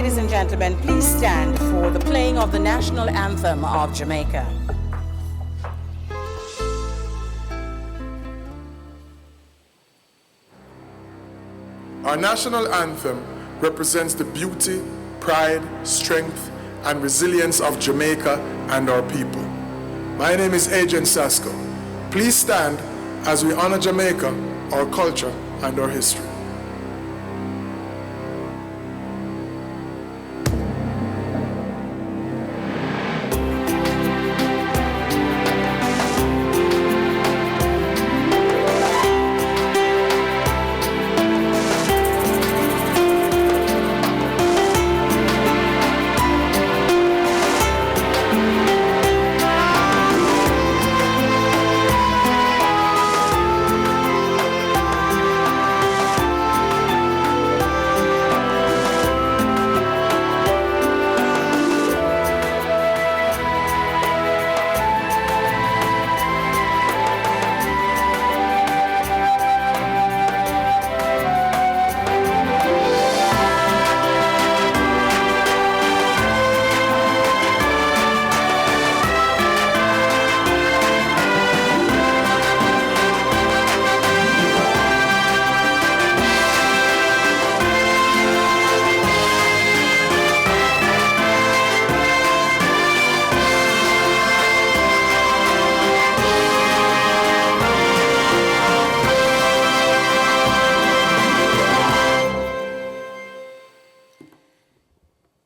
Ladies and gentlemen, please stand for the playing of the national anthem of Jamaica. Our national anthem represents the beauty, pride, strength, and resilience of Jamaica and our people. My name is Agent Sasko. Please stand as we honor Jamaica, our culture, and our history.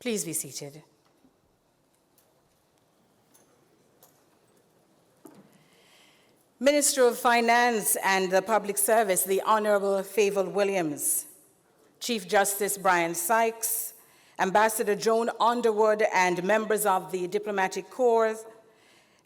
Please be seated. Minister of Finance and the Public Service, the Honorable Favour Williams, Chief Justice Brian Sykes, Ambassador Joan Underwood, and members of the Diplomatic Corps,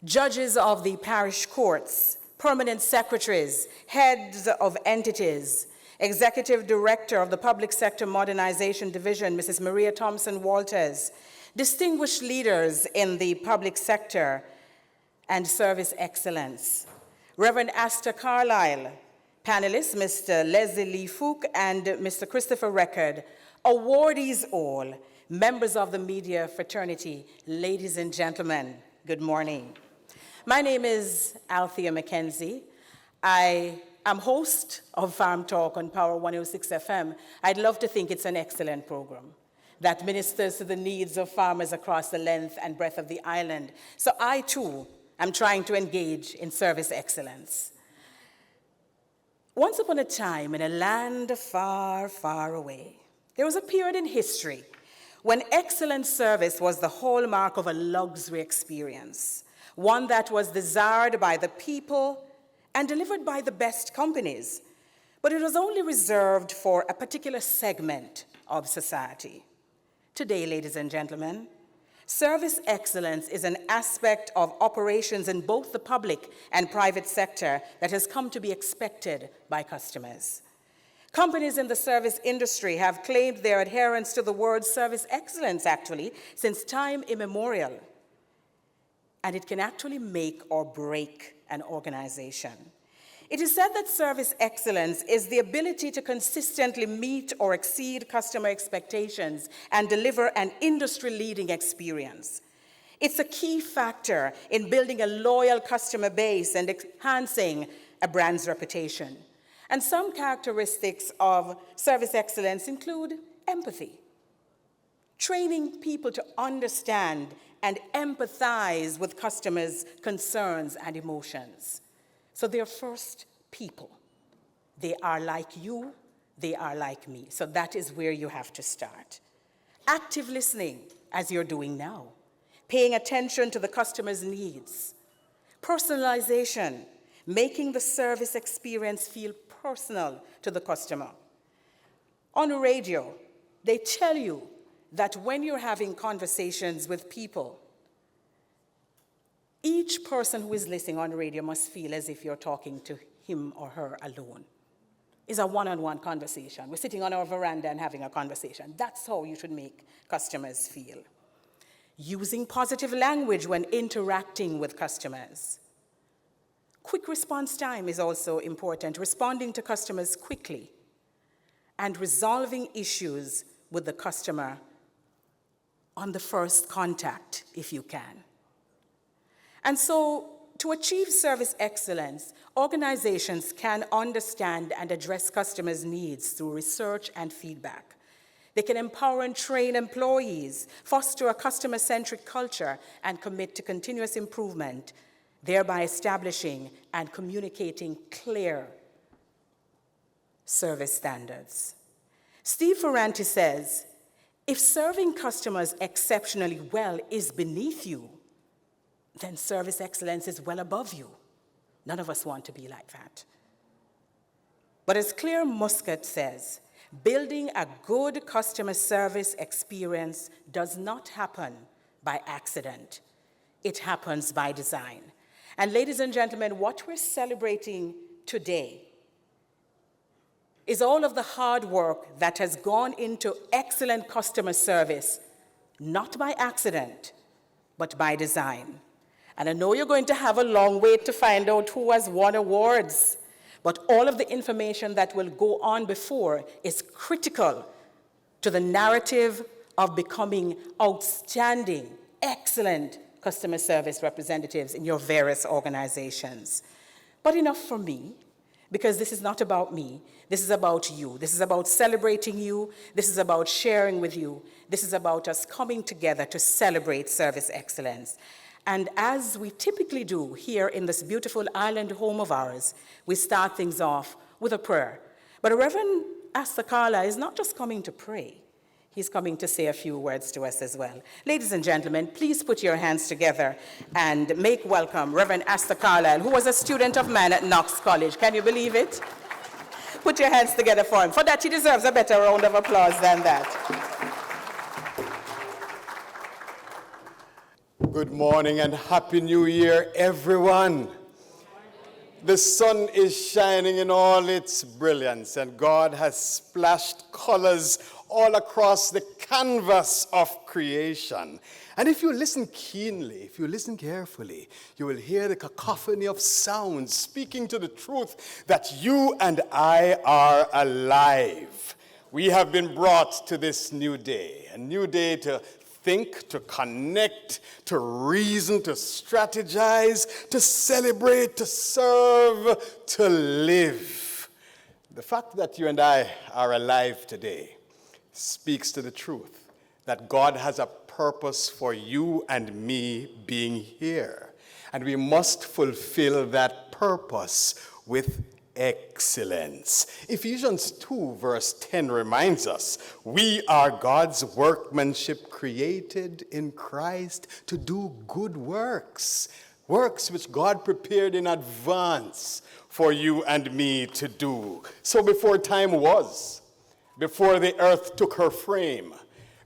judges of the parish courts, permanent secretaries, heads of entities, Executive Director of the Public Sector Modernization Division, Mrs. Maria Thompson Walters, distinguished leaders in the public sector and service excellence, Reverend Asta Carlisle, panelists, Mr. Leslie Lee Fook and Mr. Christopher Record, awardees all, members of the media fraternity, ladies and gentlemen, good morning. My name is Althea McKenzie. I'm host of Farm Talk on Power 106 FM. I'd love to think it's an excellent program that ministers to the needs of farmers across the length and breadth of the island. So I, too, am trying to engage in service excellence. Once upon a time, in a land far, far away, there was a period in history when excellent service was the hallmark of a luxury experience, one that was desired by the people and delivered by the best companies, but it was only reserved for a particular segment of society. Today, ladies and gentlemen, service excellence is an aspect of operations in both the public and private sector that has come to be expected by customers. Companies in the service industry have claimed their adherence to the word service excellence, actually, since time immemorial. And it can actually make or break an organization. It is said that service excellence is the ability to consistently meet or exceed customer expectations and deliver an industry-leading experience. It's a key factor in building a loyal customer base and enhancing a brand's reputation. And some characteristics of service excellence include empathy, training people to understand and empathize with customers' concerns and emotions. So they're first people. They are like you, they are like me. So that is where you have to start. Active listening, as you're doing now. Paying attention to the customer's needs. Personalization, making the service experience feel personal to the customer. On the radio, they tell you that when you're having conversations with people, each person who is listening on the radio must feel as if you're talking to him or her alone. It's a one-on-one conversation. We're sitting on our veranda and having a conversation. That's how you should make customers feel. Using positive language when interacting with customers. Quick response time is also important, responding to customers quickly and resolving issues with the customer on the first contact if you can. And so, to achieve service excellence, organizations can understand and address customers' needs through research and feedback. They can empower and train employees, foster a customer-centric culture, and commit to continuous improvement, thereby establishing and communicating clear service standards. Steve Ferranti says, if serving customers exceptionally well is beneath you, then service excellence is well above you. None of us want to be like that. But as Claire Muscat says, building a good customer service experience does not happen by accident. It happens by design. And ladies and gentlemen, what we're celebrating today is all of the hard work that has gone into excellent customer service, not by accident, but by design. And I know you're going to have a long wait to find out who has won awards, but all of the information that will go on before is critical to the narrative of becoming outstanding, excellent customer service representatives in your various organizations. But enough for me, because this is not about me. This is about you. This is about celebrating you. This is about sharing with you. This is about us coming together to celebrate service excellence. And as we typically do here in this beautiful island home of ours, we start things off with a prayer. But Reverend Astakala is not just coming to pray. He's coming to say a few words to us as well. Ladies and gentlemen, please put your hands together and make welcome Reverend Astakala, who was a student of mine at Knox College. Can you believe it? Put your hands together for him. For that, he deserves a better round of applause than that. Good morning and Happy New Year, everyone. The sun is shining in all its brilliance, and God has splashed colors all across the canvas of creation. And if you listen keenly, if you listen carefully, you will hear the cacophony of sounds speaking to the truth that you and I are alive. We have been brought to this new day, a new day to think, to connect, to reason, to strategize, to celebrate, to serve, to live. The fact that you and I are alive today speaks to the truth that God has a purpose for you and me being here. And we must fulfill that purpose with excellence. Ephesians 2 verse 10 reminds us, we are God's workmanship created in Christ to do good works, works which God prepared in advance for you and me to do. So before time was, before the earth took her frame,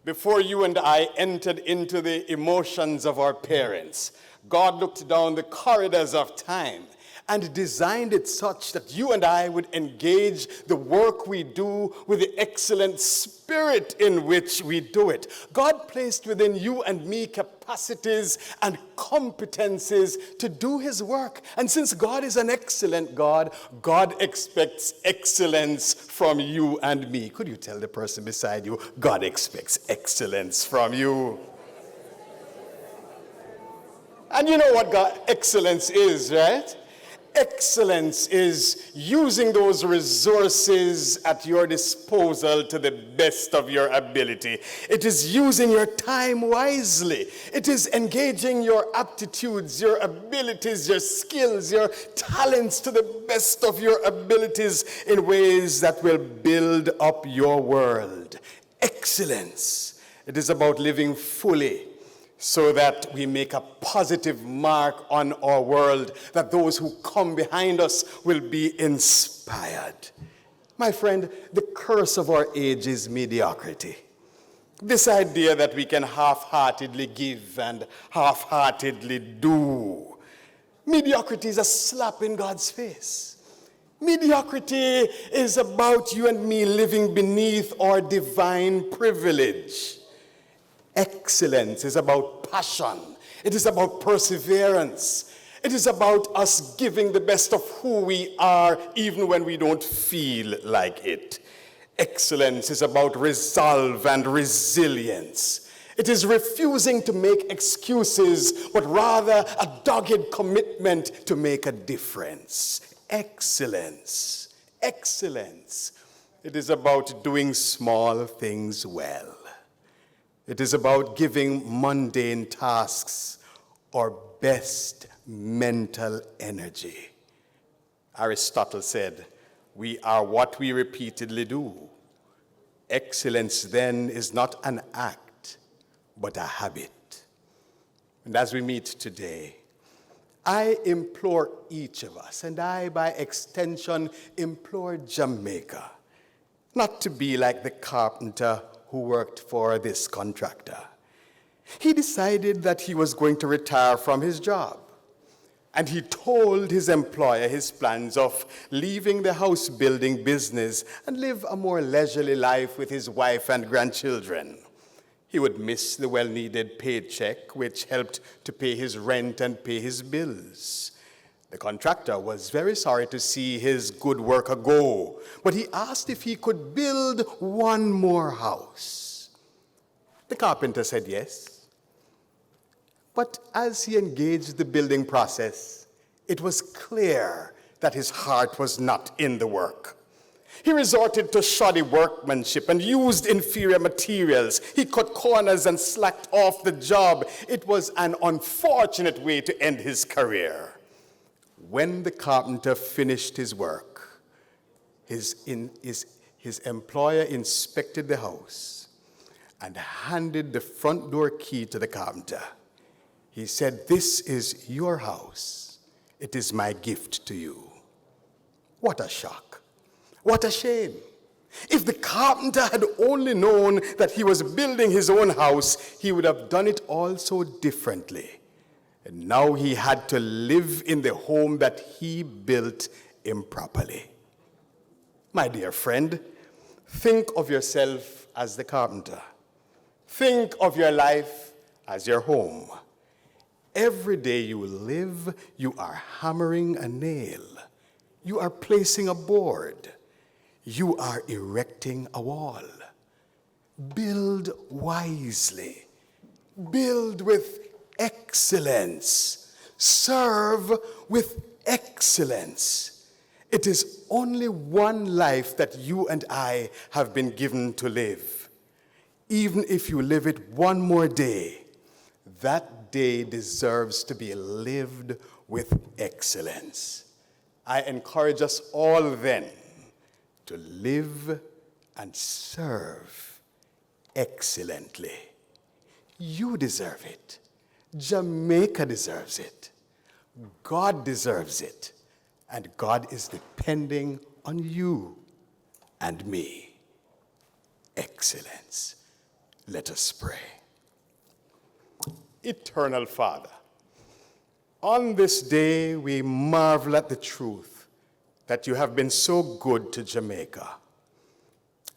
before you and I entered into the emotions of our parents, God looked down the corridors of time and designed it such that you and I would engage the work we do with the excellent spirit in which we do it. God placed within you and me capacities and competencies to do his work. And since God is an excellent God, God expects excellence from you and me. Could you tell the person beside you, God expects excellence from you? And you know what God excellence is, right? Excellence is using those resources at your disposal to the best of your ability. It is using your time wisely. It is engaging your aptitudes, your abilities, your skills, your talents to the best of your abilities in ways that will build up your world. Excellence. It is about living fully, so that we make a positive mark on our world, that those who come behind us will be inspired. My friend, the curse of our age is mediocrity. This idea that we can half-heartedly give and half-heartedly do. Mediocrity is a slap in God's face. Mediocrity is about you and me living beneath our divine privilege. Excellence is about passion. It is about perseverance. It is about us giving the best of who we are even when we don't feel like it. Excellence is about resolve and resilience. It is refusing to make excuses, but rather a dogged commitment to make a difference. Excellence. Excellence. It is about doing small things well. It is about giving mundane tasks our best mental energy. Aristotle said, "We are what we repeatedly do." Excellence then is not an act, but a habit. And as we meet today, I implore each of us, and I, by extension, implore Jamaica, not to be like the carpenter who worked for this contractor. He decided that he was going to retire from his job, and he told his employer his plans of leaving the house building business and live a more leisurely life with his wife and grandchildren. He would miss the well-needed paycheck, which helped to pay his rent and pay his bills. The contractor was very sorry to see his good worker go, but he asked if he could build one more house. The carpenter said yes. But as he engaged the building process, it was clear that his heart was not in the work. He resorted to shoddy workmanship and used inferior materials. He cut corners and slacked off the job. It was an unfortunate way to end his career. When the carpenter finished his work, his employer inspected the house and handed the front door key to the carpenter. He said, "This is your house. It is my gift to you." What a shock. What a shame. If the carpenter had only known that he was building his own house, he would have done it all so differently. And now he had to live in the home that he built improperly. My dear friend, think of yourself as the carpenter. Think of your life as your home. Every day you live, you are hammering a nail. You are placing a board. You are erecting a wall. Build wisely. Build with excellence. Serve with excellence. It is only one life that you and I have been given to live. Even if you live it one more day, that day deserves to be lived with excellence. I encourage us all then to live and serve excellently. You deserve it. Jamaica deserves it. God deserves it. And God is depending on you and me. Excellence. Let us pray. Eternal Father, on this day we marvel at the truth that you have been so good to Jamaica.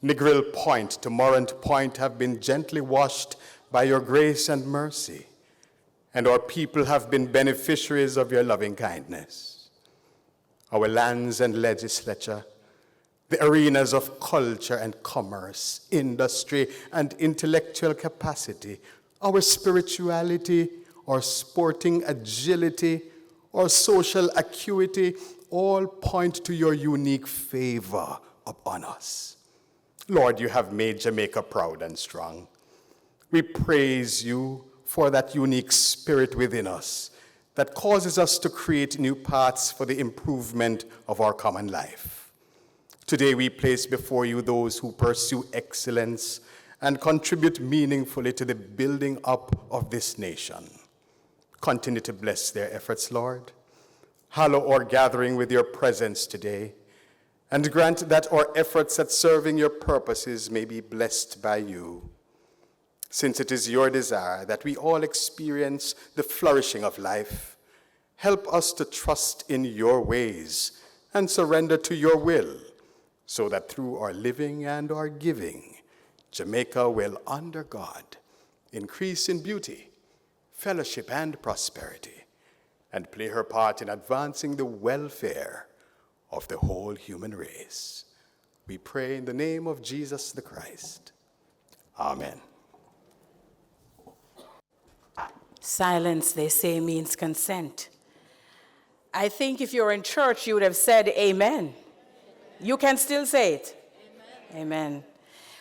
Negril Point to Morant Point have been gently washed by your grace and mercy, and our people have been beneficiaries of your loving kindness. Our lands and legislature, the arenas of culture and commerce, industry and intellectual capacity, our spirituality, our sporting agility, our social acuity, all point to your unique favor upon us. Lord, you have made Jamaica proud and strong. We praise you for that unique spirit within us that causes us to create new paths for the improvement of our common life. Today we place before you those who pursue excellence and contribute meaningfully to the building up of this nation. Continue to bless their efforts, Lord. Hallow our gathering with your presence today, and grant that our efforts at serving your purposes may be blessed by you. Since it is your desire that we all experience the flourishing of life, help us to trust in your ways and surrender to your will, so that through our living and our giving, Jamaica will, under God, increase in beauty, fellowship, and prosperity, and play her part in advancing the welfare of the whole human race. We pray in the name of Jesus the Christ. Amen. Silence, they say, means consent. I think if you're in church, you would have said amen. You can still say it. Amen. Amen.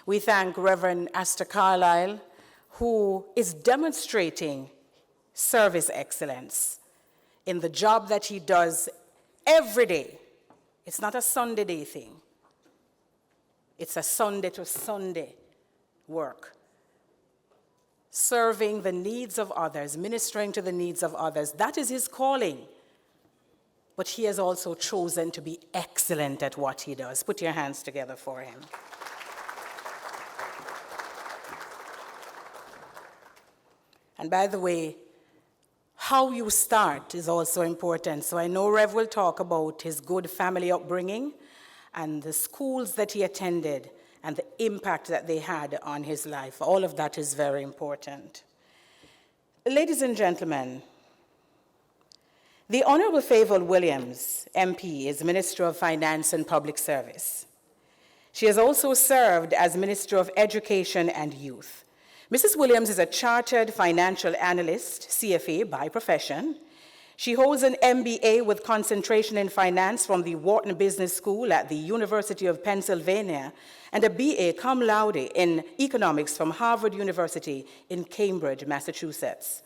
We thank Reverend Astor Carlyle, who is demonstrating service excellence in the job that he does every day. It's not a Sunday day thing. It's a Sunday to Sunday work. Serving the needs of others, ministering to the needs of others. That is his calling. But he has also chosen to be excellent at what he does. Put your hands together for him. And by the way, how you start is also important. So I know Rev will talk about his good family upbringing and the schools that he attended and the impact that they had on his life. All of that is very important. Ladies and gentlemen, the Honorable Favour Williams, MP, is Minister of Finance and Public Service. She has also served as Minister of Education and Youth. Mrs. Williams is a Chartered Financial Analyst, CFA, by profession. She holds an MBA with concentration in finance from the Wharton Business School at the University of Pennsylvania and a BA cum laude in economics from Harvard University in Cambridge, Massachusetts.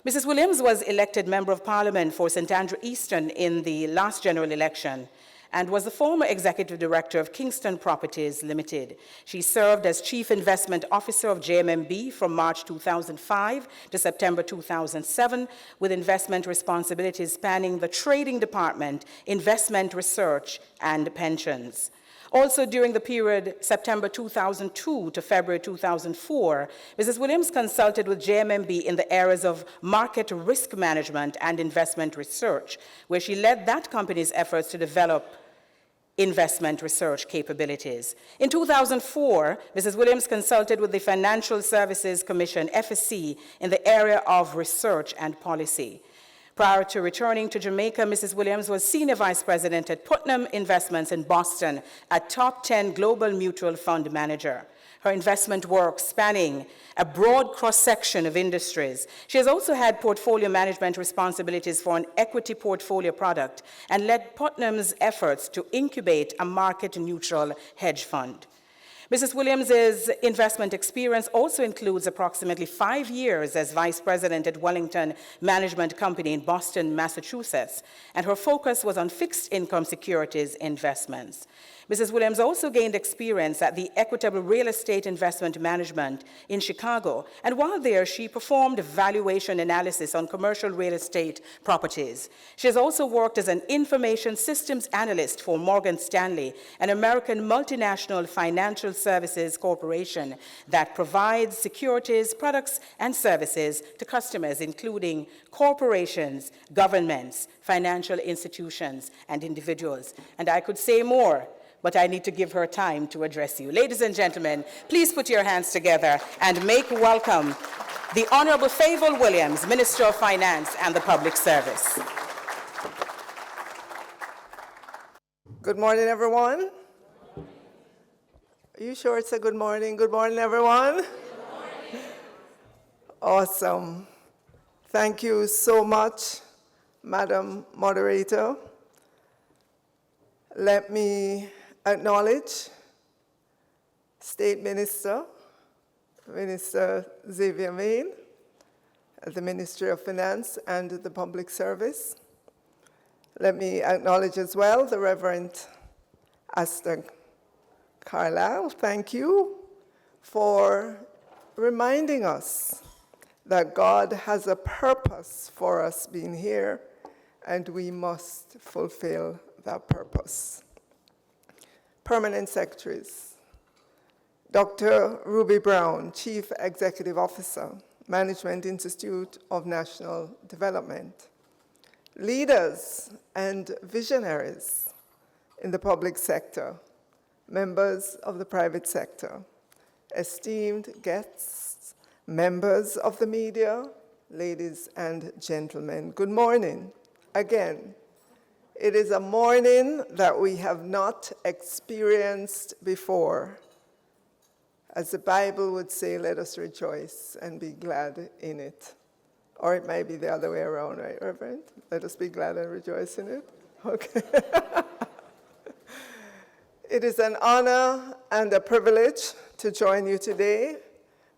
Mrs. Williams was elected Member of Parliament for St. Andrew Easton in the last general election and was the former Executive Director of Kingston Properties Limited. She served as Chief Investment Officer of JMMB from March 2005 to September 2007, with investment responsibilities spanning the trading department, investment research, and pensions. Also, during the period September 2002 to February 2004, Mrs. Williams consulted with JMMB in the areas of market risk management and investment research, where she led that company's efforts to develop investment research capabilities. In 2004, Mrs. Williams consulted with the Financial Services Commission, FSC, in the area of research and policy. Prior to returning to Jamaica, Mrs. Williams was Senior Vice President at Putnam Investments in Boston, a top 10 global mutual fund manager. Her investment work spanning a broad cross-section of industries. She has also had portfolio management responsibilities for an equity portfolio product and led Putnam's efforts to incubate a market-neutral hedge fund. Mrs. Williams' investment experience also includes approximately 5 years as Vice President at Wellington Management Company in Boston, Massachusetts, and her focus was on fixed income securities investments. Mrs. Williams also gained experience at the Equitable Real Estate Investment Management in Chicago, and while there, she performed valuation analysis on commercial real estate properties. She has also worked as an information systems analyst for Morgan Stanley, an American multinational financial services corporation that provides securities, products, and services to customers, including corporations, governments, financial institutions, and individuals. And I could say more, but I need to give her time to address you. Ladies and gentlemen, please put your hands together and make welcome the Honorable Favour Williams, Minister of Finance and the Public Service. Good morning, everyone. Are you sure it's a good morning? Good morning, everyone. Good morning. Awesome. Thank you so much, Madam Moderator. Let me acknowledge State Minister, Minister Xavier Main, the Ministry of Finance and the Public Service. Let me acknowledge as well the Reverend Astor Carlyle. Thank you for reminding us that God has a purpose for us being here, and we must fulfill that purpose. Permanent Secretaries, Dr. Ruby Brown, Chief Executive Officer, Management Institute of National Development, leaders and visionaries in the public sector, members of the private sector, esteemed guests, members of the media, ladies and gentlemen, good morning again. It is a morning that we have not experienced before. As the Bible would say, let us rejoice and be glad in it. Or it might be the other way around, right, Reverend? Let us be glad and rejoice in it. Okay. It is an honor and a privilege to join you today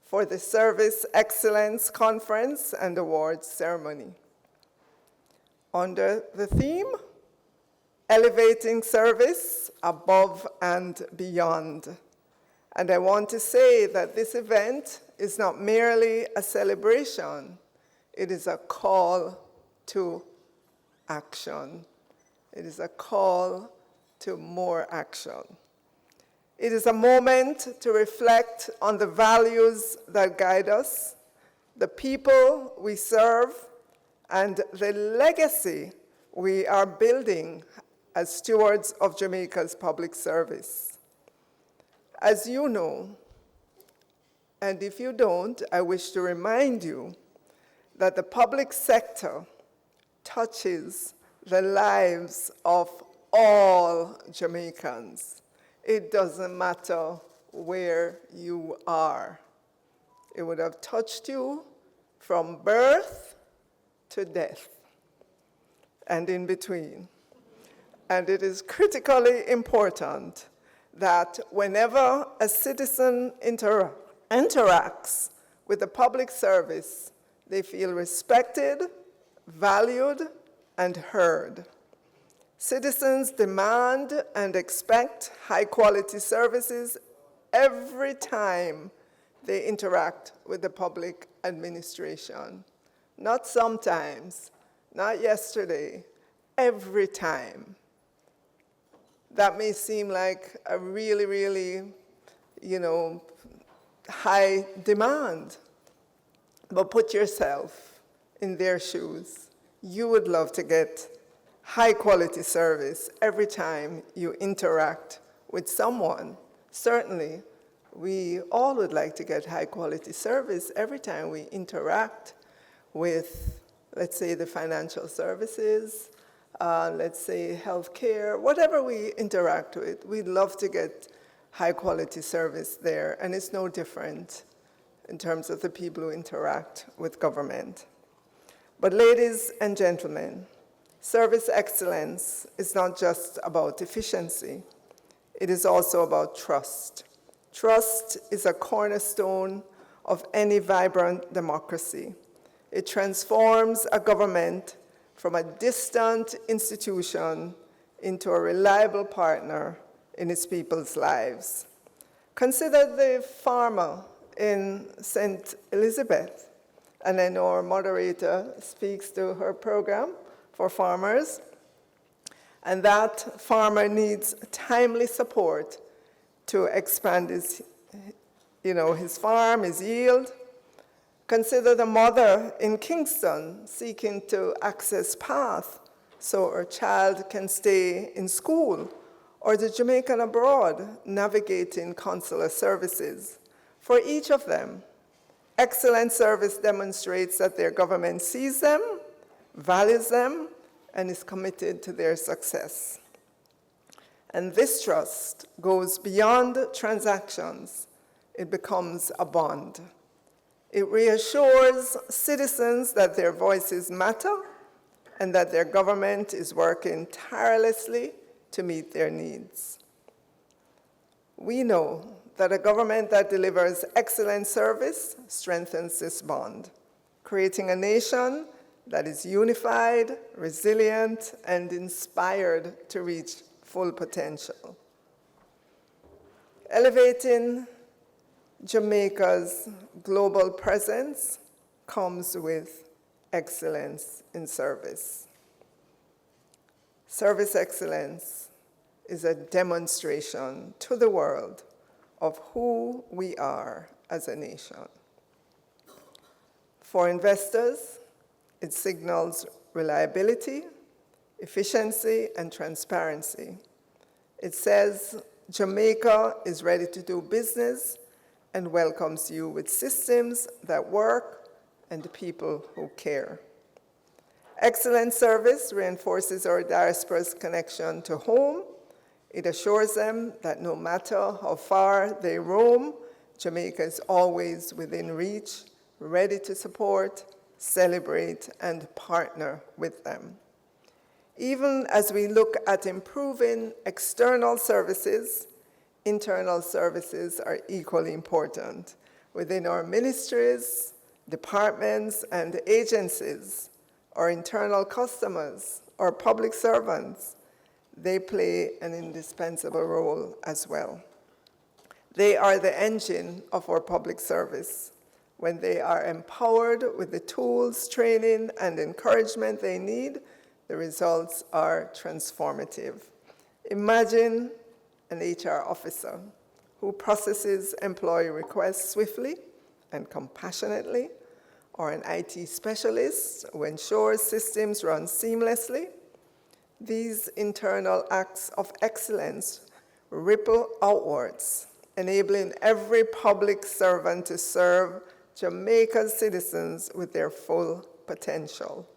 for the Service Excellence Conference and Awards Ceremony. Under the theme, Elevating Service Above and Beyond. And I want to say that this event is not merely a celebration, it is a call to action. It is a call to more action. It is a moment to reflect on the values that guide us, the people we serve, and the legacy we are building as stewards of Jamaica's public service. As you know, and if you don't, I wish to remind you that the public sector touches the lives of all Jamaicans. It doesn't matter where you are. It would have touched you from birth to death and in between. And it is critically important that whenever a citizen interacts with the public service, they feel respected, valued, and heard. Citizens demand and expect high-quality services every time they interact with the public administration. Not sometimes, not yesterday, every time. That may seem like a really, really, high demand, but put yourself in their shoes. You would love to get high-quality service every time you interact with someone. Certainly, we all would like to get high-quality service every time we interact with, let's say, the financial services, let's say healthcare, whatever we interact with, we'd love to get high-quality service there, and it's no different in terms of the people who interact with government. But ladies and gentlemen, service excellence is not just about efficiency. It is also about trust. Trust is a cornerstone of any vibrant democracy. It transforms a government from a distant institution into a reliable partner in its people's lives. Consider the farmer in St. Elizabeth, and I know our moderator speaks to her program for farmers, and that farmer needs timely support to expand his farm, his yield. Consider the mother in Kingston seeking to access PATH so her child can stay in school, or the Jamaican abroad navigating consular services. For each of them, excellent service demonstrates that their government sees them, values them, and is committed to their success. And this trust goes beyond transactions. It becomes a bond. It reassures citizens that their voices matter and that their government is working tirelessly to meet their needs. We know that a government that delivers excellent service strengthens this bond, creating a nation that is unified, resilient, and inspired to reach full potential. Elevating Jamaica's global presence comes with excellence in service. Service excellence is a demonstration to the world of who we are as a nation. For investors, it signals reliability, efficiency, and transparency. It says Jamaica is ready to do business and welcomes you with systems that work and people who care. Excellent service reinforces our diaspora's connection to home. It assures them that no matter how far they roam, Jamaica is always within reach, ready to support, celebrate, and partner with them. Even as we look at improving external services, internal services are equally important. Within our ministries, departments, and agencies, our internal customers, our public servants, they play an indispensable role as well. They are the engine of our public service. When they are empowered with the tools, training, and encouragement they need, the results are transformative. Imagine an HR officer who processes employee requests swiftly and compassionately, or an IT specialist who ensures systems run seamlessly. These internal acts of excellence ripple outwards, enabling every public servant to serve Jamaica's citizens with their full potential.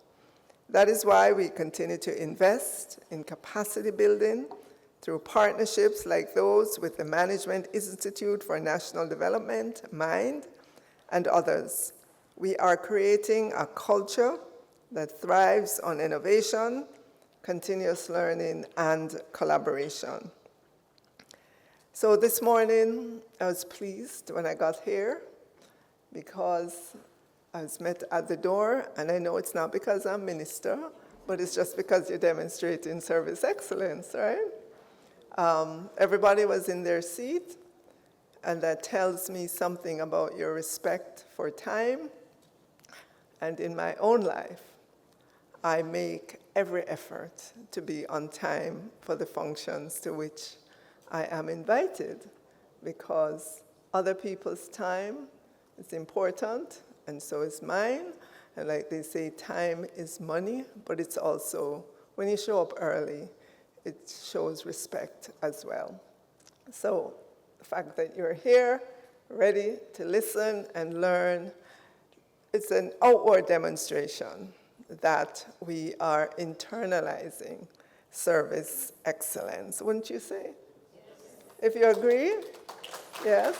That is why we continue to invest in capacity building through partnerships like those with the Management Institute for National Development, MIND, and others. We are creating a culture that thrives on innovation, continuous learning, and collaboration. So this morning, I was pleased when I got here because I was met at the door, and I know it's not because I'm minister, but it's just because you're demonstrating service excellence, right? Everybody was in their seat, and that tells me something about your respect for time. And in my own life, I make every effort to be on time for the functions to which I am invited, because other people's time is important, and so is mine. And like they say, time is money, but it's also, when you show up early, it shows respect as well. So the fact that you're here, ready to listen and learn, it's an outward demonstration that we are internalizing service excellence, wouldn't you say? Yes. If you agree, yes.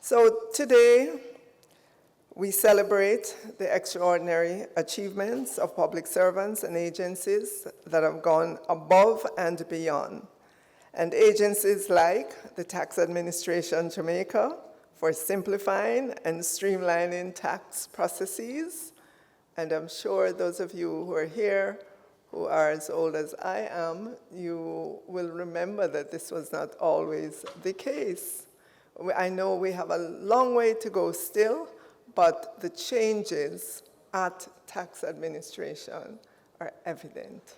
So today, we celebrate the extraordinary achievements of public servants and agencies that have gone above and beyond. And agencies like the Tax Administration Jamaica for simplifying and streamlining tax processes. And I'm sure those of you who are here, who are as old as I am, you will remember that this was not always the case. I know we have a long way to go still, but the changes at tax administration are evident.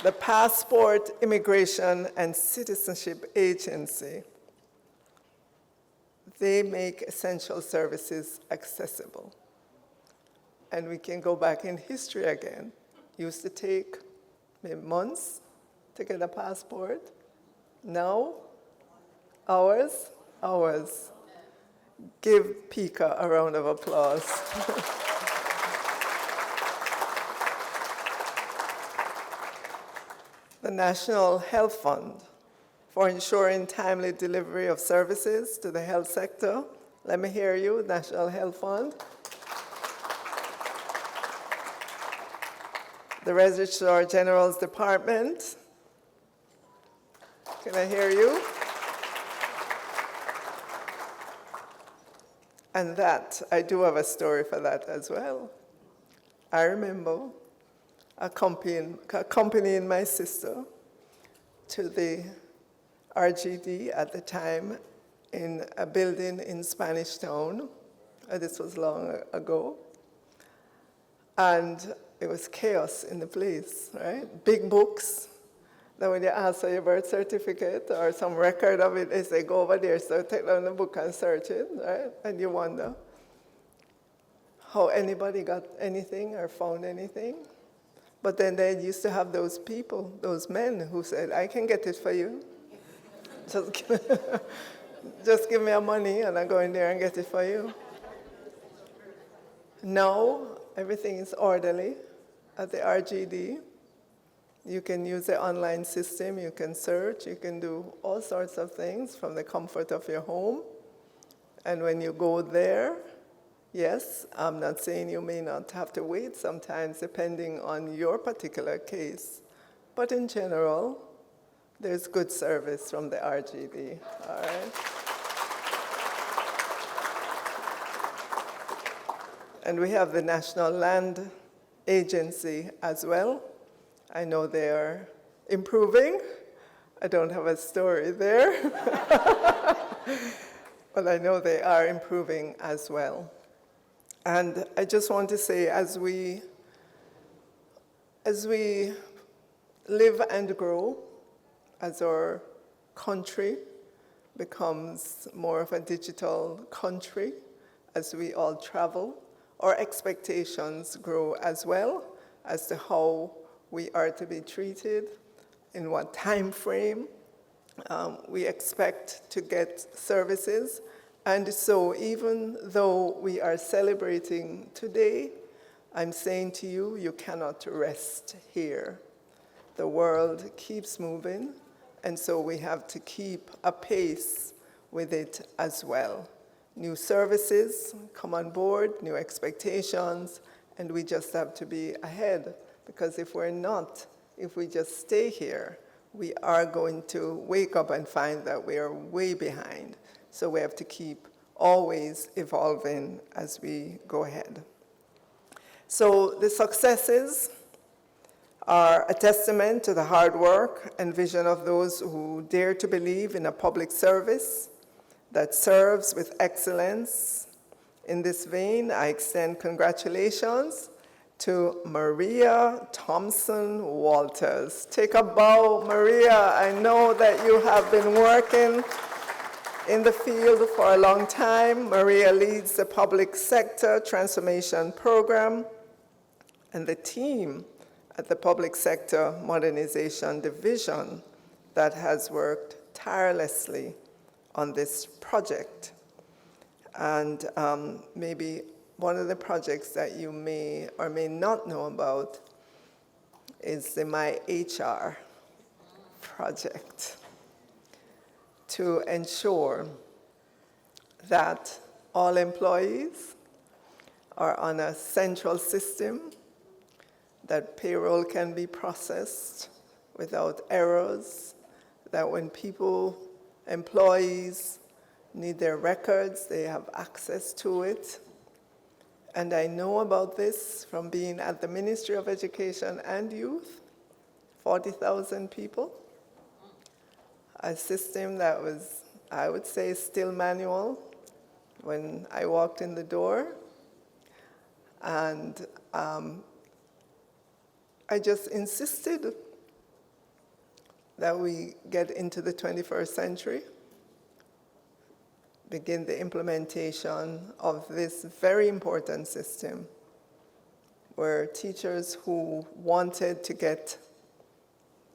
The Passport, Immigration, and Citizenship Agency, they make essential services accessible. And we can go back in history again. It used to take maybe months to get a passport. Now, hours. Give Pika a round of applause. The National Health Fund for ensuring timely delivery of services to the health sector. Let me hear you, National Health Fund. The Registrar General's Department. Can I hear you? And that, I do have a story for that as well. I remember accompanying my sister to the RGD at the time in a building in Spanish Town. This was long ago. And it was chaos in the place, right? Big books. Then when you ask for your birth certificate or some record of it, they say, go over there, so take down the book and search it, right? And you wonder how anybody got anything or found anything. But then they used to have those people, those men who said, I can get it for you. Just give me your money and I go in there and get it for you. Now, everything is orderly at the RGD. You can use the online system, you can search, you can do all sorts of things from the comfort of your home. And when you go there, yes, I'm not saying you may not have to wait sometimes depending on your particular case, but in general, there's good service from the RGD, all right? And we have the National Land Agency as well. I know they're improving. I don't have a story there, but I know they are improving as well. And I just want to say, as we live and grow, as our country becomes more of a digital country, as we all travel, our expectations grow as well as to how we are to be treated, in what time frame we expect to get services. And so even though we are celebrating today, I'm saying to you, you cannot rest here. The world keeps moving, and so we have to keep a pace with it as well. New services come on board, new expectations, and we just have to be ahead, because if we're not, if we just stay here, we are going to wake up and find that we are way behind. So we have to keep always evolving as we go ahead. So the successes are a testament to the hard work and vision of those who dare to believe in a public service that serves with excellence. In this vein, I extend congratulations to Maria Thompson Walters. Take a bow, Maria. I know that you have been working in the field for a long time. Maria leads the Public Sector Transformation Program and the team at the Public Sector Modernization Division that has worked tirelessly on this project. And maybe one of the projects that you may or may not know about is the My HR project, to ensure that all employees are on a central system, that payroll can be processed without errors, that when employees need their records, they have access to it. And I know about this from being at the Ministry of Education and Youth, 40,000 people. A system that was, I would say, still manual when I walked in the door. And I just insisted that we get into the 21st century, begin the implementation of this very important system where teachers who wanted to get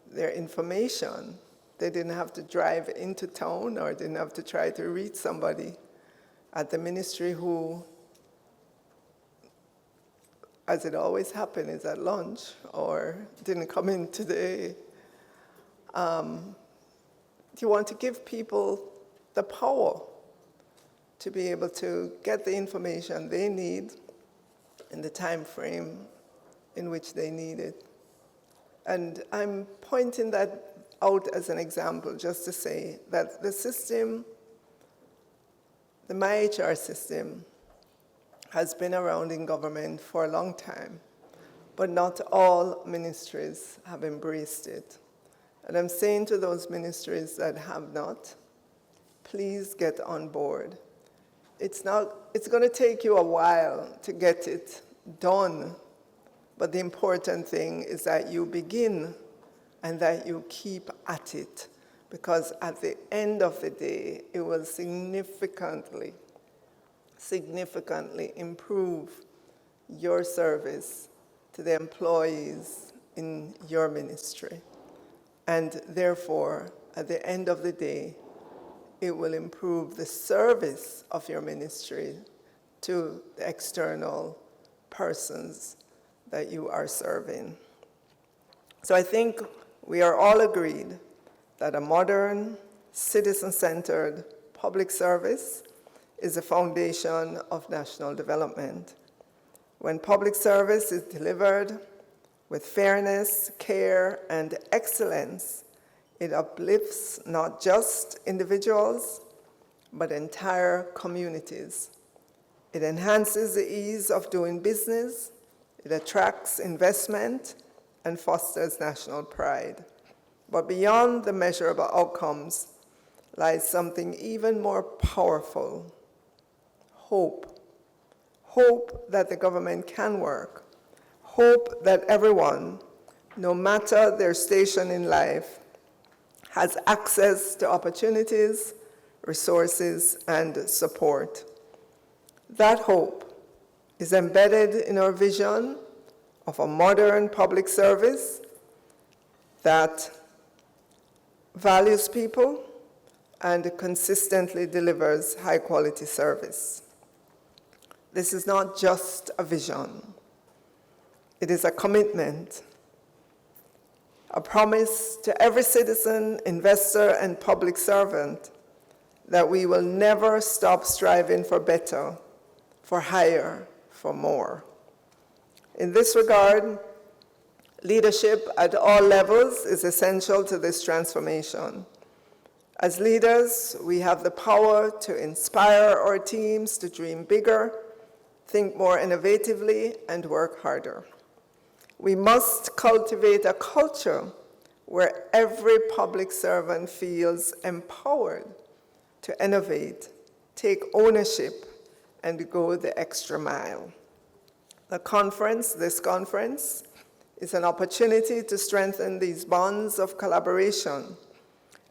their information, they didn't have to drive into town or didn't have to try to reach somebody at the ministry who, as it always happened, is at lunch or didn't come in today. You want to give people the power to be able to get the information they need in the time frame in which they need it. And I'm pointing that out as an example just to say that the system, the MyHR system, has been around in government for a long time, but not all ministries have embraced it. And I'm saying to those ministries that have not, please get on board. It's going to take you a while to get it done, but the important thing is that you begin and that you keep at it, because at the end of the day, it will significantly improve your service to the employees in your ministry. And therefore, at the end of the day, it will improve the service of your ministry to the external persons that you are serving. So I think we are all agreed that a modern, citizen-centered public service is the foundation of national development. When public service is delivered with fairness, care, and excellence, it uplifts not just individuals, but entire communities. It enhances the ease of doing business, it attracts investment, and fosters national pride. But beyond the measurable outcomes lies something even more powerful: hope. Hope that the government can work. Hope that everyone, no matter their station in life, has access to opportunities, resources, and support. That hope is embedded in our vision of a modern public service that values people and consistently delivers high-quality service. This is not just a vision. It is a commitment, a promise to every citizen, investor, and public servant that we will never stop striving for better, for higher, for more. In this regard, leadership at all levels is essential to this transformation. As leaders, we have the power to inspire our teams to dream bigger, think more innovatively, and work harder. We must cultivate a culture where every public servant feels empowered to innovate, take ownership, and go the extra mile. This conference, is an opportunity to strengthen these bonds of collaboration.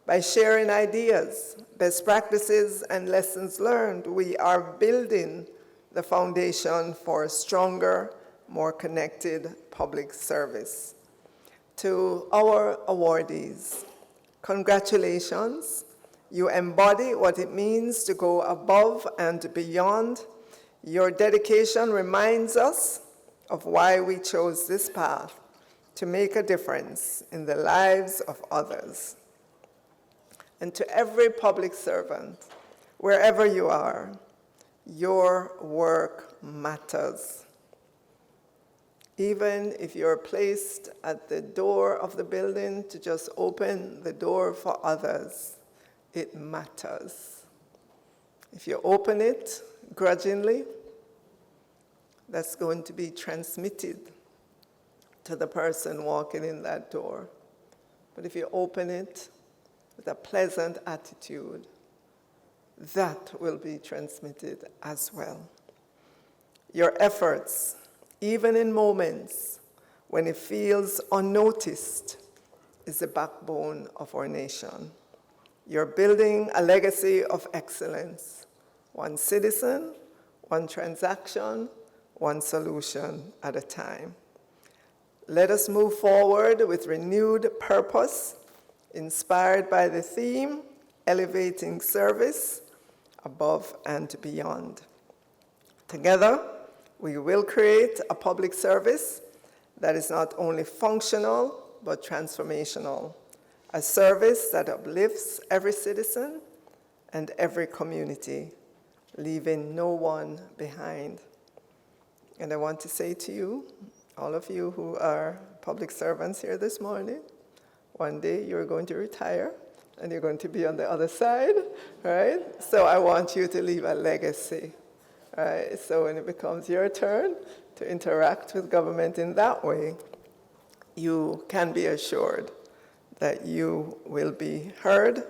By sharing ideas, best practices, and lessons learned, we are building the foundation for a stronger, more connected public service. To our awardees, congratulations. You embody what it means to go above and beyond. Your dedication reminds us of why we chose this path: to make a difference in the lives of others. And to every public servant, wherever you are, your work matters. Even if you're placed at the door of the building to just open the door for others, it matters. If you open it grudgingly, that's going to be transmitted to the person walking in that door. But if you open it with a pleasant attitude, that will be transmitted as well. Your efforts, even in moments when it feels unnoticed, is the backbone of our nation. You're building a legacy of excellence, one citizen, one transaction, one solution at a time. Let us move forward with renewed purpose, inspired by the theme, elevating service above and beyond. Together, we will create a public service that is not only functional, but transformational, a service that uplifts every citizen and every community, leaving no one behind. And I want to say to you, all of you who are public servants here this morning, one day you're going to retire and you're going to be on the other side, right? So I want you to leave a legacy, right? So when it becomes your turn to interact with government in that way, you can be assured that you will be heard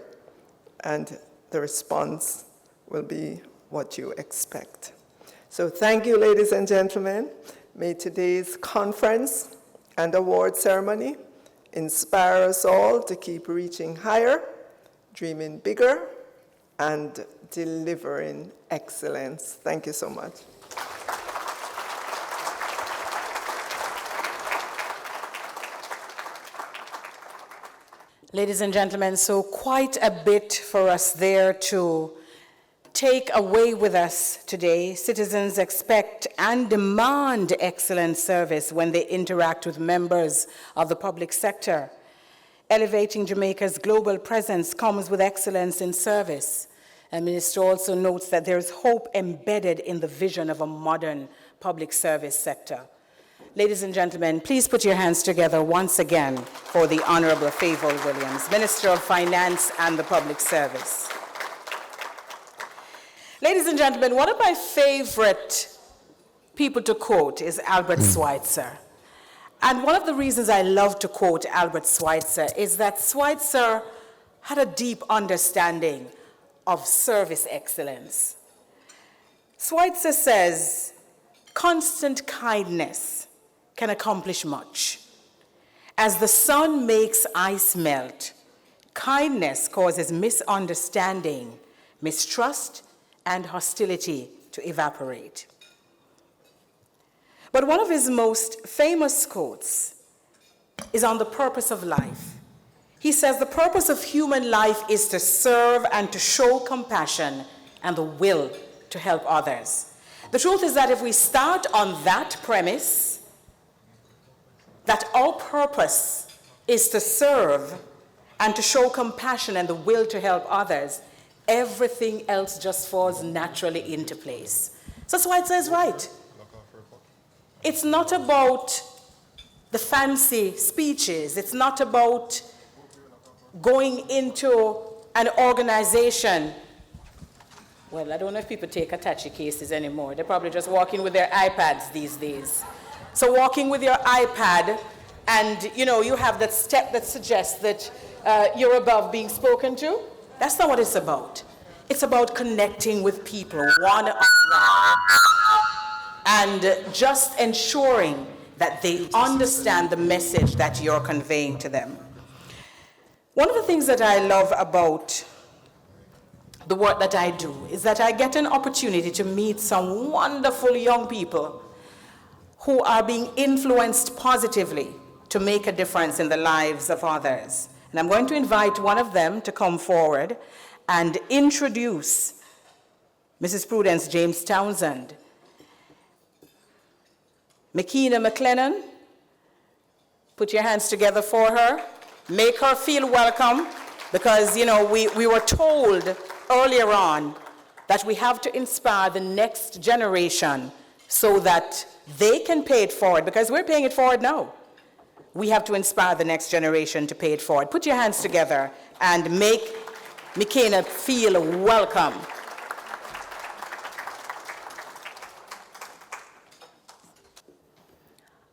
and the response will be what you expect. So thank you, ladies and gentlemen. May today's conference and award ceremony inspire us all to keep reaching higher, dreaming bigger, and delivering excellence. Thank you so much. Ladies and gentlemen, so quite a bit for us there to take away with us today, citizens expect and demand excellent service when they interact with members of the public sector. Elevating Jamaica's global presence comes with excellence in service. And Minister also notes that there is hope embedded in the vision of a modern public service sector. Ladies and gentlemen, please put your hands together once again for the Honorable Favour Williams, Minister of Finance and the Public Service. Ladies and gentlemen, one of my favorite people to quote is Albert Schweitzer. And one of the reasons I love to quote Albert Schweitzer is that Schweitzer had a deep understanding of service excellence. Schweitzer says, constant kindness can accomplish much. As the sun makes ice melt, kindness causes misunderstanding, mistrust, and hostility to evaporate. But one of his most famous quotes is on the purpose of life. He says, the purpose of human life is to serve and to show compassion and the will to help others. The truth is that if we start on that premise, that our purpose is to serve and to show compassion and the will to help others, everything else just falls naturally into place. So that's why it says, right. It's not about the fancy speeches. It's not about going into an organization. Well, I don't know if people take attache cases anymore. They're probably just walking with their iPads these days. So walking with your iPad and, you have that step that suggests that you're above being spoken to. That's not what it's about. It's about connecting with people one-on-one and just ensuring that they understand the message that you're conveying to them. One of the things that I love about the work that I do is that I get an opportunity to meet some wonderful young people who are being influenced positively to make a difference in the lives of others. And I'm going to invite one of them to come forward and introduce Mrs. Prudence James Townsend. McKenna McLennan, put your hands together for her. Make her feel welcome, because, we were told earlier on that we have to inspire the next generation so that they can pay it forward, because we're paying it forward now. We have to inspire the next generation to pay it forward. Put your hands together and make McKenna feel welcome.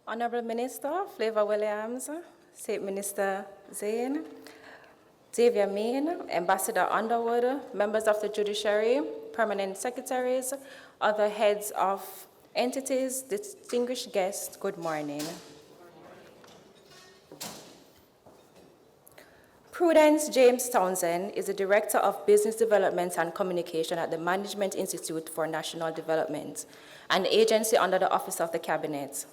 Honorable Minister Favour Williams, State Minister Zane, Xavier Main, Ambassador Underwood, members of the judiciary, permanent secretaries, other heads of entities, distinguished guests, good morning. Prudence James Townsend is the Director of Business Development and Communication at the Management Institute for National Development, an agency under the Office of the Cabinet.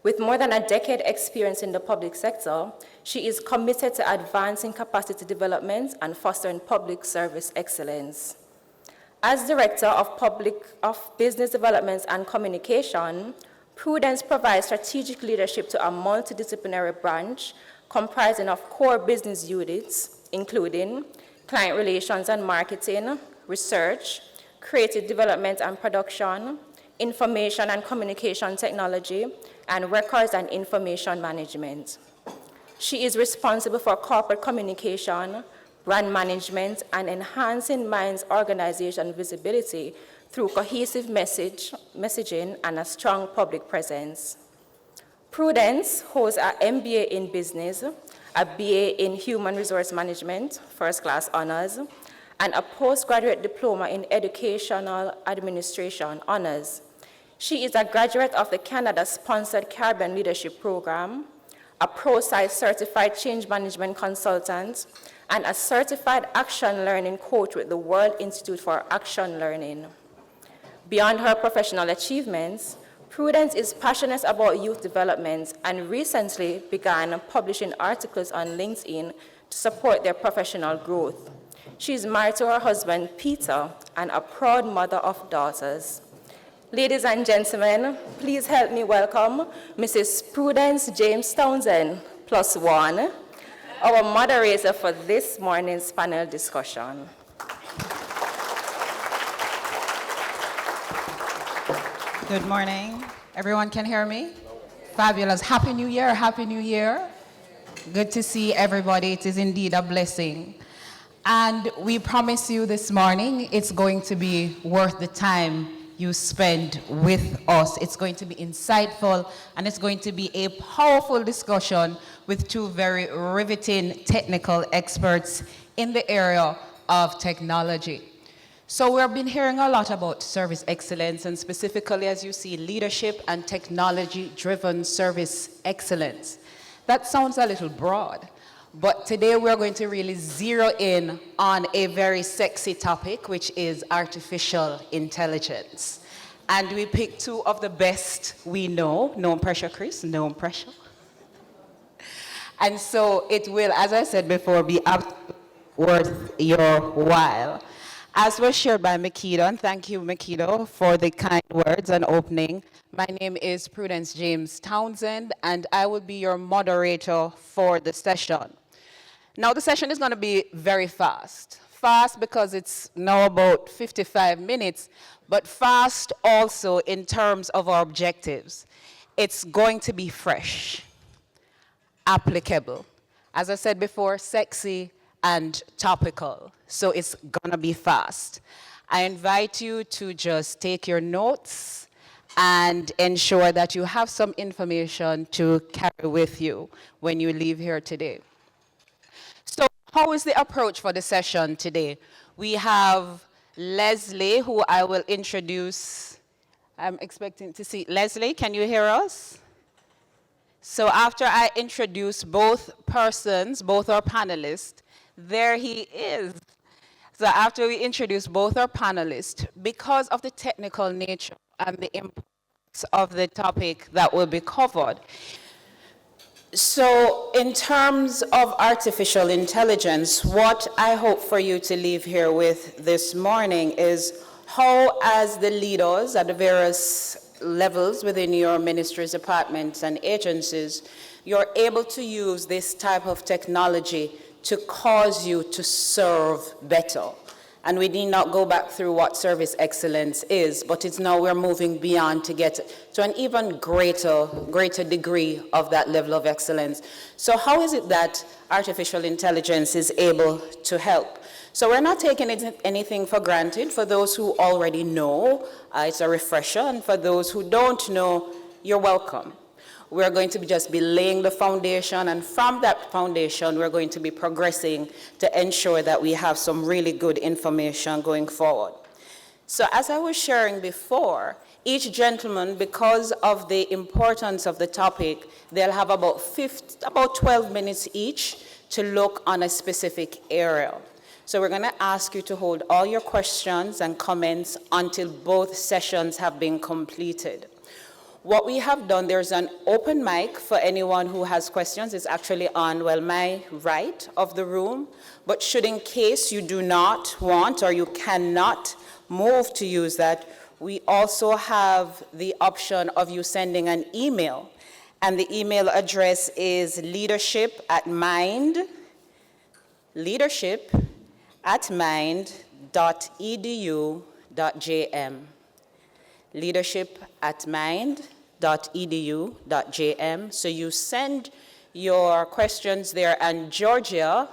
With more than a decade experience in the public sector, she is committed to advancing capacity development and fostering public service excellence. As Director of Business Development and Communication, Prudence provides strategic leadership to a multidisciplinary branch comprising of core business units, including client relations and marketing, research, creative development and production, information and communication technology, and records and information management. She is responsible for corporate communication, brand management, and enhancing Mind's organization visibility through cohesive messaging and a strong public presence. Prudence holds an MBA in Business, a BA in Human Resource Management, first class honors, and a postgraduate diploma in Educational Administration honors. She is a graduate of the Canada-sponsored Caribbean Leadership Program, a ProSci certified change management consultant, and a certified action learning coach with the World Institute for Action Learning. Beyond her professional achievements, Prudence is passionate about youth development and recently began publishing articles on LinkedIn to support their professional growth. She is married to her husband, Peter, and a proud mother of daughters. Ladies and gentlemen, please help me welcome Mrs. Prudence James Townsend, +1, our moderator for this morning's panel discussion. Good morning. Everyone can hear me? Fabulous. Happy New Year. Happy New Year. Good to see everybody. It is indeed a blessing. And we promise you this morning it's going to be worth the time you spend with us. It's going to be insightful, and it's going to be a powerful discussion with two very riveting technical experts in the area of technology. So we've been hearing a lot about service excellence, and specifically, as you see, leadership and technology-driven service excellence. That sounds a little broad, but today we're going to really zero in on a very sexy topic, which is artificial intelligence. And we picked two of the best we know. No pressure, Chris, no pressure. And so it will, as I said before, be worth your while. As was shared by Makido, and thank you, Makido, for the kind words and opening. My name is Prudence James Townsend, and I will be your moderator for the session. Now, the session is going to be very fast. Fast because it's now about 55 minutes, but fast also in terms of our objectives. It's going to be fresh, applicable. As I said before, sexy and topical. So it's gonna be fast. I invite you to just take your notes and ensure that you have some information to carry with you when you leave here today. So how is the approach for the session today? We have Leslie, who I will introduce. I'm expecting to see Leslie. Can you hear us? So after I introduce both persons, both our panelists, there he is. So after we introduce both our panelists, because of the technical nature and the importance of the topic that will be covered. So in terms of artificial intelligence, what I hope for you to leave here with this morning is how, as the leaders at the various levels within your ministries, departments, and agencies, you're able to use this type of technology to cause you to serve better. And we need not go back through what service excellence is, but it's now we're moving beyond to get to an even greater degree of that level of excellence. So how is it that artificial intelligence is able to help? So we're not taking anything for granted. For those who already know, it's a refresher, and for those who don't know, you're welcome. We're going to just be laying the foundation, and from that foundation, we're going to be progressing to ensure that we have some really good information going forward. So as I was sharing before, each gentleman, because of the importance of the topic, they'll have about 12 minutes each to look on a specific area. So we're going to ask you to hold all your questions and comments until both sessions have been completed. What we have done, there's an open mic for anyone who has questions. It's actually on, well, my right of the room. But should in case you do not want or you cannot move to use that, we also have the option of you sending an email. And the email address is leadership@mind.edu.jm. leadership@mind.edu.jm. So you send your questions there, and Georgia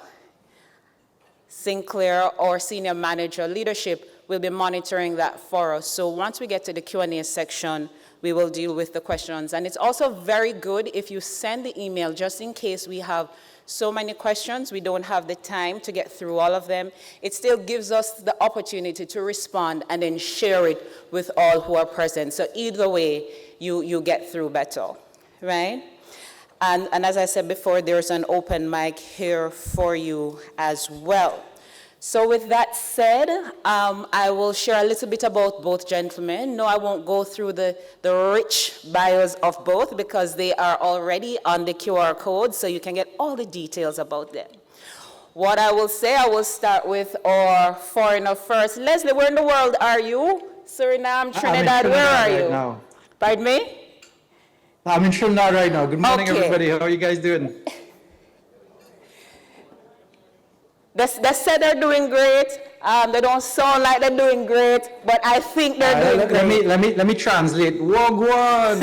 Sinclair, or Senior Manager Leadership, will be monitoring that for us. So once we get to the Q&A section, we will deal with the questions. And it's also very good if you send the email, just in case we have so many questions, we don't have the time to get through all of them. It still gives us the opportunity to respond and then share it with all who are present. So either way, you get through better, right? And as I said before, there's an open mic here for you as well. So with that said, I will share a little bit about both gentlemen. No, I won't go through the rich bios of both because they are already on the QR code, so you can get all the details about them. What I will say, I will start with our foreigner first. Leslie, where in the world are you? Suriname, Trinidad, where are you? Right now. Pardon me? I'm in Trinidad right now. Good morning, Okay. everybody. How are you guys doing? They said they're doing great. They don't sound like they're doing great, but I think they're doing great. Let me translate. Wagwan.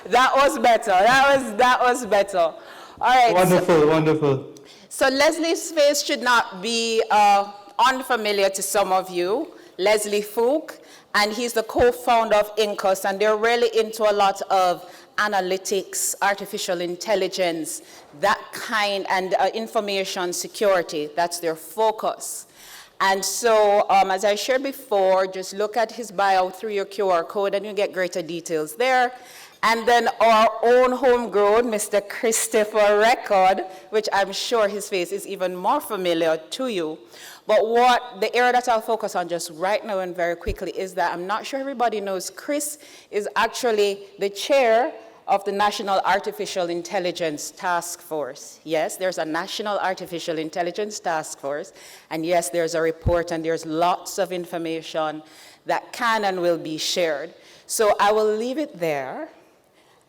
That was better. That was better. All right. Wonderful. So Leslie's face should not be unfamiliar to some of you. Leslie Fook, and he's the co-founder of INCUS, and they're really into a lot of analytics, artificial intelligence, that kind, and information security. That's their focus. And so, as I shared before, just look at his bio through your QR code and you get greater details there. And then our own homegrown, Mr. Christopher Record, which I'm sure his face is even more familiar to you. But the area that I'll focus on just right now and very quickly is that I'm not sure everybody knows Chris is actually the chair of the National Artificial Intelligence Task Force. Yes, there's a National Artificial Intelligence Task Force, and yes, there's a report and there's lots of information that can and will be shared. So I will leave it there,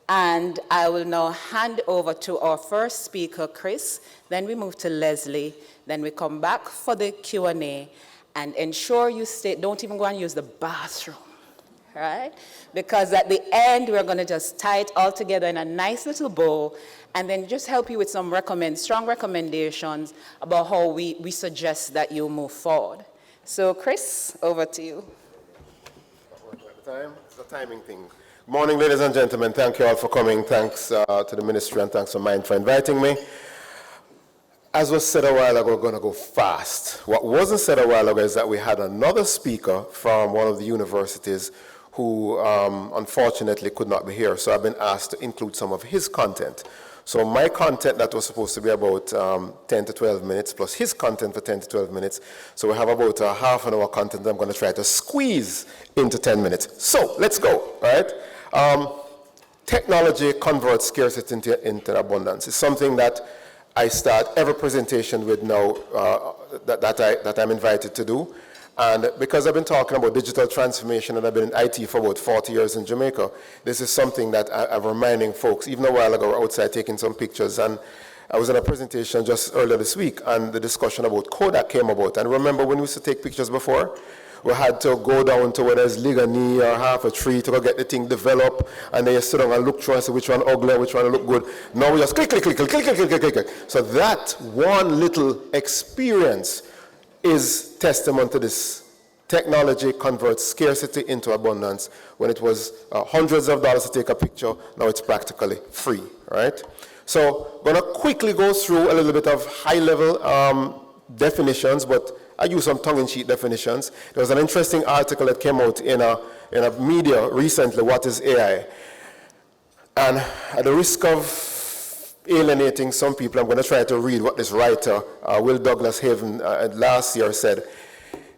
and I will now hand over to our first speaker, Chris, then we move to Leslie, then we come back for the Q&A, and ensure you don't even go and use the bathroom. Right? Because at the end, we're going to just tie it all together in a nice little bow and then just help you with some strong recommendations about how we suggest that you move forward. So, Chris, over to you. It's a timing thing. Good morning, ladies and gentlemen. Thank you all for coming. Thanks to the ministry and thanks to Mind for inviting me. As was said a while ago, we're going to go fast. What wasn't said a while ago is that we had another speaker from one of the universities who unfortunately could not be here. So I've been asked to include some of his content. So my content that was supposed to be about 10 to 12 minutes, plus his content for 10 to 12 minutes. So we have about a half an hour content I'm going to try to squeeze into 10 minutes. So let's go, all right? Technology converts scarcity into abundance. It's something that I start every presentation with now that I'm invited to do. And because I've been talking about digital transformation and I've been in IT for about 40 years in Jamaica, this is something that I'm reminding folks. Even a while ago, outside taking some pictures, and I was in a presentation just earlier this week, and the discussion about Kodak came about. And remember when we used to take pictures before? We had to go down to where there's Ligani or half a tree to go get the thing developed, and then you sit down and look through and see which one ugly, which one look good. Now we just click. So that one little experience is testament to this. Technology converts scarcity into abundance. When it was hundreds of dollars to take a picture, now it's practically free, right? So I'm going to quickly go through a little bit of high-level definitions, but I use some tongue-in-cheek definitions. There was an interesting article that came out in a media recently, What is AI? And at the risk of alienating some people, I'm going to try to read what this writer, Will Douglas Haven, last year said.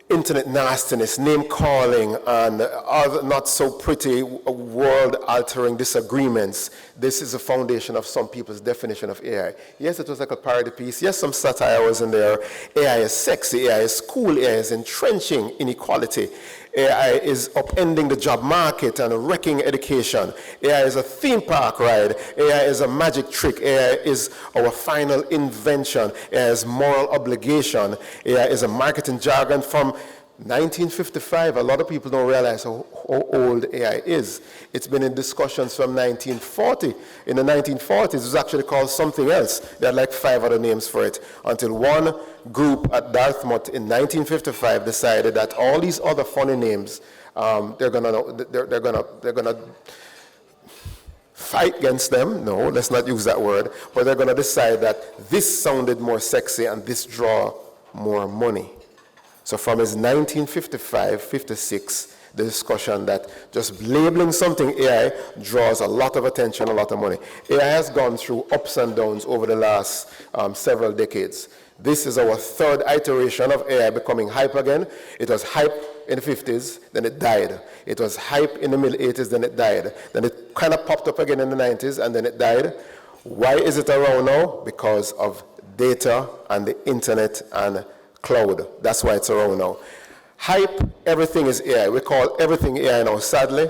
Internet nastiness, name-calling, and other not so pretty world-altering disagreements. This is the foundation of some people's definition of AI. Yes, it was like a parody piece. Yes, some satire was in there. AI is sexy, AI is cool, AI is entrenching inequality. AI is upending the job market and wrecking education. AI is a theme park ride. AI is a magic trick. AI is our final invention. AI is moral obligation. AI is a marketing jargon from 1955. A lot of people don't realize how old AI is. It's been in discussions from 1940. In the 1940s, it was actually called something else. They had like 5 other names for it, until one group at Dartmouth in 1955 decided that all these other funny names, they're gonna fight against them. No, let's not use that word. But they're gonna decide that this sounded more sexy and this draw more money. So from his 1955-56, the discussion that just labeling something AI draws a lot of attention, a lot of money. AI has gone through ups and downs over the last several decades. This is our third iteration of AI becoming hype again. It was hype in the 50s, then it died. It was hype in the mid-80s, then it died. Then it kind of popped up again in the 90s, and then it died. Why is it around now? Because of data and the internet and cloud. That's why it's around now. Hype, everything is AI. We call everything AI now, sadly.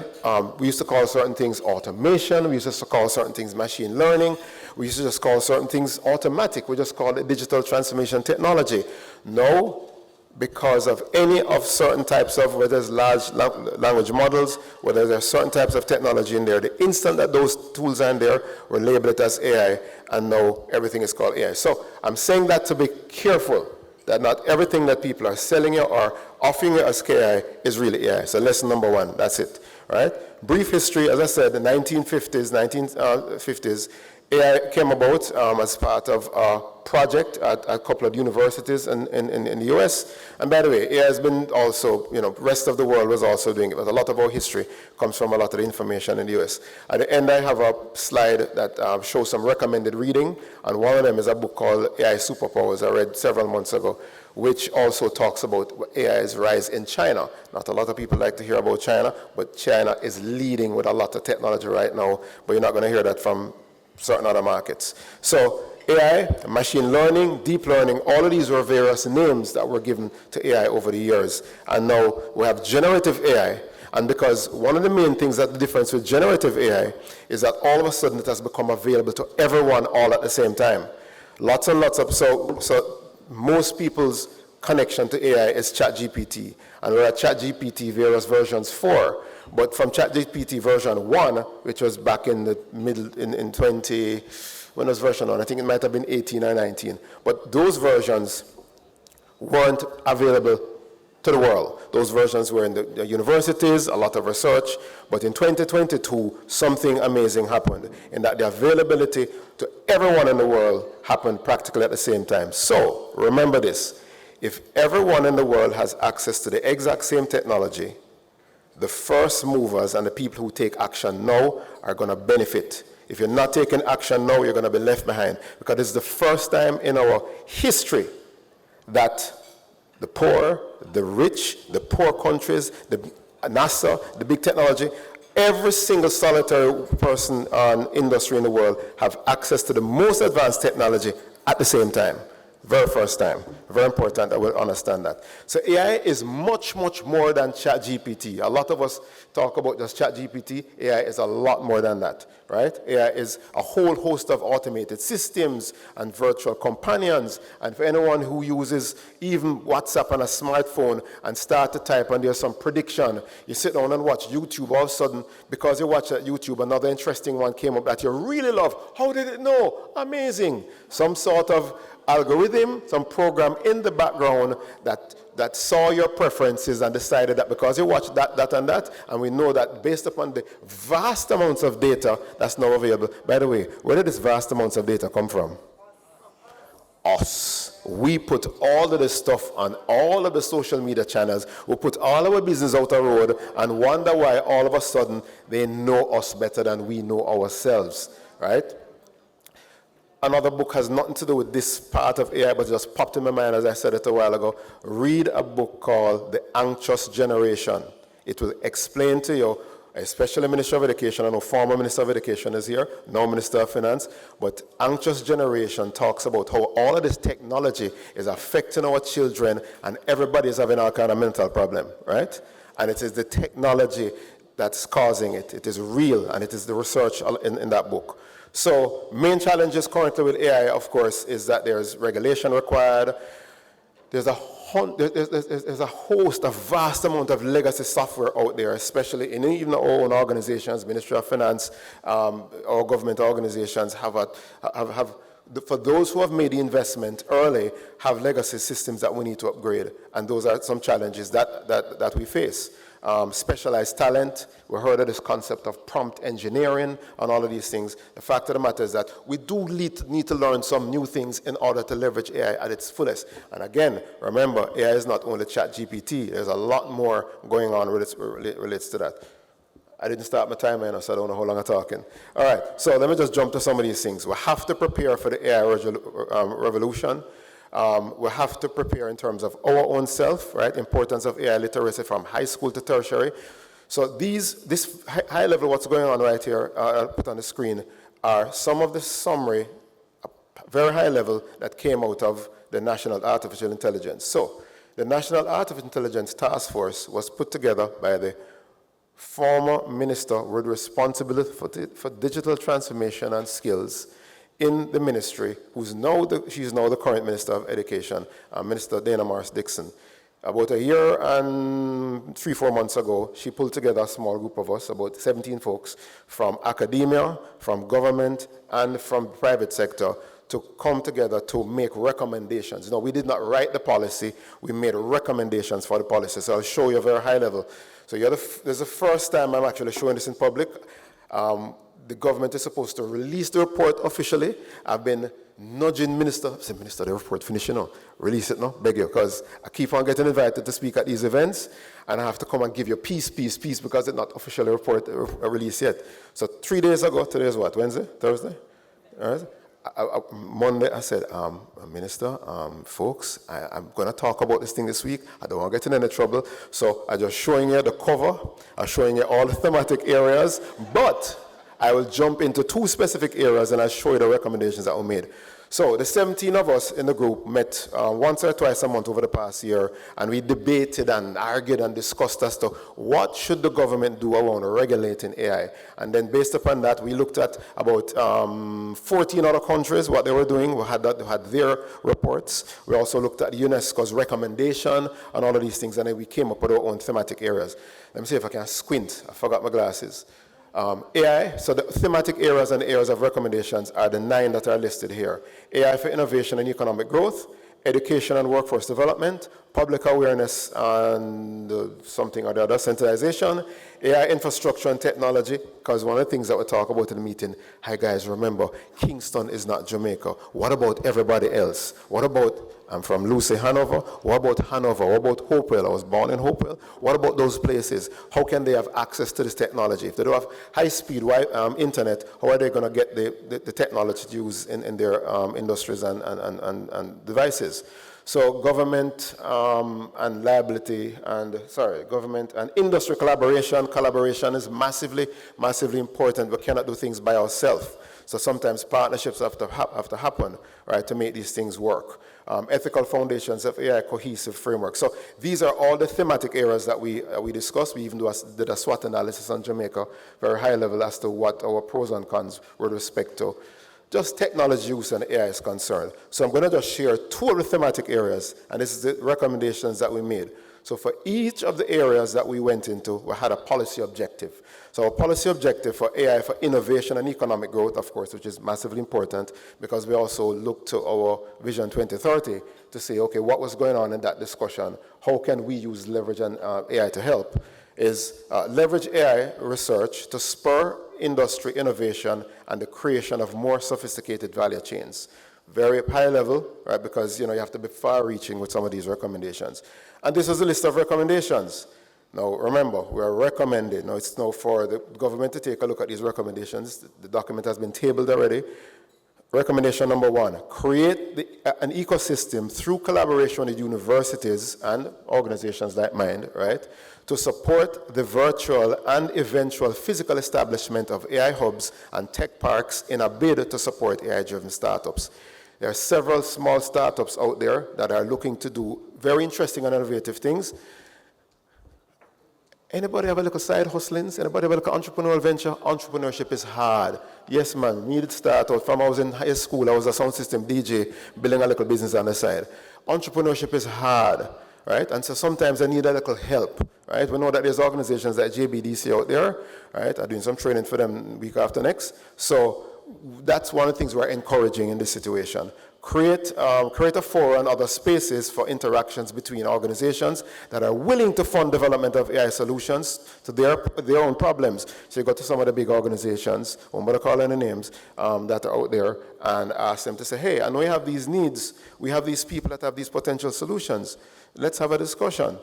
We used to call certain things automation. We used to call certain things machine learning. We used to just call certain things automatic. We just call it digital transformation technology. No, because of any of certain types of, whether it's large language models, whether there's certain types of technology in there, the instant that those tools are in there, we're labeled it as AI, and now everything is called AI. So I'm saying that to be careful, that not everything that people are selling you or offering you as AI is really AI. So lesson number one, that's it, right? Brief history, as I said, the 1950s, AI came about as part of a project at a couple of universities in the US. And by the way, AI has been also, rest of the world was also doing it, but a lot of our history comes from a lot of the information in the US. At the end, I have a slide that shows some recommended reading, and one of them is a book called AI Superpowers I read several months ago, which also talks about AI's rise in China. Not a lot of people like to hear about China, but China is leading with a lot of technology right now, but you're not going to hear that from certain other markets. So AI, machine learning, deep learning, all of these were various names that were given to AI over the years. And now we have generative AI. And because one of the main things that the difference with generative AI is that all of a sudden it has become available to everyone all at the same time. Lots and lots of, so most people's connection to AI is ChatGPT. And we're at ChatGPT various versions 4. But from ChatGPT version 1, which was back in the middle, in 20, when was version 1? I think it might have been 18 or 19. But those versions weren't available to the world. Those versions were in the universities, a lot of research. But in 2022, something amazing happened in that the availability to everyone in the world happened practically at the same time. So remember this. If everyone in the world has access to the exact same technology, the first movers and the people who take action now are going to benefit. If you're not taking action now, you're going to be left behind. Because it's the first time in our history that the poor, the rich, the poor countries, the NASA, the big technology, every single solitary person and industry in the world have access to the most advanced technology at the same time. Very first time. Very important that we'll understand that. So AI is much, much more than ChatGPT. A lot of us talk about just ChatGPT. AI is a lot more than that, right? AI is a whole host of automated systems and virtual companions. And for anyone who uses even WhatsApp on a smartphone and start to type and there's some prediction, you sit down and watch YouTube, all of a sudden, because you watch that YouTube, another interesting one came up that you really love. How did it know? Amazing. Some sort of algorithm, some program in the background that saw your preferences and decided that because you watched that, and we know that based upon the vast amounts of data that's now available. By the way, where did this vast amounts of data come from? Us. We put all of this stuff on all of the social media channels. We put all our business out the road and wonder why all of a sudden they know us better than we know ourselves, right? Another book has nothing to do with this part of AI, but just popped in my mind as I said it a while ago. Read a book called The Anxious Generation. It will explain to you, especially Minister of Education, I know former Minister of Education is here, now Minister of Finance, but Anxious Generation talks about how all of this technology is affecting our children and everybody is having all kind of mental problem, right? And it is the technology that's causing it. It is real, and it is the research in that book. So main challenges currently with AI, of course, is that there's regulation required. There's a host, a vast amount of legacy software out there, especially in even our own organizations, Ministry of Finance, our government organizations for those who have made the investment early, have legacy systems that we need to upgrade. And those are some challenges that we face. Specialized talent, we heard of this concept of prompt engineering and all of these things. The fact of the matter is that we do need to learn some new things in order to leverage AI at its fullest. And again, remember, AI is not only ChatGPT. There's a lot more going on relates to that. I didn't start my timer, so I don't know how long I'm talking. All right, so let me just jump to some of these things. We have to prepare for the AI revolution. We have to prepare in terms of our own self, right? Importance of AI literacy from high school to tertiary. So this high level, what's going on right here, I'll put on the screen, are some of the summary, very high level, that came out of the National Artificial Intelligence. So, the National Artificial Intelligence Task Force was put together by the former minister with responsibility for digital transformation and skills in the ministry, she's now the current Minister of Education, Minister Dana Morris-Dixon. About a year and 3-4 months ago, she pulled together a small group of us, about 17 folks, from academia, from government, and from the private sector, to come together to make recommendations. We did not write the policy, we made recommendations for the policy. So I'll show you a very high level. So this is the first time I'm actually showing this in public. The government is supposed to release the report officially. I've been nudging Minister, the report finish, release it now, beg you, because I keep on getting invited to speak at these events, and I have to come and give you peace, because it's not officially released yet. So 3 days ago, today is what, Wednesday, Thursday? All right. Monday, I said, Minister, folks, I'm going to talk about this thing this week. I don't want to get in any trouble. So I'm just showing you the cover. I'm showing you all the thematic areas. But I will jump into 2 specific areas and I'll show you the recommendations that were made. So the 17 of us in the group met once or twice a month over the past year, and we debated and argued and discussed as to what should the government do around regulating AI. And then based upon that, we looked at about 14 other countries, what they were doing. We had their reports. We also looked at UNESCO's recommendation and all of these things, and then we came up with our own thematic areas. Let me see if I can squint. I forgot my glasses. AI, so the thematic areas and areas of recommendations are the 9 that are listed here. AI for innovation and economic growth, education and workforce development, public awareness and something or the other, sensitization, AI infrastructure and technology, because one of the things that we talk about in the meeting, hi guys, remember, Kingston is not Jamaica. What about everybody else? What about, I'm from Lucy, Hanover. What about Hanover? What about Hopewell? I was born in Hopewell. What about those places? How can they have access to this technology? If they don't have high-speed internet, how are they going to get the technology to use in their industries and devices? So government and liability government and industry collaboration is massively important. We cannot do things by ourselves. So sometimes partnerships have to happen, right, to make these things work. Ethical foundations of AI cohesive framework. So these are all the thematic areas that we discussed. We even did a SWOT analysis on Jamaica, very high level, as to what our pros and cons with respect to just technology use and AI is concerned. So I'm going to just share 2 of the thematic areas, and this is the recommendations that we made. So for each of the areas that we went into, we had a policy objective. So our policy objective for AI for innovation and economic growth, of course, which is massively important, because we also look to our Vision 2030 to say, okay, what was going on in that discussion? How can we use leverage and AI to help? Is leverage AI research to spur industry innovation and the creation of more sophisticated value chains. Very high level, right? Because you have to be far-reaching with some of these recommendations. And this is a list of recommendations. Now, remember, we are recommending. Now, it's now for the government to take a look at these recommendations. The document has been tabled already. Recommendation number 1, create an ecosystem through collaboration with universities and organizations like mine, right, to support the virtual and eventual physical establishment of AI hubs and tech parks in a bid to support AI-driven startups. There are several small startups out there that are looking to do very interesting and innovative things. Anybody have a little side hustlings? Anybody have a little entrepreneurial venture? Entrepreneurship is hard. Yes, man, me did start out from I was in high school, I was a sound system DJ, building a little business on the side. Entrepreneurship is hard, right? And so sometimes I need a little help, right? We know that there's organizations like JBDC out there, right? I'm doing some training for them week after next. So that's one of the things we're encouraging in this situation. Create a forum and other spaces for interactions between organizations that are willing to fund development of AI solutions to their own problems. So you go to some of the big organizations, I'm going to call any names, that are out there, and ask them to say, hey, I know you have these needs. We have these people that have these potential solutions. Let's have a discussion.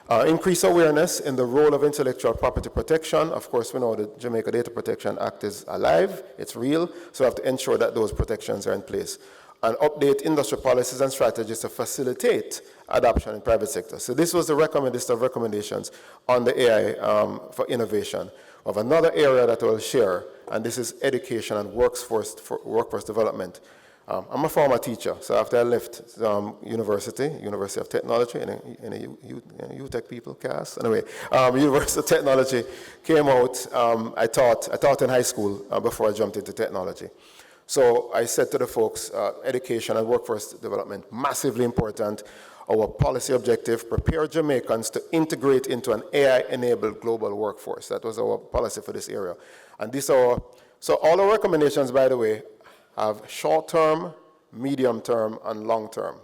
Increase awareness in the role of intellectual property protection. Of course, we know the Jamaica Data Protection Act is alive, it's real, so we have to ensure that those protections are in place. And update industry policies and strategies to facilitate adoption in private sector. So this was the list of recommendations on the AI for innovation. Of another area that I will share, and this is education and workforce development. I'm a former teacher, so after I left University of Technology, in a UTech people cast. Anyway, University of Technology came out. I taught in high school before I jumped into technology. So I said to the folks, education and workforce development, massively important. Our policy objective, prepare Jamaicans to integrate into an AI-enabled global workforce. That was our policy for this area. And so all our recommendations, by the way, have short-term, medium-term, and long-term.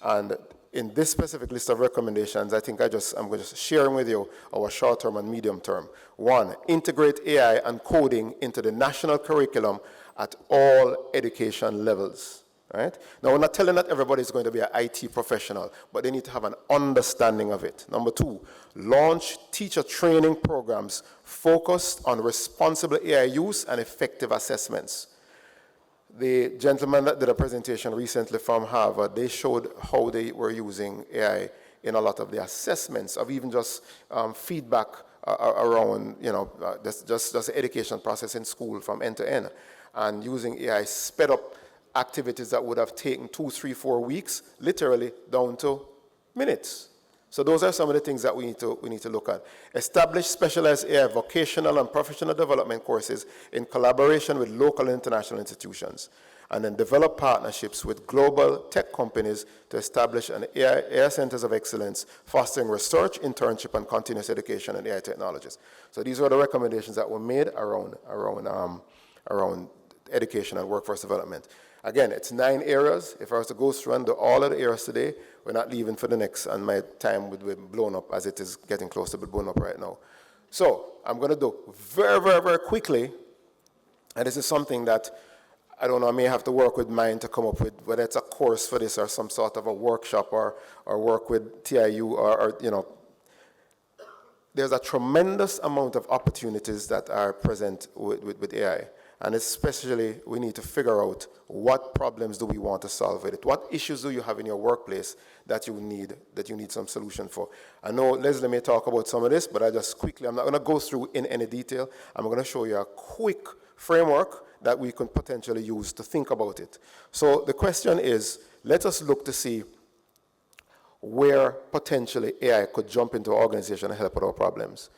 And in this specific list of recommendations, I think I'm just sharing with you our short-term and medium-term. 1, integrate AI and coding into the national curriculum at all education levels. Right? Now, we're not telling that everybody is going to be an IT professional, but they need to have an understanding of it. Number 2, launch teacher training programs focused on responsible AI use and effective assessments. The gentleman that did a presentation recently from Harvard, they showed how they were using AI in a lot of the assessments of even just feedback around, just the education process in school from end to end. And using AI sped up activities that would have taken 2, 3, 4 weeks, literally down to minutes. So those are some of the things that we need to look at. Establish specialized AI vocational and professional development courses in collaboration with local and international institutions. And then develop partnerships with global tech companies to establish an AI centers of excellence, fostering research, internship, and continuous education in AI technologies. So these are the recommendations that were made around education and workforce development. Again, it's 9 areas. If I was to go through and do all of the areas today, we're not leaving for the next, and my time would be blown up as it is getting close to be blown up right now. So I'm going to do very, very, very quickly, and this is something that I don't know, I may have to work with mine to come up with, whether it's a course for this or some sort of a workshop or work with TIU or there's a tremendous amount of opportunities that are present with AI. And especially, we need to figure out what problems do we want to solve with it. What issues do you have in your workplace that you need some solution for? I know Leslie may talk about some of this, but I'm not going to go through in any detail. I'm going to show you a quick framework that we can potentially use to think about it. So the question is, let us look to see where potentially AI could jump into our organization and help with our problems.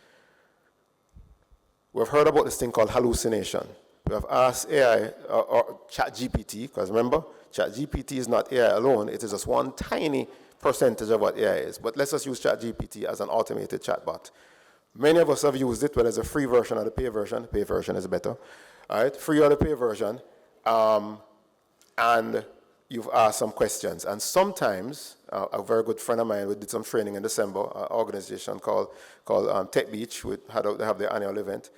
We've heard about this thing called hallucination. We have asked AI or ChatGPT, because remember, ChatGPT is not AI alone. It is just one tiny percentage of what AI is. But let's just use ChatGPT as an automated chatbot. Many of us have used it, whether it's a free version or the pay version. The pay version is better. All right, free or the pay version. And you've asked some questions. And sometimes, a very good friend of mine, we did some training in December, an organization called Tech Beach. They have their annual event.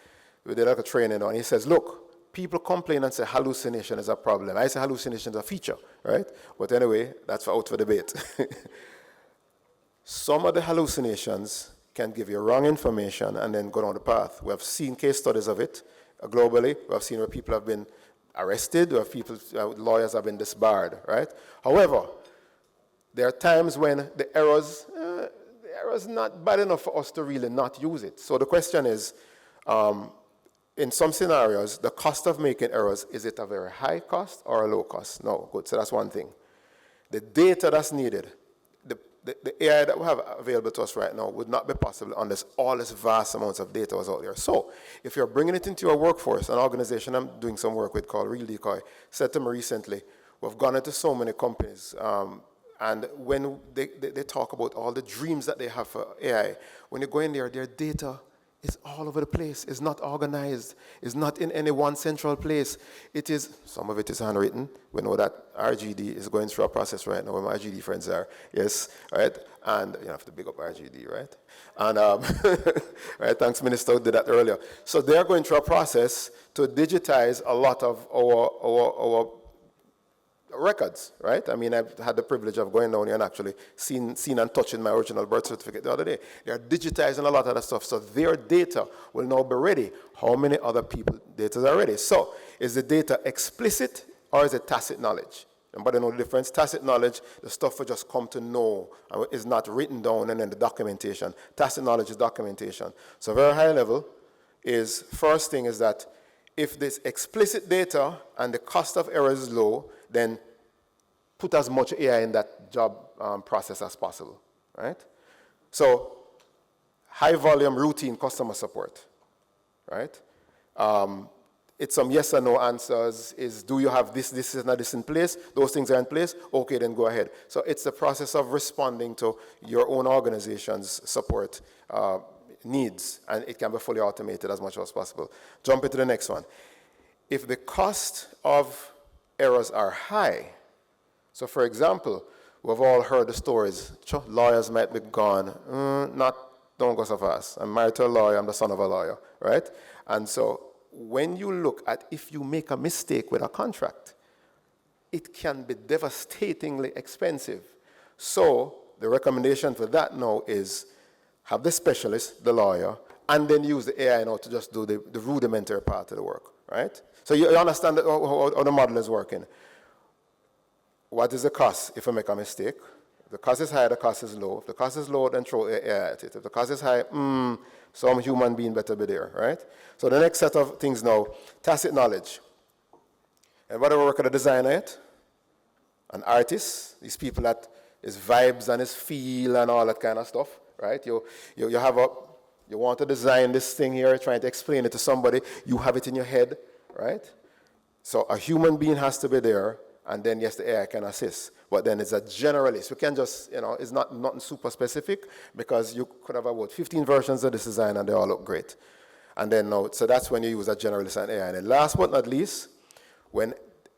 We did like a training on. He says, look, people complain and say hallucination is a problem. I say hallucination is a feature, right? But anyway, that's out for debate. Some of the hallucinations can give you wrong information and then go down the path. We have seen case studies of it globally. We have seen where people have been arrested, where lawyers have been disbarred, right? However, there are times when the error's not bad enough for us to really not use it. So the question is, in some scenarios, the cost of making errors, is it a very high cost or a low cost? No, good, so that's one thing. The data that's needed, the AI that we have available to us right now would not be possible unless all this vast amounts of data was out there. So if you're bringing it into your workforce, an organization I'm doing some work with called Real Decoy said to me recently, we've gone into so many companies, and when they talk about all the dreams that they have for AI, when you go in there, their data is all over the place. It's not organized. It's not in any one central place. Some of it is handwritten. We know that RGD is going through a process right now where my RGD friends are. Yes, right? And you have to big up RGD, right? And right, thanks, Minister, who did that earlier. So they're going through a process to digitize a lot of our records, right? I mean, I've had the privilege of going down here and actually seen and touching my original birth certificate the other day. They're digitizing a lot of that stuff, so their data will now be ready. How many other people data are ready? So, is the data explicit or is it tacit knowledge? Anybody know the difference? Tacit knowledge, the stuff we just come to know, and is not written down, and then the documentation. Tacit knowledge is documentation. So very high level, is, first thing is that if this explicit data and the cost of error is low, then put as much AI in that job process as possible, right? So high volume routine customer support, right? It's some yes or no answers. Is do you have this, this, and this in place? Those things are in place? Okay, then go ahead. So it's the process of responding to your own organization's support needs, and it can be fully automated as much as possible. Jump into the next one. If the cost of errors are high, so for example, we've all heard the stories, lawyers might be gone, don't go so fast. I'm married to a lawyer, I'm the son of a lawyer, right? And so when you look at if you make a mistake with a contract, it can be devastatingly expensive. So the recommendation for that now is have the specialist, the lawyer, and then use the AI now to just do the rudimentary part of the work, right? So you understand how the model is working. What is the cost if I make a mistake? If the cost is high, the cost is low. If the cost is low, then throw AI at it. If the cost is high, some human being better be there, right? So the next set of things now, tacit knowledge. And whatever work of the designer yet, an artist, these people that is vibes and is feel and all that kind of stuff, right? You want to design this thing here, trying to explain it to somebody, you have it in your head, right? So a human being has to be there, and then yes, the AI can assist. But then it's a generalist. We can just, it's nothing super specific, because you could have about 15 versions of this design and they all look great. And then now, so that's when you use a generalist and AI. And then last but not least, when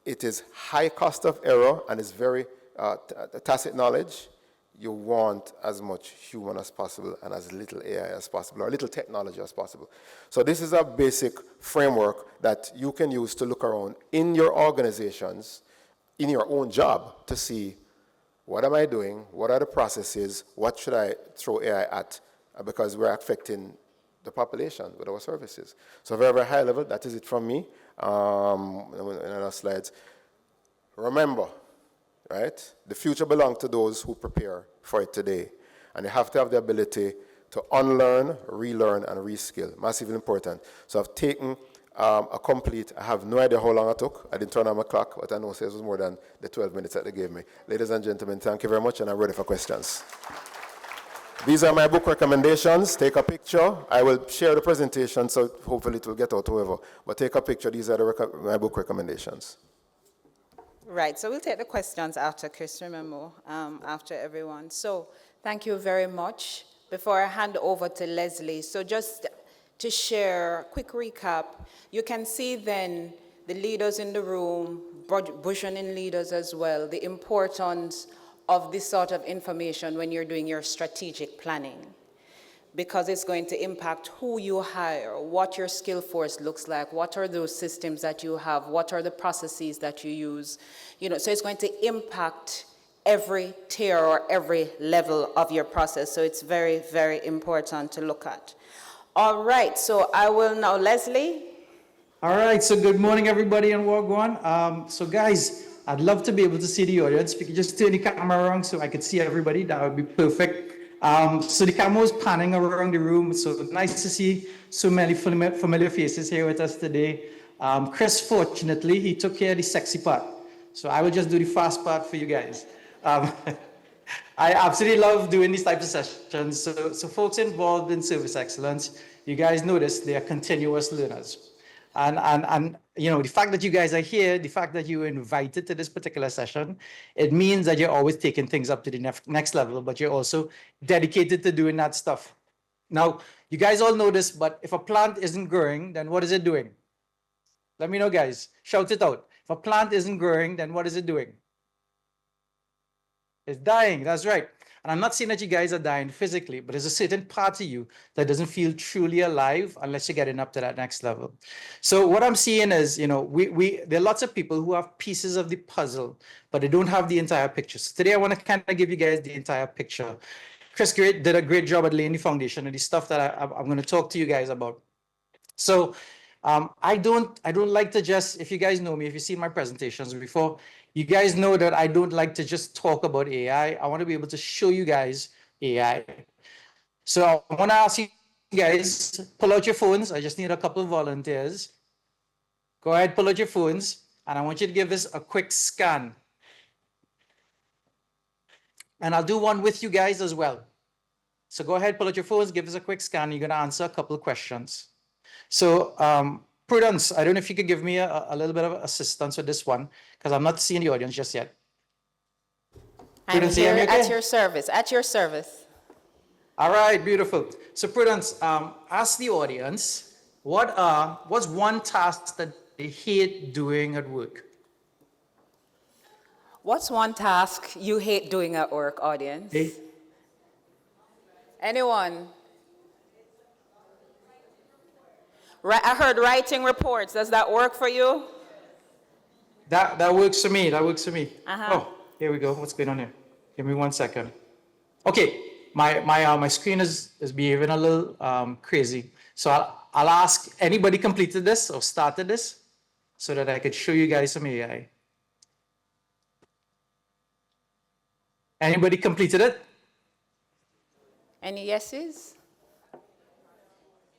it is high cost of error and it's very tacit knowledge, you want as much human as possible and as little AI as possible, or little technology as possible. So this is a basic framework that you can use to look around in your organizations, in your own job, to see what am I doing, what are the processes, what should I throw AI at, because we're affecting the population with our services. So very, very high level, that is it from me. In other slides. Remember, right, the future belongs to those who prepare for it today. And you have to have the ability to unlearn, relearn, and reskill. Massively important. So I've taken a complete, I have no idea how long it took. I didn't turn on my clock, but I know it was more than the 12 minutes that they gave me. Ladies and gentlemen, thank you very much, and I'm ready for questions. These are my book recommendations. Take a picture. I will share the presentation, so hopefully it will get out to whoever. But take a picture. These are my book recommendations. Right, so we'll take the questions after Chris, remember, after everyone. So thank you very much. Before I hand over to Leslie, so just to share a quick recap, you can see then the leaders in the room, burgeoning leaders as well, the importance of this sort of information when you're doing your strategic planning, because it's going to impact who you hire, what your skill force looks like, what are those systems that you have, what are the processes that you use, so it's going to impact every tier or every level of your process. So it's very, very important to look at. All right, so I will now, Leslie. All right, so good morning, everybody, and Wagwan. So guys, I'd love to be able to see the audience. If you could just turn the camera around so I could see everybody, that would be perfect. So the camera was panning around the room, so nice to see so many familiar faces here with us today. Chris, fortunately, he took care of the sexy part, so I will just do the fast part for you guys. I absolutely love doing these types of sessions. So folks involved in service excellence, you guys notice they are continuous learners. And the fact that you guys are here, the fact that you were invited to this particular session, it means that you're always taking things up to the next level, but you're also dedicated to doing that stuff. Now, you guys all know this, but if a plant isn't growing, then what is it doing? Let me know, guys. Shout it out. If a plant isn't growing, then what is it doing? It's dying, that's right. And I'm not saying that you guys are dying physically, but there's a certain part of you that doesn't feel truly alive unless you're getting up to that next level. So what I'm seeing is, there are lots of people who have pieces of the puzzle, but they don't have the entire picture. So today I want to kind of give you guys the entire picture. Chris did a great job at laying the foundation and the stuff that I'm going to talk to you guys about. So I don't like to just, if you guys know me, if you've seen my presentations before, you guys know that I don't like to just talk about AI. I want to be able to show you guys AI. So I want to ask you guys, pull out your phones. I just need a couple of volunteers. Go ahead, pull out your phones, and I want you to give this a quick scan. And I'll do one with you guys as well. So go ahead, pull out your phones, give us a quick scan. You're gonna answer a couple of questions. So Prudence, I don't know if you could give me a little bit of assistance with this one, because I'm not seeing the audience just yet. I'm Prudence, here you hear me okay? at your service, at your service. All right, beautiful. So Prudence, ask the audience, what's one task that they hate doing at work? What's one task you hate doing at work, audience? Hey. Anyone? I heard writing reports. Does that work for you? That works for me. That works for me. Uh-huh. Oh, here we go. What's going on here? Give me 1 second. Okay, my screen is behaving a little crazy. So I'll ask anybody completed this or started this so that I could show you guys some AI. Anybody completed it? Any yeses?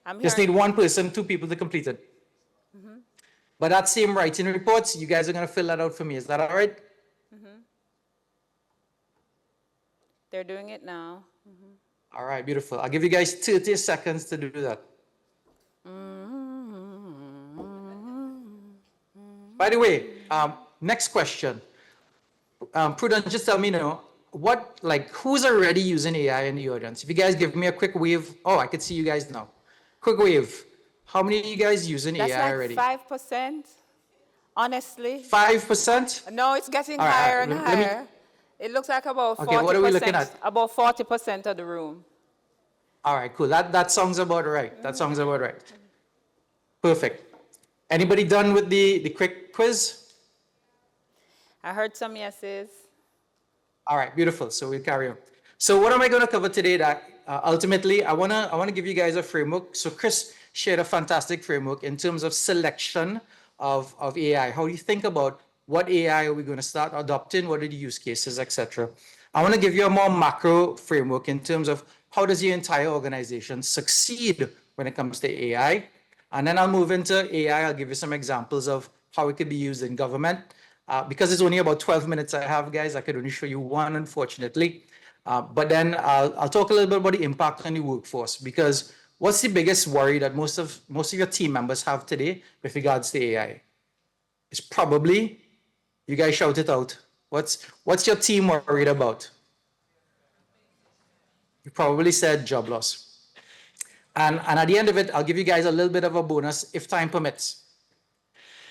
I'm Just hearing- need one person, 2 people to complete it. But that same writing reports, you guys are going to fill that out for me. Is that all right? They're doing it now. All right, beautiful. I'll give you guys 30 seconds to do that. By the way, next question. Prudence, just tell me now, who's already using AI in the audience? If you guys give me a quick wave. Oh, I can see you guys now. Quick wave. How many of you guys using That's AI like already? 5%, honestly. 5%? No, it's getting All right, higher and let me- higher. It looks like about 40%. Okay, what are we looking at? About 40% of the room. All right, cool. That sounds about right. That sounds about right. Perfect. Anybody done with the quick quiz? I heard some yeses. All right, beautiful. So we'll carry on. So what am I going to cover today? That ultimately, I wanna give you guys a framework. So Chris shared a fantastic framework in terms of selection of AI. How do you think about what AI are we going to start adopting? What are the use cases, etc. I want to give you a more macro framework in terms of how does your entire organization succeed when it comes to AI. And then I'll move into AI. I'll give you some examples of how it could be used in government. Because it's only about 12 minutes I have, guys, I could only show you one, unfortunately. But then I'll talk a little bit about the impact on the workforce, because what's the biggest worry that most of your team members have today with regards to AI? It's probably, you guys shout it out. What's your team worried about? You probably said job loss. And at the end of it, I'll give you guys a little bit of a bonus if time permits.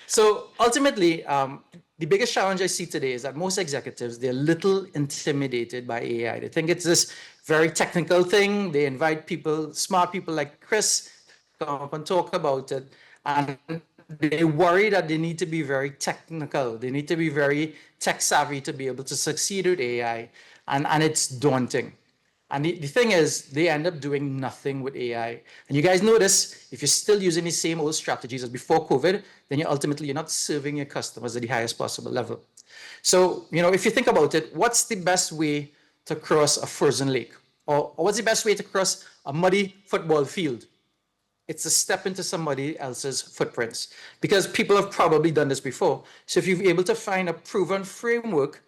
So ultimately, the biggest challenge I see today is that most executives, they're a little intimidated by AI. They think it's this very technical thing. They invite people, smart people like Chris, to come up and talk about it. And they worry that they need to be very technical. They need to be very tech savvy to be able to succeed with AI. And it's daunting. And the thing is, they end up doing nothing with AI. And you guys know this, if you're still using the same old strategies as before COVID, then you're not serving your customers at the highest possible level. So, if you think about it, what's the best way to cross a frozen lake? Or what's the best way to cross a muddy football field? It's to step into somebody else's footprints, because people have probably done this before. So if you're able to find a proven framework,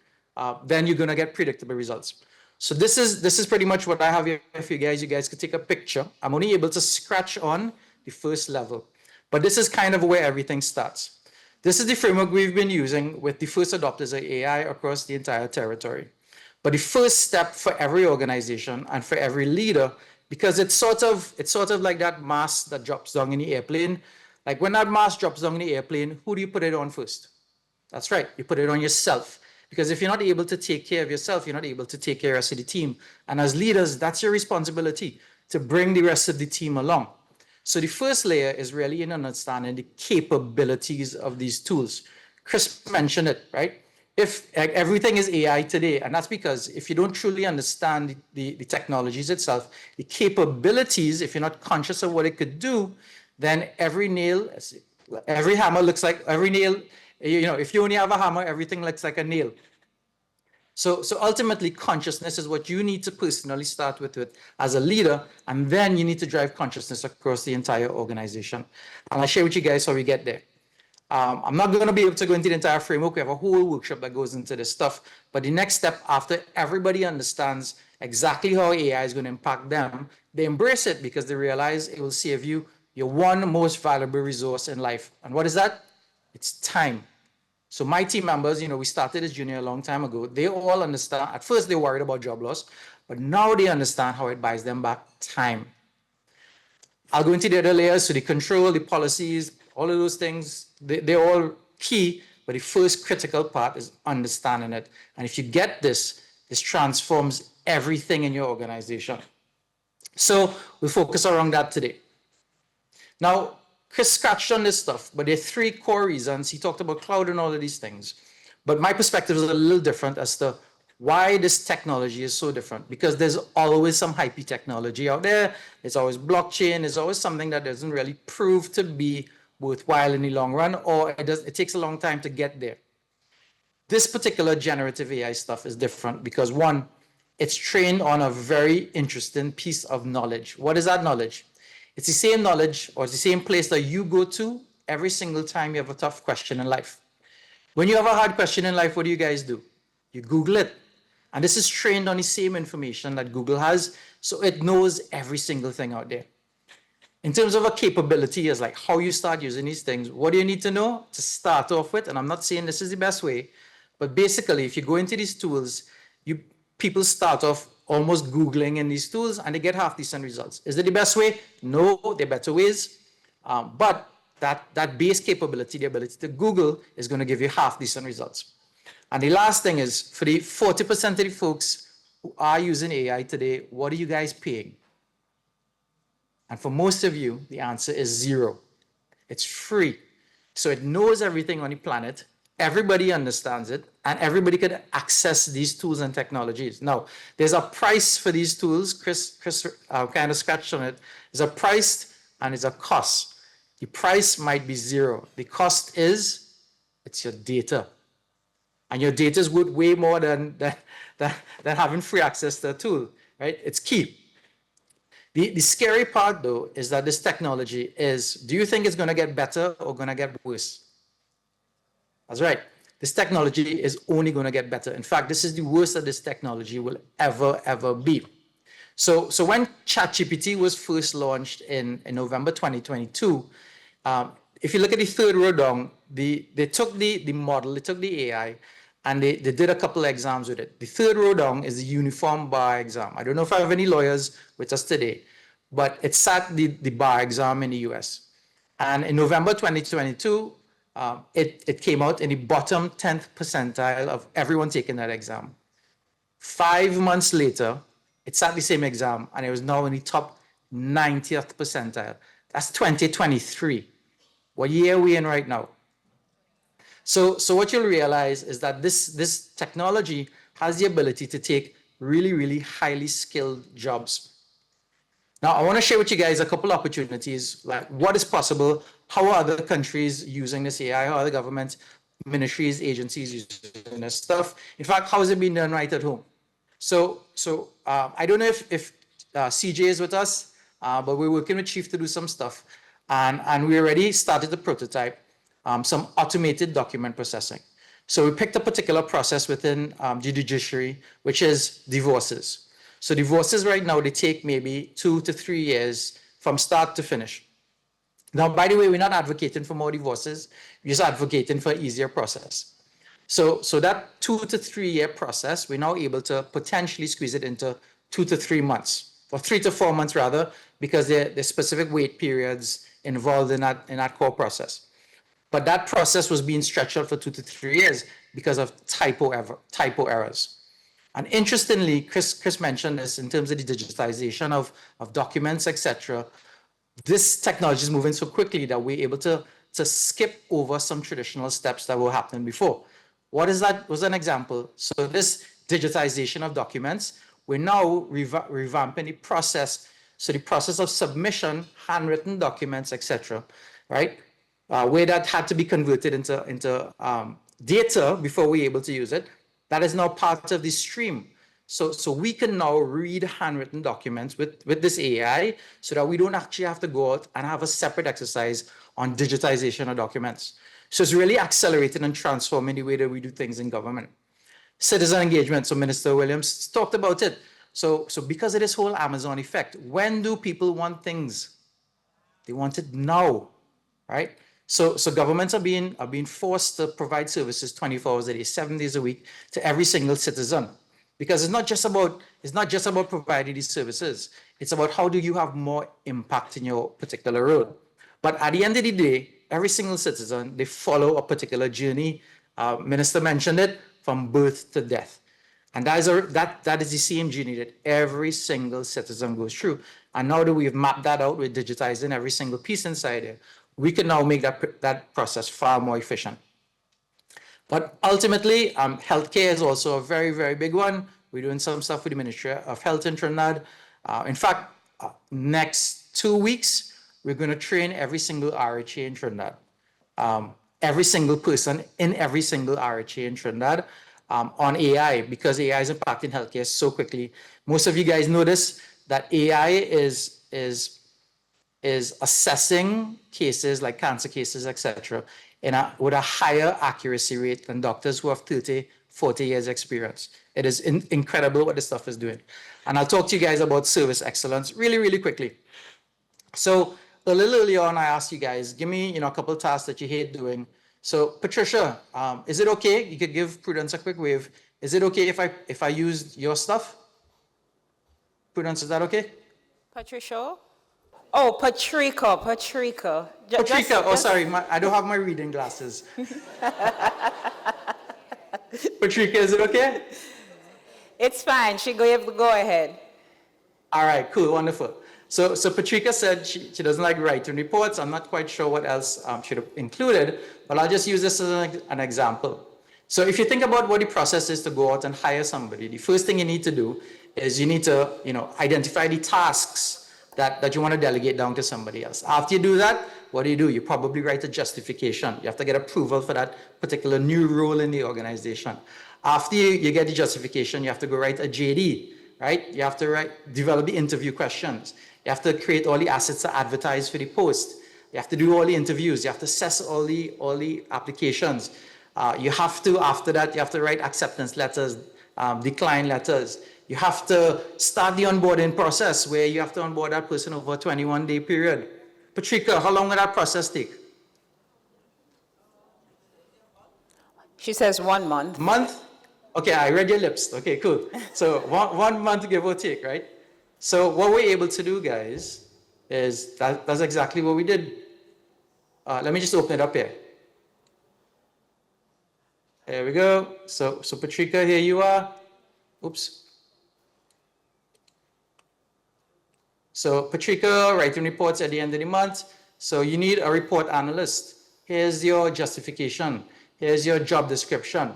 then you're going to get predictable results. So this is pretty much what I have here for you guys. You guys could take a picture. I'm only able to scratch on the first level, but this is kind of where everything starts. This is the framework we've been using with the first adopters of AI across the entire territory. But the first step for every organization and for every leader, because it's sort of like that mask that drops down in the airplane. Like when that mask drops down in the airplane, who do you put it on first? That's right, you put it on yourself. Because if you're not able to take care of yourself, you're not able to take care of the rest of the team. And as leaders, that's your responsibility, to bring the rest of the team along. So the first layer is really in understanding the capabilities of these tools. Chris mentioned it, right? If everything is AI today, and that's because if you don't truly understand the technologies itself, the capabilities, if you're not conscious of what it could do, then every hammer looks like, every nail, if you only have a hammer, everything looks like a nail. So ultimately, consciousness is what you need to personally start with as a leader, and then you need to drive consciousness across the entire organization. And I'll share with you guys how we get there. I'm not going to be able to go into the entire framework. We have a whole workshop that goes into this stuff. But the next step, after everybody understands exactly how AI is going to impact them, they embrace it because they realize it will save you your one most valuable resource in life. And what is that? It's time. So my team members, we started as junior a long time ago. They all understand. At first, they were worried about job loss, but now they understand how it buys them back time. I'll go into the other layers. So the control, the policies, all of those things, they're all key. But the first critical part is understanding it. And if you get this, this transforms everything in your organization. So we focus around that today. Now, Chris scratched on this stuff, but there are 3 core reasons. He talked about cloud and all of these things. But my perspective is a little different as to why this technology is so different. Because there's always some hypey technology out there. There's always blockchain. There's always something that doesn't really prove to be worthwhile in the long run, or it takes a long time to get there. This particular generative AI stuff is different because, one, it's trained on a very interesting piece of knowledge. What is that knowledge? It's the same knowledge, or it's the same place that you go to every single time you have a tough question in life. When you have a hard question in life, what do you guys do? You Google it. And this is trained on the same information that Google has, so it knows every single thing out there. In terms of a capability, is like how you start using these things. What do you need to know to start off with? And I'm not saying this is the best way, but basically, if you go into these tools, people start off almost Googling in these tools, and they get half-decent results. Is it the best way? No, there are better ways. But that base capability, the ability to Google, is going to give you half-decent results. And the last thing is, for the 40% of the folks who are using AI today, what are you guys paying? And for most of you, the answer is 0. It's free. So it knows everything on the planet. Everybody understands it, and everybody could access these tools and technologies. Now, there's a price for these tools. Chris kind of scratched on it. There's a price and there's a cost. The price might be 0. The cost is, it's your data. And your data is worth way more than having free access to a tool, right? It's key. The scary part, though, is that this technology is, do you think it's going to get better or going to get worse? That's right. This technology is only going to get better. In fact, this is the worst that this technology will ever be. So when ChatGPT was first launched in November 2022, if you look at the third row down, they took the model, they took the AI, and they did a couple of exams with it. The third row down is the uniform bar exam. I don't know if I have any lawyers with us today, but it sat the bar exam in the US. And in November 2022, it came out in the bottom 10th percentile of everyone taking that exam. 5 months later, it sat the same exam, and it was now in the top 90th percentile. That's 2023. What year are we in right now? So what you'll realize is that this technology has the ability to take really, really highly skilled jobs. Now, I want to share with you guys a couple opportunities, like what is possible, how are other countries using this AI, how are the government, ministries, agencies using this stuff. In fact, how is it being done right at home? So I don't know if CJ is with us, but we're working with Chief to do some stuff. And we already started to prototype some automated document processing. So we picked a particular process within the judiciary, which is divorces. So divorces right now, they take maybe 2 to 3 years from start to finish. Now, by the way, we're not advocating for more divorces. We're just advocating for an easier process. So that 2 to 3 year process, we're now able to potentially squeeze it into 2 to 3 months, or 3 to 4 months rather, because there's specific wait periods involved in that core process. But that process was being stretched out for 2 to 3 years because of typo errors. And interestingly, Chris mentioned this in terms of the digitization of documents, etc. This technology is moving so quickly that we're able to skip over some traditional steps that were happening before. What is that? Was an example. So this digitization of documents, we're now revamping the process. So the process of submission, handwritten documents, etc. Right? Where that had to be converted into data before we were able to use it. That is now part of the stream. So we can now read handwritten documents with this AI so that we don't actually have to go out and have a separate exercise on digitization of documents. So it's really accelerating and transforming the way that we do things in government. Citizen engagement, so Minister Williams talked about it. So because of this whole Amazon effect, when do people want things? They want it now, right? So governments are being forced to provide services 24 hours a day, 7 days a week to every single citizen. Because it's not just about providing these services. It's about how do you have more impact in your particular role. But at the end of the day, every single citizen, they follow a particular journey. Minister mentioned it, from birth to death. And that is the same journey that every single citizen goes through. And now that we've mapped that out, we're digitizing every single piece inside it, we can now make that process far more efficient. But ultimately, healthcare is also a very, very big one. We're doing some stuff with the Ministry of Health in Trinidad. In fact, next 2 weeks, we're going to train every single RHA in Trinidad. Every single person in every single RHA in Trinidad on AI, because AI is impacting healthcare so quickly. Most of you guys notice that AI is assessing cases like cancer cases, etc., with a higher accuracy rate than doctors who have 30, 40 years experience. It is incredible what this stuff is doing. And I'll talk to you guys about service excellence really, really quickly. So a little earlier on, I asked you guys, give me a couple of tasks that you hate doing. So Patricia, is it okay? You could give Prudence a quick wave. Is it okay if I used your stuff? Prudence, is that okay? Patricia? Oh, Patrica. Patrica, sorry, I don't have my reading glasses. Patrica, is it okay? It's fine. Go ahead. All right, cool, wonderful. So Patrica said she doesn't like writing reports. I'm not quite sure what else should have included, but I'll just use this as an example. So if you think about what the process is to go out and hire somebody, the first thing you need to do is you need to identify the tasks that you want to delegate down to somebody else. After you do that, what do? You probably write a justification. You have to get approval for that particular new role in the organization. After you get the justification, you have to go write a JD, right? You have to develop the interview questions. You have to create all the assets to advertise for the post. You have to do all the interviews. You have to assess all the applications. After that, you have to write acceptance letters, decline letters. You have to start the onboarding process where you have to onboard that person over a 21-day period. Patrica, how long will that process take? She says 1 month. Month? Okay, I read your lips. Okay, cool. So one month, give or take, right? So what we're able to do, guys, is that's exactly what we did. Let me just open it up here. There we go. So Patrica, here you are. Oops. So Patrica, writing reports at the end of the month. So you need a report analyst. Here's your justification. Here's your job description.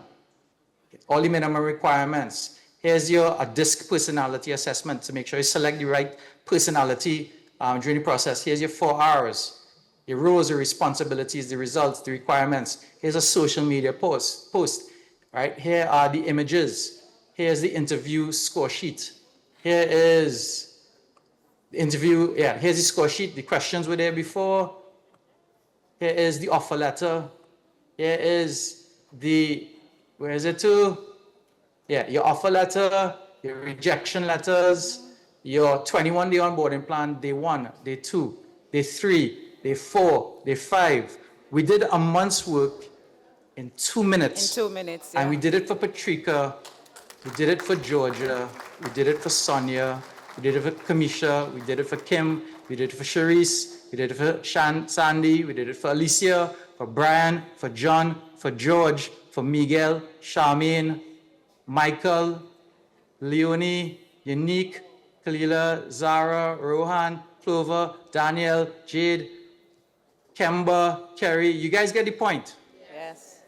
All the minimum requirements. Here's your DISC personality assessment to make sure you select the right personality during the process. Here's your 4 hours. Your roles, your responsibilities, the results, the requirements. Here's a social media post. Right? Here are the images. Here's the interview score sheet. Here is the interview, here's the score sheet. The questions were there before. Here is the offer letter. Here is where is it to? Yeah, your offer letter, your rejection letters, your 21-day onboarding plan, day 1, day 2, day 3, day 4, day 5. We did a month's work in 2 minutes. In 2 minutes, yeah. And we did it for Patrica, we did it for Georgia, we did it for Sonia, we did it for Kamisha, we did it for Kim, we did it for Sharice, we did it for Sandy, we did it for Alicia, for Brian, for John, for George, for Miguel, Charmaine, Michael, Leonie, Unique, Kalila, Zara, Rohan, Clover, Daniel, Jade, Kemba, Kerry. You guys get the point? Yes.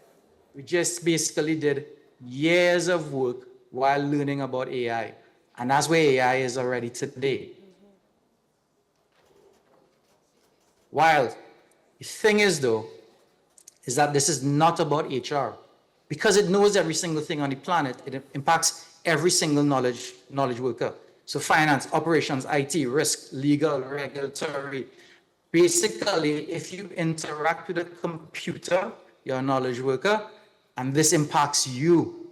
We just basically did years of work while learning about AI. And that's where AI is already today. While the thing is, though, is that this is not about HR. Because it knows every single thing on the planet, it impacts every single knowledge worker. So finance, operations, IT, risk, legal, regulatory. Basically, if you interact with a computer, you're a knowledge worker, and this impacts you.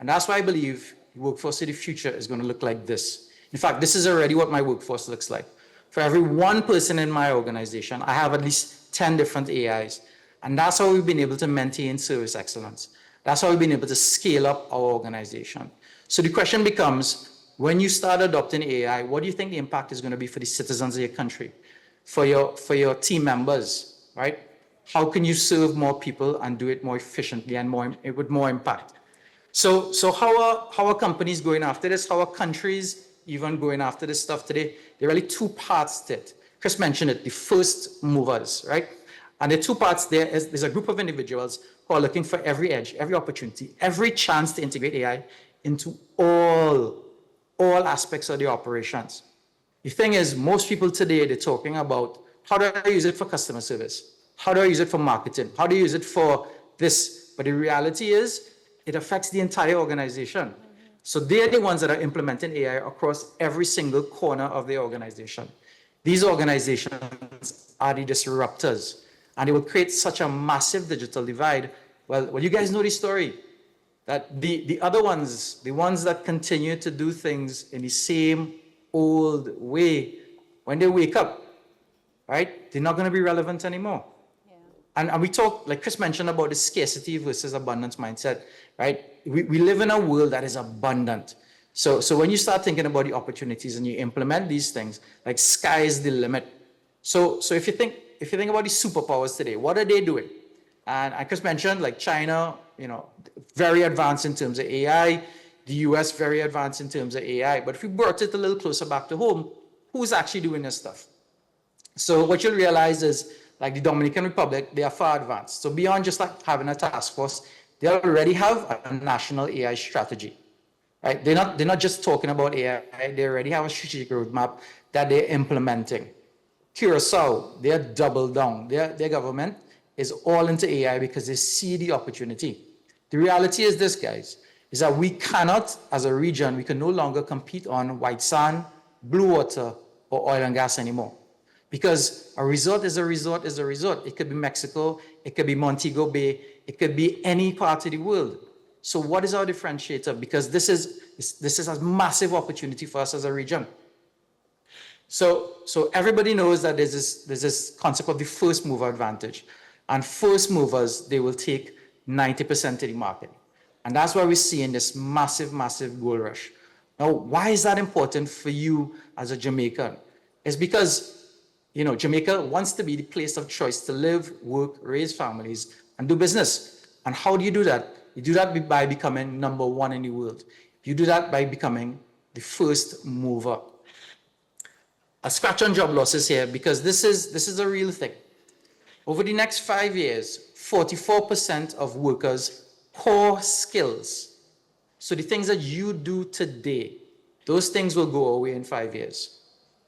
And that's why I believe the workforce of the future is going to look like this. In fact, this is already what my workforce looks like. For every one person in my organization, I have at least 10 different AIs. And that's how we've been able to maintain service excellence. That's how we've been able to scale up our organization. So the question becomes, when you start adopting AI, what do you think the impact is going to be for the citizens of your country, for your team members, right? How can you serve more people and do it more efficiently and with more impact? So how are companies going after this? How are countries even going after this stuff today? There are really two parts to it. Chris mentioned it, the first movers, right? And the two parts there's a group of individuals who are looking for every edge, every opportunity, every chance to integrate AI into all aspects of the operations. The thing is, most people today, they're talking about, how do I use it for customer service? How do I use it for marketing? How do I use it for this? But the reality is, it affects the entire organization. So they're the ones that are implementing AI across every single corner of the organization. These organizations are the disruptors, and it will create such a massive digital divide. Well, you guys know the story, that the other ones, the ones that continue to do things in the same old way, when they wake up, right, they're not going to be relevant anymore. Yeah. And we talk, like Chris mentioned, about the scarcity versus abundance mindset, right? We live in a world that is abundant. So when you start thinking about the opportunities and you implement these things, like sky is the limit. So if you think about the superpowers today, what are they doing? And Chris mentioned, like China, very advanced in terms of AI, the US very advanced in terms of AI. But if we brought it a little closer back to home, who's actually doing this stuff? So what you'll realize is, like the Dominican Republic, they are far advanced. So beyond just like having a task force, they already have a national AI strategy, right? They're not just talking about AI, they already have a strategic roadmap that they're implementing. Curacao, they're doubled down. Their government is all into AI because they see the opportunity. The reality is this, guys, is that we cannot, as a region, we can no longer compete on white sand, blue water, or oil and gas anymore. Because a resort is a resort is a resort. It could be Mexico, it could be Montego Bay, it could be any part of the world. So what is our differentiator? Because this is a massive opportunity for us as a region. So everybody knows that there's this concept of the first mover advantage. And first movers, they will take 90% of the market. And that's why we're seeing this massive, massive gold rush. Now, why is that important for you as a Jamaican? It's because, Jamaica wants to be the place of choice to live, work, raise families, and do business. And how do you do that? You do that by becoming number one in the world. You do that by becoming the first mover. A scratch on job losses here, because this is a real thing. Over the next 5 years, 44% of workers, core skills. So the things that you do today, those things will go away in 5 years.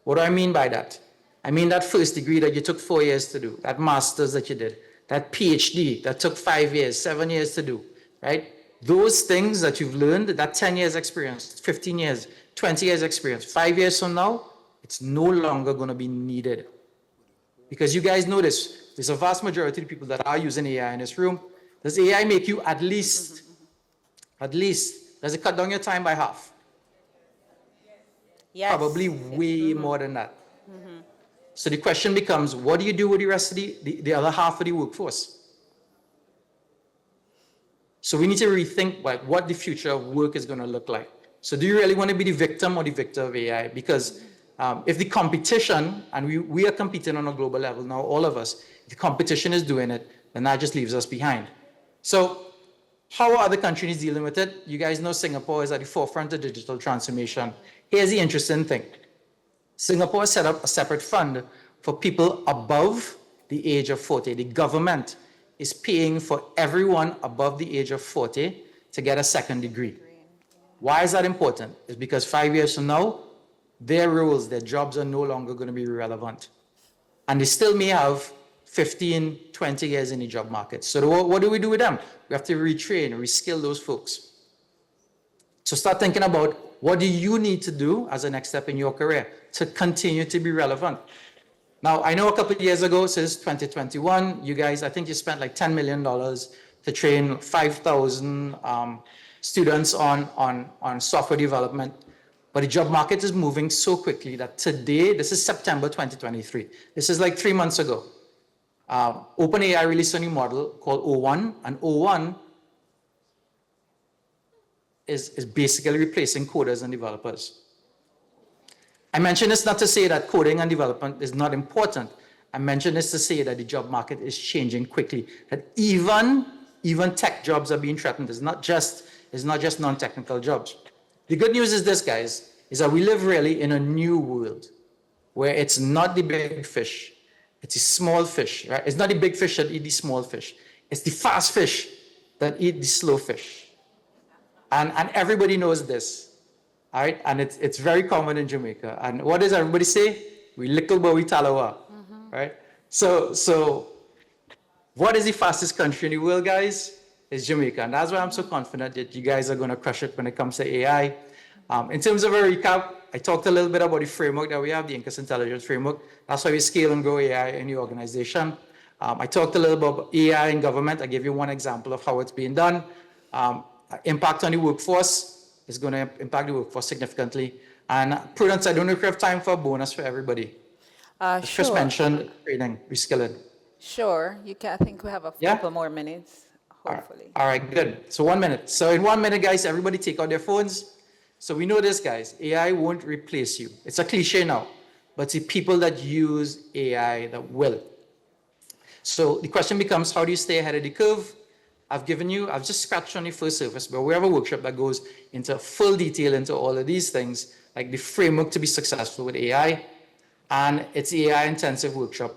What do I mean by that? I mean that first degree that you took 4 years to do, that master's that you did, that PhD that took 5 years, 7 years to do, right? Those things that you've learned, that 10 years experience, 15 years, 20 years experience, 5 years from now, it's no longer going to be needed. Because you guys know this, there's a vast majority of people that are using AI in this room. Does AI make you at least, does it cut down your time by half? Yes. Probably way more than that. So the question becomes, what do you do with the rest of the other half of the workforce? So we need to rethink what the future of work is going to look like. So do you really want to be the victim or the victor of AI? Because if the competition, and we are competing on a global level now, all of us, if the competition is doing it, then that just leaves us behind. So how are other countries dealing with it? You guys know Singapore is at the forefront of digital transformation. Here's the interesting thing. Singapore set up a separate fund for people above the age of 40. The government is paying for everyone above the age of 40 to get a second degree. Why is that important? It's because 5 years from now, their roles, their jobs are no longer going to be relevant. And they still may have 15, 20 years in the job market. So what do we do with them? We have to retrain, reskill those folks. So start thinking about what do you need to do as a next step in your career to continue to be relevant. Now, I know a couple of years ago, since 2021, you guys, I think you spent like $10 million to train 5,000 students on software development. But the job market is moving so quickly that today, this is September 2023. This is like 3 months ago. OpenAI released a new model called O1, and O1 is basically replacing coders and developers. I mention this not to say that coding and development is not important. I mention this to say that the job market is changing quickly, that even tech jobs are being threatened. It's not just non-technical jobs. The good news is this, guys, is that we live really in a new world where it's not the big fish, it's the small fish, right? It's not the big fish that eat the small fish. It's the fast fish that eat the slow fish. And everybody knows this, all right? And it's very common in Jamaica. And what does everybody say? We little but we talawa, right? So what is the fastest country in the world, guys? It's Jamaica. And that's why I'm so confident that you guys are going to crush it when it comes to AI. In terms of a recap, I talked a little bit about the framework that we have, the Incus Intelligence Framework. That's why we scale and grow AI in the organization. I talked a little bit about AI in government. I gave you one example of how it's being done. Impact on the workforce is going to impact the workforce significantly. And Prudence, I don't know if you have time for a bonus for everybody. Sure. Just mentioned training, reskilling. Sure. I think we have a couple more minutes, hopefully. All right, good. So 1 minute. So in 1 minute, guys, everybody take out their phones. So we know this, guys. AI won't replace you. It's a cliche now, but it's the people that use AI that will. So the question becomes, how do you stay ahead of the curve? I've just scratched on the first surface, but we have a workshop that goes into full detail into all of these things, like the framework to be successful with AI. And it's the AI intensive workshop.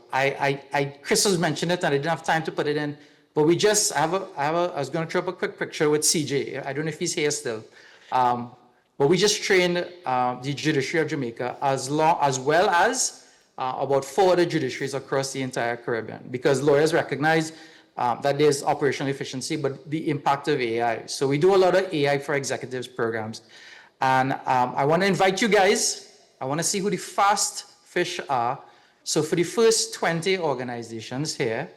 Chris has mentioned it and I didn't have time to put it in, but I was going to throw up a quick picture with CJ. I don't know if he's here still. But we just trained the judiciary of Jamaica as well as about 4 other judiciaries across the entire Caribbean, because lawyers recognize that there's operational efficiency, but the impact of AI. So we do a lot of AI for executives programs. And I want to invite you guys. I want to see who the fast fish are. So for the first 20 organizations here,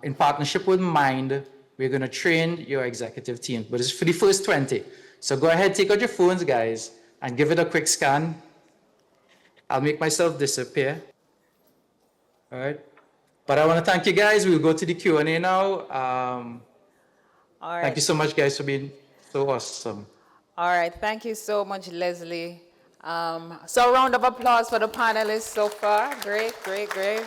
in partnership with Mind, we're going to train your executive team. But it's for the first 20. So go ahead, take out your phones, guys, and give it a quick scan. I'll make myself disappear. All right. But I want to thank you guys. We'll go to the Q&A now. All right. Thank you so much, guys, for being so awesome. All right. Thank you so much, Leslie. So a round of applause for the panelists so far. Great, great, great.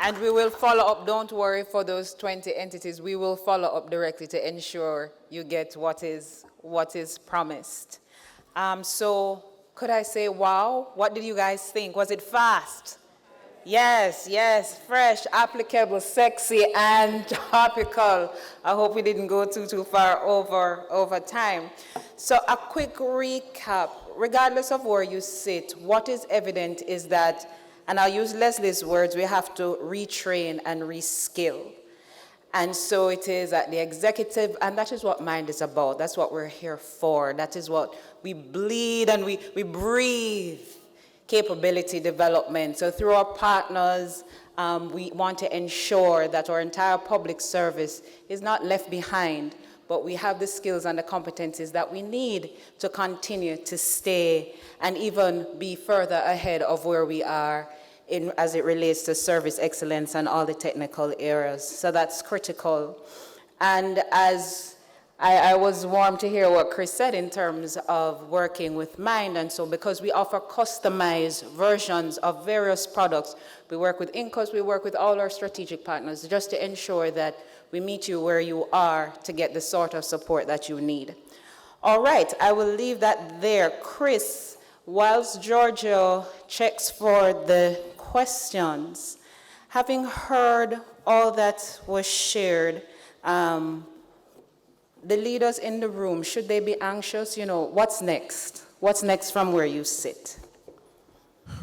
And we will follow up. Don't worry for those 20 entities. We will follow up directly to ensure you get what is promised. So could I say, wow? What did you guys think? Was it fast? Yes, fresh, applicable, sexy, and topical. I hope we didn't go too far over time. So a quick recap. Regardless of where you sit, what is evident is that, and I'll use Leslie's words, we have to retrain and reskill. And so it is at the executive, and that is what Mind is about. That's what we're here for. That is what we bleed and we breathe. Capability development. So through our partners, we want to ensure that our entire public service is not left behind, but we have the skills and the competencies that we need to continue to stay and even be further ahead of where we are as it relates to service excellence and all the technical areas. So that's critical. And as I was warm to hear what Chris said in terms of working with Mind, and so because we offer customized versions of various products, we work with Incus, we work with all our strategic partners just to ensure that we meet you where you are to get the sort of support that you need. All right, I will leave that there. Chris, whilst Giorgio checks for the questions, having heard all that was shared, the leaders in the room, should they be anxious? What's next? What's next from where you sit?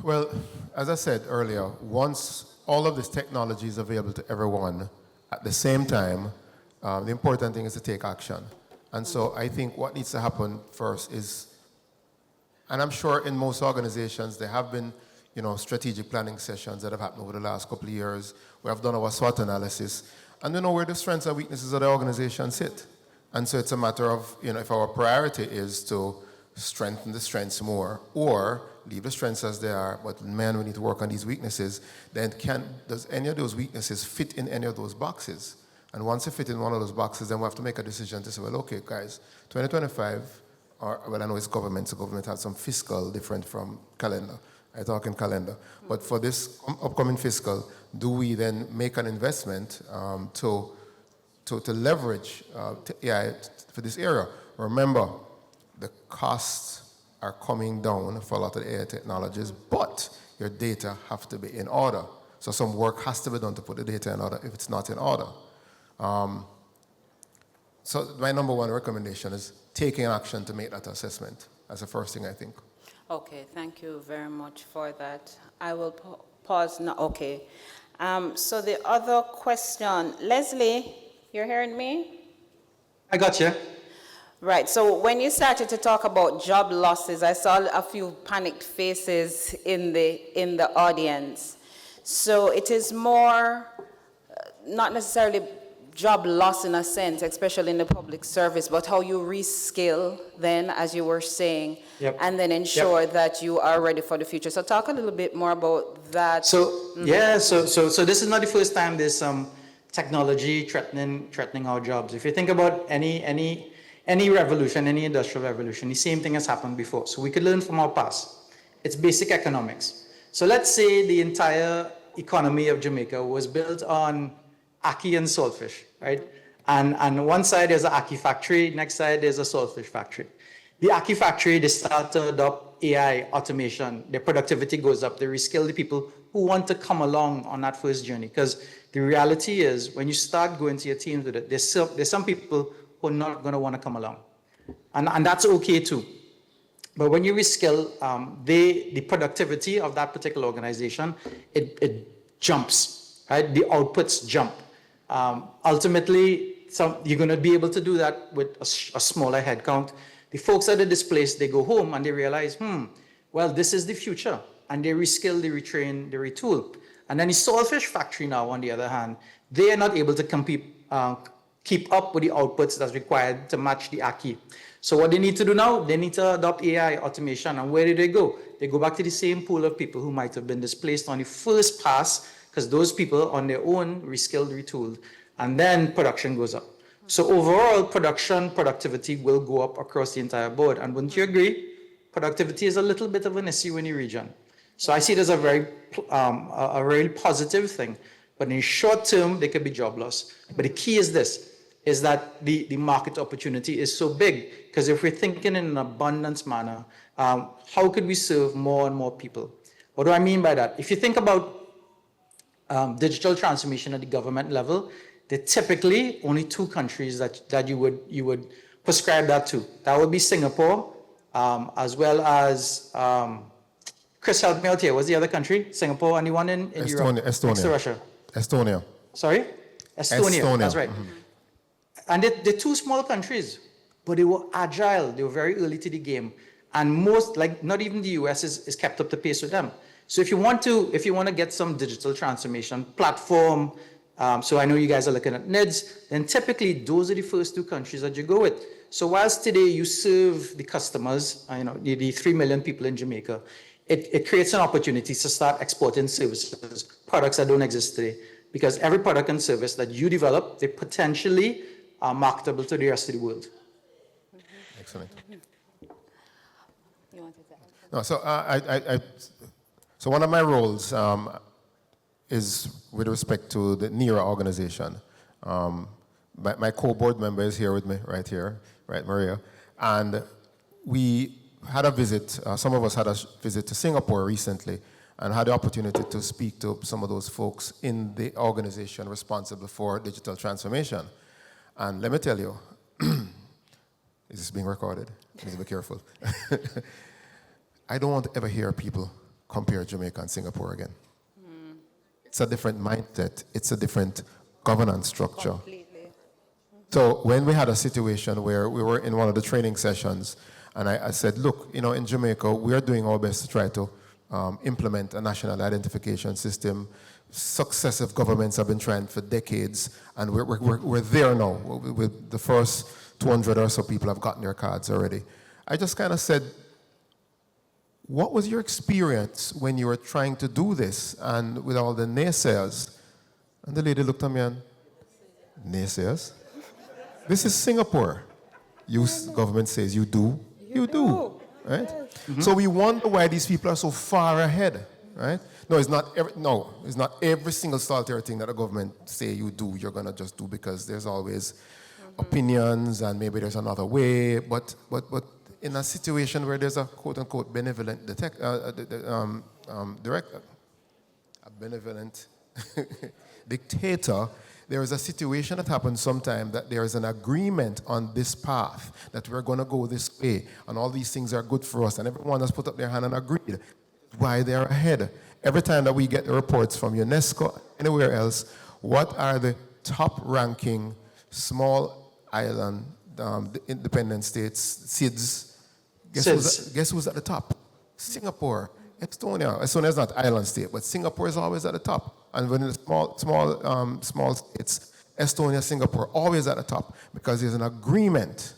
Well, as I said earlier, once all of this technology is available to everyone at the same time, the important thing is to take action. And so I think what needs to happen first is, and I'm sure in most organizations there have been, strategic planning sessions that have happened over the last couple of years. We have done our SWOT analysis, and we know where the strengths and weaknesses of the organization sit. And so it's a matter of, if our priority is to strengthen the strengths more, or leave the strengths as they are, but man, we need to work on these weaknesses, then does any of those weaknesses fit in any of those boxes? And once they fit in one of those boxes, then we have to make a decision to say, well, okay, guys, 2025, I know it's government, so government has some fiscal different from calendar. I talk in calendar. But for this upcoming fiscal, do we then make an investment to leverage AI for this area? Remember, the costs are coming down for a lot of the AI technologies, but your data have to be in order. So some work has to be done to put the data in order if it's not in order. So my number one recommendation is taking action to make that assessment. That's the first thing I think. Okay, thank you very much for that. I will pause now. Okay. So the other question, Leslie, you're hearing me? I got you. Right, so when you started to talk about job losses, I saw a few panicked faces in the audience. So it is more, not necessarily job loss in a sense, especially in the public service, but how you reskill then, as you were saying, Yep. and then ensure Yep. that you are ready for the future. So talk a little bit more about that. So so this is not the first time there's some technology threatening our jobs. If you think about any revolution, any industrial revolution, the same thing has happened before. So we could learn from our past. It's basic economics. So let's say the entire economy of Jamaica was built on ackee and saltfish, right? And on one side there's an ackee factory, next side there's a saltfish factory. The ackee factory, they start to adopt AI, automation, their productivity goes up, they reskill the people who want to come along on that first journey. Because the reality is, when you start going to your teams with it, there's some people who are not going to want to come along. And that's okay too. But when you reskill, the productivity of that particular organization, it jumps, right? The outputs jump. Ultimately, you're going to be able to do that with a smaller headcount. The folks that are displaced, they go home and they realize, well, this is the future. And they reskill, they retrain, they retool. And then the saltfish factory now, on the other hand, they are not able to keep up with the outputs that's required to match the ackee. So what they need to do now, they need to adopt AI automation. And where do they go? They go back to the same pool of people who might have been displaced on the first pass, because those people on their own reskilled, retooled, and then production goes up. So overall, productivity will go up across the entire board. And wouldn't you agree? Productivity is a little bit of an issue in the region. So I see it as a very positive thing. But in the short term, there could be job loss. But the key is this, is that the market opportunity is so big. Because if we're thinking in an abundance manner, how could we serve more and more people? What do I mean by that? If you think about digital transformation at the government level, there are typically only two countries that you would prescribe that to. That would be Singapore, as well as, Chris, help me out here. What's the other country? Singapore and the one in Europe? Estonia. Next to Russia. Estonia. Sorry? Estonia. That's right. Mm-hmm. And they're two small countries, but they were agile. They were very early to the game. And most, not even the US is kept up to pace with them. So if you want to get some digital transformation platform, so I know you guys are looking at NIDS, then typically those are the first two countries that you go with. So whilst today you serve the customers, the 3 million people in Jamaica, it creates an opportunity to start exporting services, products that don't exist today. Because every product and service that you develop, they potentially are marketable to the rest of the world. Excellent. You wanted to add? No, so one of my roles is with respect to the NERA organization. My co-board member is here with me, right here, right, Maria. And we had a visit, some of us had a visit to Singapore recently, and had the opportunity to speak to some of those folks in the organization responsible for digital transformation. And let me tell you, is this being recorded? Please be careful. I don't want to ever hear people compare Jamaica and Singapore again. It's a different mindset. It's a different governance structure. So when we had a situation where we were in one of the training sessions, and I said, look, in Jamaica, we are doing our best to try to implement a national identification system. Successive governments have been trying for decades, and we're there now. With the first 200 or so people have gotten their cards already. I just kind of said, what was your experience when you were trying to do this and with all the naysayers? And the lady looked at me and, naysayers? This is Singapore. Government says you do, you do, right? So we wonder why these people are so far ahead, right? No, it's not every single solitary thing that the government say you do, you're gonna just do, because there's always opinions and maybe there's another way. But in a situation where there's a quote unquote benevolent director, a benevolent dictator, there is a situation that happens sometime that there is an agreement on this path, that we're going to go this way, and all these things are good for us, and everyone has put up their hand and agreed why they're ahead. Every time that we get the reports from UNESCO, anywhere else, what are the top-ranking small island independent states, SIDS? Guess who's at the top? Singapore, Estonia. Estonia is not island state, but Singapore is always at the top. And when the small states, Estonia, Singapore, always at the top, because there's an agreement.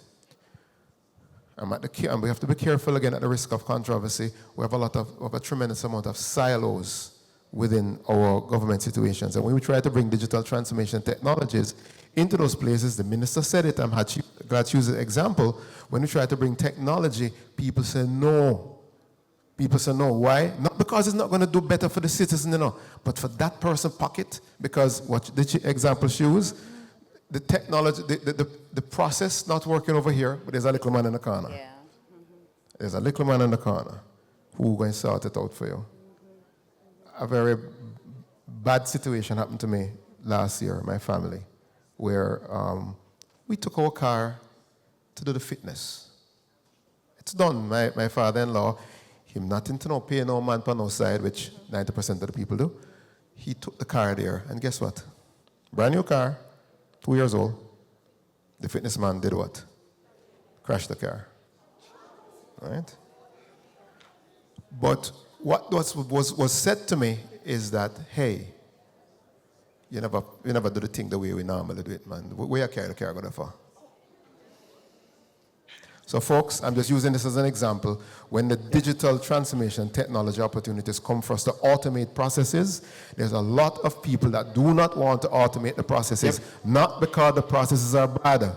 And we have to be careful again at the risk of controversy. We have a tremendous amount of silos within our government situations. And when we try to bring digital transformation technologies into those places, the minister said it, I'm glad to use an example. When we try to bring technology, people say no. People say no. Why? Not because it's not going to do better for the citizen, but for that person's pocket. Because what the example shows, the technology, the process not working over here, but there's a little man in the corner. Yeah. There's a little man in the corner who's going to sort it out for you. A very bad situation happened to me last year, my family, where we took our car to do the fitness. It's done. My father-in-law, him nothing to pay no man per no side, which 90% of the people do. He took the car there, and guess what? Brand new car, 2 years old. The fitness man did what? Crashed the car. Right? But what was said to me is that, hey, you never do the thing the way we normally do it, man. Where you carry the car going for? So folks, I'm just using this as an example. When the digital transformation technology opportunities come for us to automate processes, there's a lot of people that do not want to automate the processes, not because the processes are bad,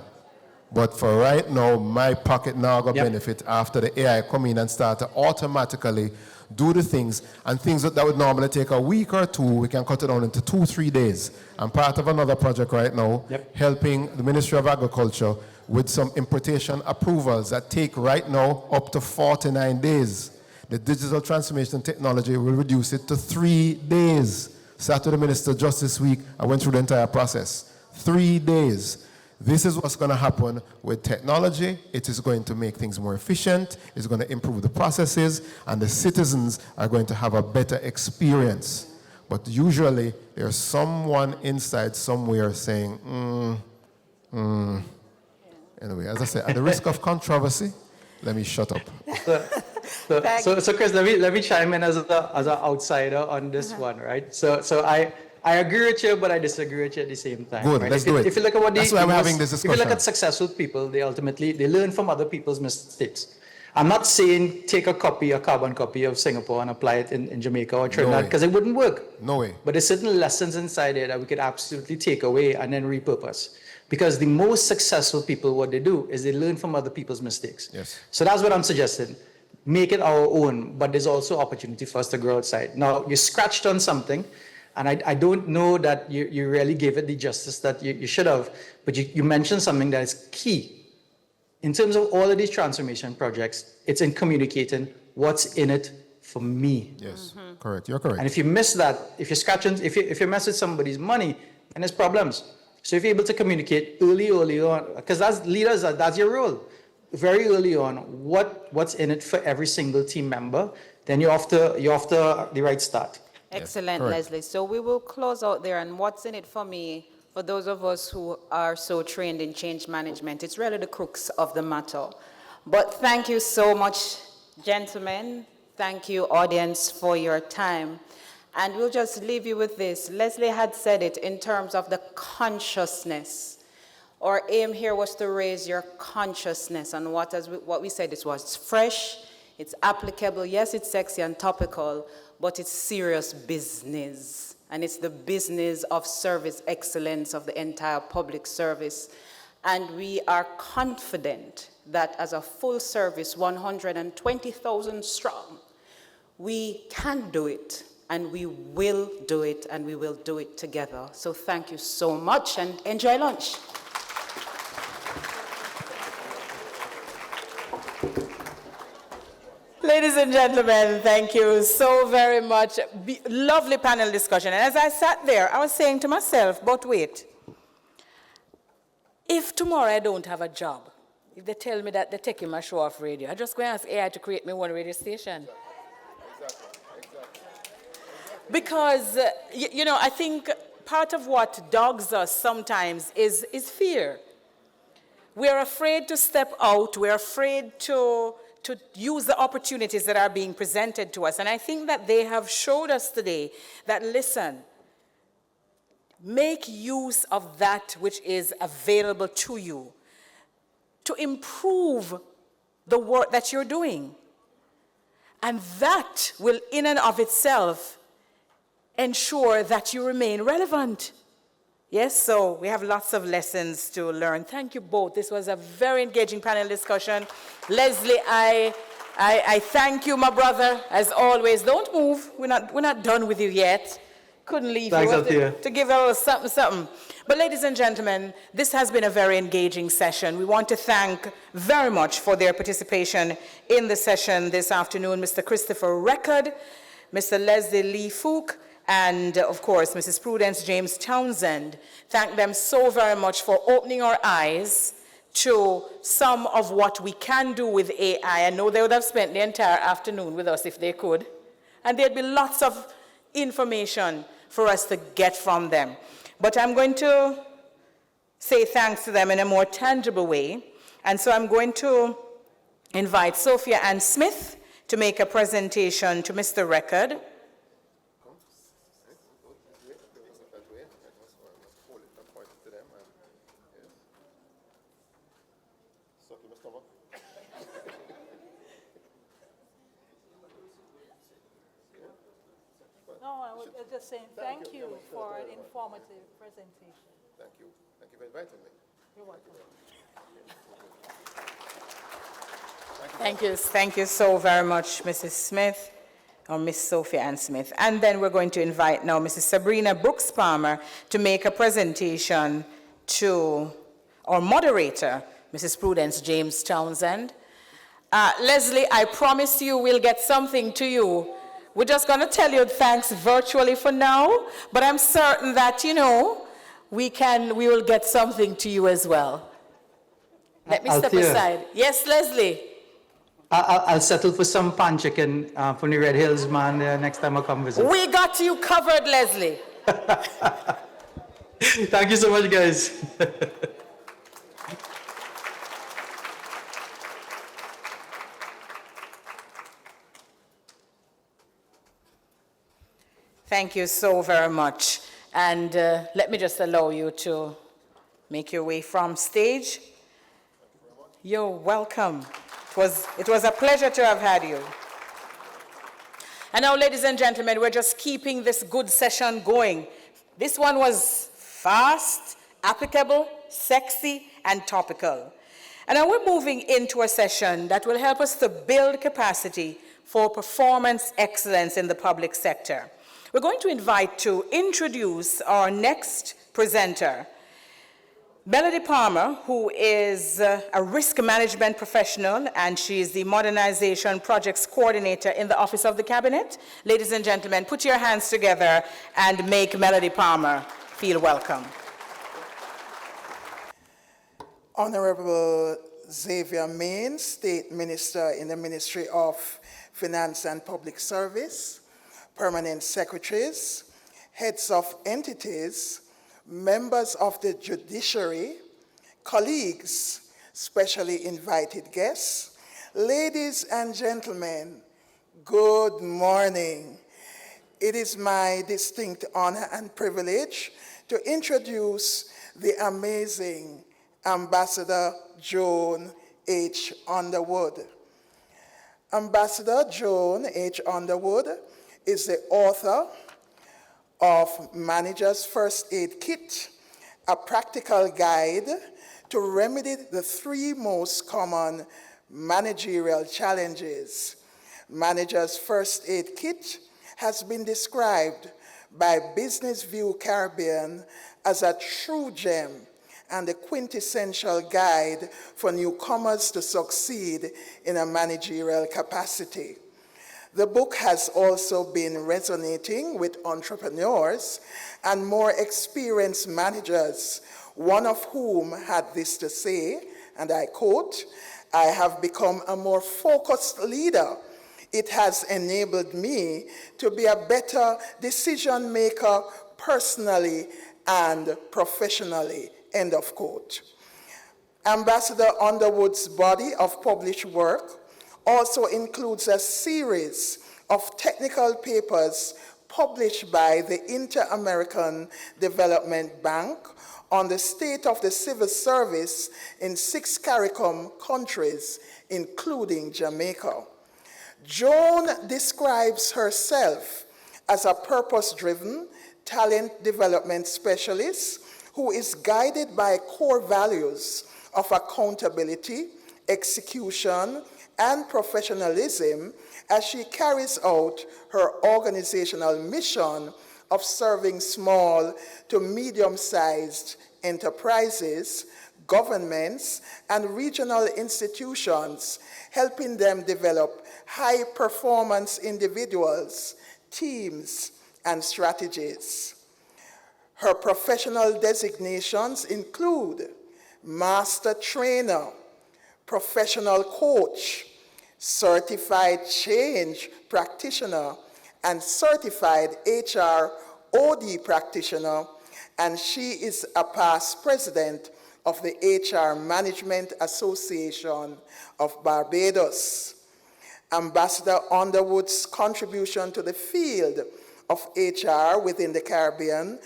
but for right now, my pocket now got benefit after the AI come in and start to automatically do the things, and things that would normally take a week or two, we can cut it down into 2-3 days. I'm part of another project right now, helping the Ministry of Agriculture with some importation approvals that take right now up to 49 days. The digital transformation technology will reduce it to 3 days. Sat with the minister just this week, I went through the entire process. 3 days. This is what's going to happen with technology. It is going to make things more efficient. It's going to improve the processes, and the citizens are going to have a better experience. But usually, there's someone inside somewhere saying, Anyway, as I said, at the risk of controversy, let me shut up. So Chris, let me chime in as an outsider on this one, right? So I agree with you, but I disagree with you at the same time. Good, right? let's do it. If you look at what That's why we're having this discussion. If you look at successful people, they learn from other people's mistakes. I'm not saying take a carbon copy of Singapore and apply it in Jamaica or Trinidad, because it wouldn't work. No way. But there's certain lessons inside there that we could absolutely take away and then repurpose. Because the most successful people, what they do is they learn from other people's mistakes. Yes. So that's what I'm suggesting. Make it our own, but there's also opportunity for us to grow outside. Now, you scratched on something, and I don't know that you really gave it the justice that you should have, but you mentioned something that is key. In terms of all of these transformation projects, it's in communicating what's in it for me. Yes, correct. You're correct. And if you miss that, if you mess with somebody's money, then there's problems. So if you're able to communicate early on, because as leaders, that's your role. Very early on, what's in it for every single team member, then you're off to the right start. Excellent, correct. Leslie. So we will close out there, and what's in it for me, for those of us who are so trained in change management, it's really the crux of the matter. But thank you so much, gentlemen. Thank you, audience, for your time. And we'll just leave you with this. Leslie had said it in terms of the consciousness. Our aim here was to raise your consciousness, and what we said, it was fresh, it's applicable, yes, it's sexy and topical, but it's serious business. And it's the business of service excellence of the entire public service. And we are confident that as a full service, 120,000 strong, we can do it, and we will do it, and we will do it together. So thank you so much, and enjoy lunch. Ladies and gentlemen, thank you so very much. Lovely panel discussion. And as I sat there, I was saying to myself, but wait, if tomorrow I don't have a job, if they tell me that they're taking my show off radio, I'm just going to ask AI to create me one radio station. Because, you know, I think part of what dogs us sometimes is fear. We're afraid to step out. We're afraid to use the opportunities that are being presented to us. And I think that they have showed us today that, listen, make use of that which is available to you to improve the work that you're doing. And that will, in and of itself, ensure that you remain relevant. Yes, so we have lots of lessons to learn. Thank you both. This was a very engaging panel discussion. Leslie, I thank you, my brother, as always. Don't move. We're not done with you yet. Couldn't leave Thanks, you to give a little something. But ladies and gentlemen, this has been a very engaging session. We want to thank very much for their participation in the session this afternoon, Mr. Christopher Record, Mr. Leslie Lee Fook, and of course, Mrs. Prudence James Townsend. Thank them so very much for opening our eyes to some of what we can do with AI. I know they would have spent the entire afternoon with us if they could. And there'd be lots of information for us to get from them. But I'm going to say thanks to them in a more tangible way. And so I'm going to invite Sophia Ann Smith to make a presentation to Mr. Record. No, I was just saying thank you for an informative presentation. Thank you. Thank you for inviting me. You're welcome. Thank you so very much, Mrs. Smith, or Miss Sophia Ann Smith. And then we're going to invite now Mrs. Sabrina Brooks Palmer to make a presentation to our moderator, Mrs. Prudence James Townsend. Leslie, I promise you we'll get something to you. We're just going to tell you thanks virtually for now, but I'm certain that, you know, we will get something to you as well. Let me step aside. Yes, Leslie. I'll settle for some pan chicken from the Red Hills, man, next time I come visit. We got you covered, Leslie. Thank you so much, guys. Thank you so very much. And let me just allow you to make your way from stage. You're welcome. It was a pleasure to have had you. And now, ladies and gentlemen, we're just keeping this good session going. This one was fast, applicable, sexy, and topical. And now we're moving into a session that will help us to build capacity for performance excellence in the public sector. We're going to invite to introduce our next presenter, Melody Palmer, who is a risk management professional, and she is the Modernization Projects Coordinator in the Office of the Cabinet. Ladies and gentlemen, put your hands together and make Melody Palmer feel welcome. Honorable Xavier Main, State Minister in the Ministry of Finance and Public Service, permanent secretaries, heads of entities, members of the judiciary, colleagues, specially invited guests, ladies and gentlemen, good morning. It is my distinct honor and privilege to introduce the amazing Ambassador Joan H. Underwood. Ambassador Joan H. Underwood is the author of Manager's First Aid Kit, a practical guide to remedy the 3 most common managerial challenges. Manager's First Aid Kit has been described by Business View Caribbean as a true gem and a quintessential guide for newcomers to succeed in a managerial capacity. The book has also been resonating with entrepreneurs and more experienced managers, one of whom had this to say, and I quote, "I have become a more focused leader. It has enabled me to be a better decision maker personally and professionally," end of quote. Ambassador Underwood's body of published work also includes a series of technical papers published by the Inter-American Development Bank on the state of the civil service in 6 CARICOM countries, including Jamaica. Joan describes herself as a purpose-driven talent development specialist who is guided by core values of accountability, execution, and professionalism as she carries out her organizational mission of serving small to medium-sized enterprises, governments, and regional institutions, helping them develop high-performance individuals, teams, and strategies. Her professional designations include Master Trainer, Professional Coach, Certified Change Practitioner, and Certified HR OD Practitioner, and she is a past president of the HR Management Association of Barbados. Ambassador Underwood's contribution to the field of HR within the Caribbean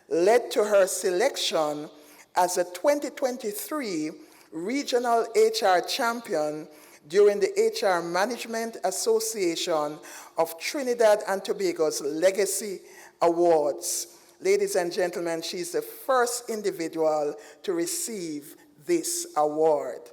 led to her selection as a 2023 Regional HR Champion during the HR Management Association of Trinidad and Tobago's Legacy Awards. Ladies and gentlemen, she's the first individual to receive this award.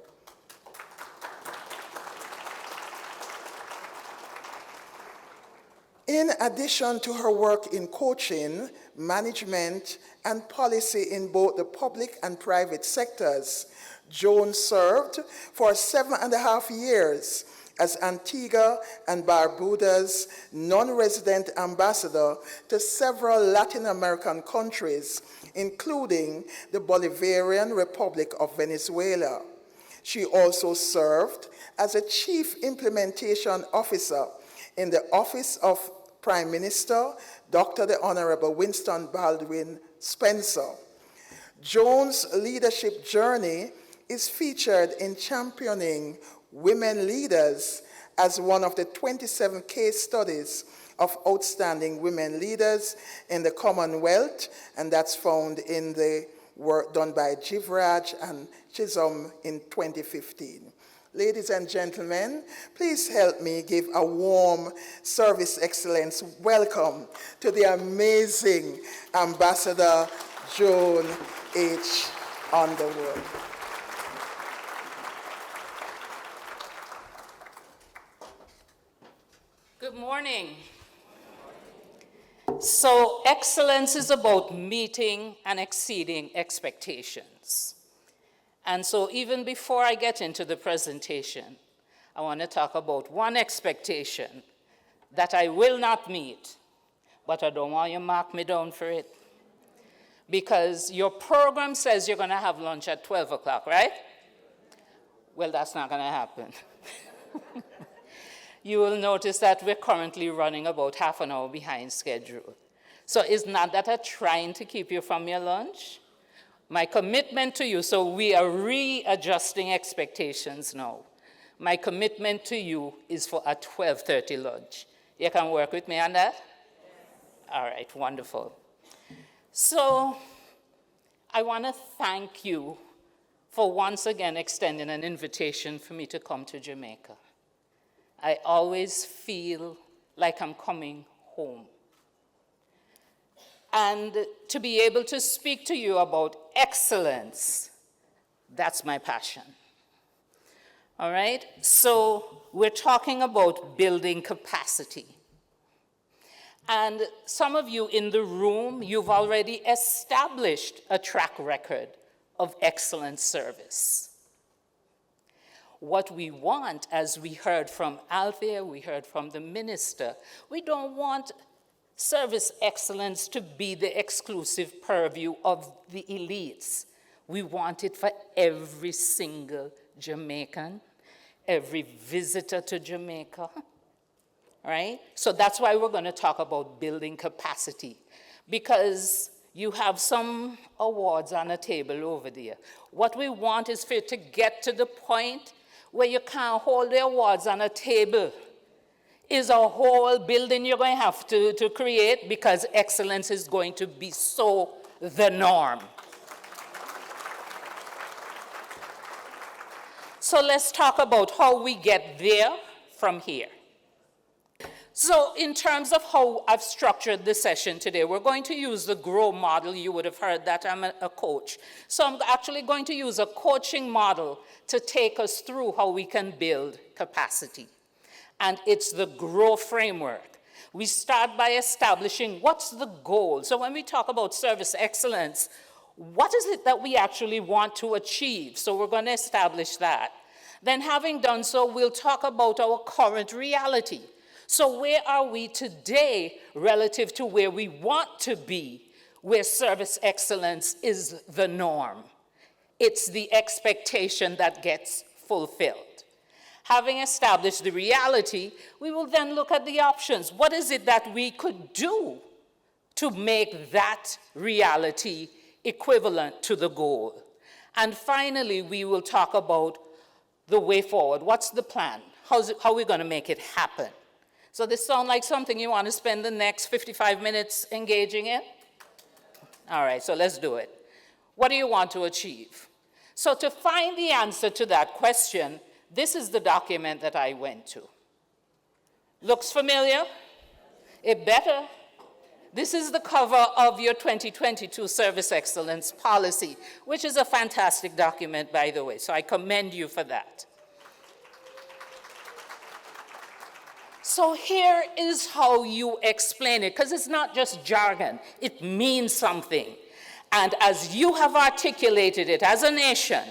In addition to her work in coaching, management, and policy in both the public and private sectors, Joan served for 7.5 years as Antigua and Barbuda's non-resident ambassador to several Latin American countries, including the Bolivarian Republic of Venezuela. She also served as a Chief Implementation Officer in the Office of Prime Minister, Dr. the Honorable Winston Baldwin Spencer. Joan's leadership journey is featured in Championing Women Leaders as one of the 27 case studies of outstanding women leaders in the Commonwealth, and that's found in the work done by Jivraj and Chisholm in 2015. Ladies and gentlemen, please help me give a warm service excellence welcome to the amazing Ambassador Joan H. Underwood. Good morning. So, excellence is about meeting and exceeding expectations. And so, even before I get into the presentation, I want to talk about one expectation that I will not meet, but I don't want you to mark me down for it. Because your program says you're going to have lunch at 12 o'clock, right? Well, that's not going to happen. you will notice that we're currently running about half an hour behind schedule. So is not that a trying to keep you from your lunch? My commitment to you, so we are readjusting expectations now. My commitment to you is for a 12:30 lunch. You can work with me on that? All right, wonderful. So I want to thank you for once again extending an invitation for me to come to Jamaica. I always feel like I'm coming home. And to be able to speak to you about excellence, that's my passion. All right? So we're talking about building capacity. And some of you in the room, you've already established a track record of excellent service. What we want, as we heard from Althea, we heard from the minister, we don't want service excellence to be the exclusive purview of the elites. We want it for every single Jamaican, every visitor to Jamaica, right? So that's why we're going to talk about building capacity, because you have some awards on a table over there. What we want is for you to get to the point where you can't hold the awards on a table. Is a whole building you're going to have to create, because excellence is going to be so the norm. So let's talk about how we get there from here. So in terms of how I've structured the session today, we're going to use the GROW model. You would have heard that I'm a coach. So I'm actually going to use a coaching model to take us through how we can build capacity. And it's the GROW framework. We start by establishing what's the goal. So when we talk about service excellence, what is it that we actually want to achieve? So we're going to establish that. Then having done so, we'll talk about our current reality. So where are we today relative to where we want to be, where service excellence is the norm? It's the expectation that gets fulfilled. Having established the reality, we will then look at the options. What is it that we could do to make that reality equivalent to the goal? And finally, we will talk about the way forward. What's the plan? How are we going to make it happen? So this sounds like something you want to spend the next 55 minutes engaging in? All right, so let's do it. What do you want to achieve? So to find the answer to that question, this is the document that I went to. Looks familiar? It better. This is the cover of your 2022 Service Excellence Policy, which is a fantastic document, by the way, so I commend you for that. So here is how you explain it, because it's not just jargon. It means something. And as you have articulated it as a nation,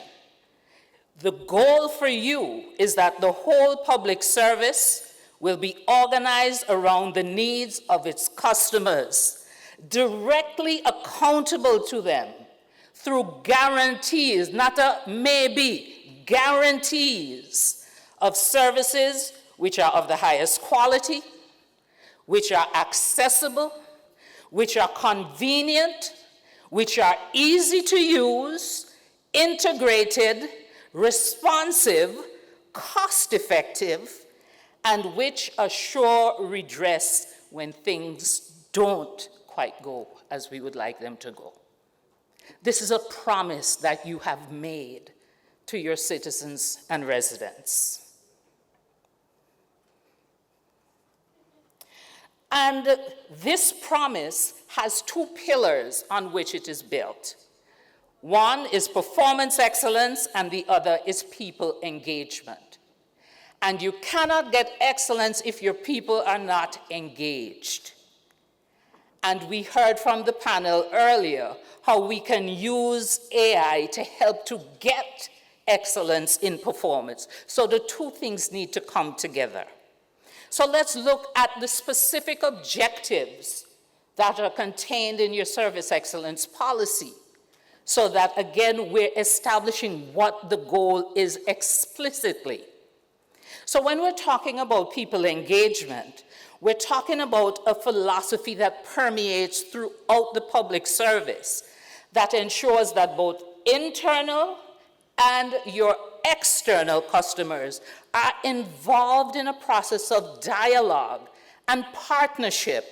the goal for you is that the whole public service will be organized around the needs of its customers, directly accountable to them through guarantees, not a maybe, guarantees of services which are of the highest quality, which are accessible, which are convenient, which are easy to use, integrated, responsive, cost-effective, and which assure redress when things don't quite go as we would like them to go. This is a promise that you have made to your citizens and residents. And this promise has two pillars on which it is built. One is performance excellence, and the other is people engagement. And you cannot get excellence if your people are not engaged. And we heard from the panel earlier how we can use AI to help to get excellence in performance. So the two things need to come together. So let's look at the specific objectives that are contained in your service excellence policy, so that, again, we're establishing what the goal is explicitly. So when we're talking about people engagement, we're talking about a philosophy that permeates throughout the public service that ensures that both internal and your external customers are involved in a process of dialogue and partnership,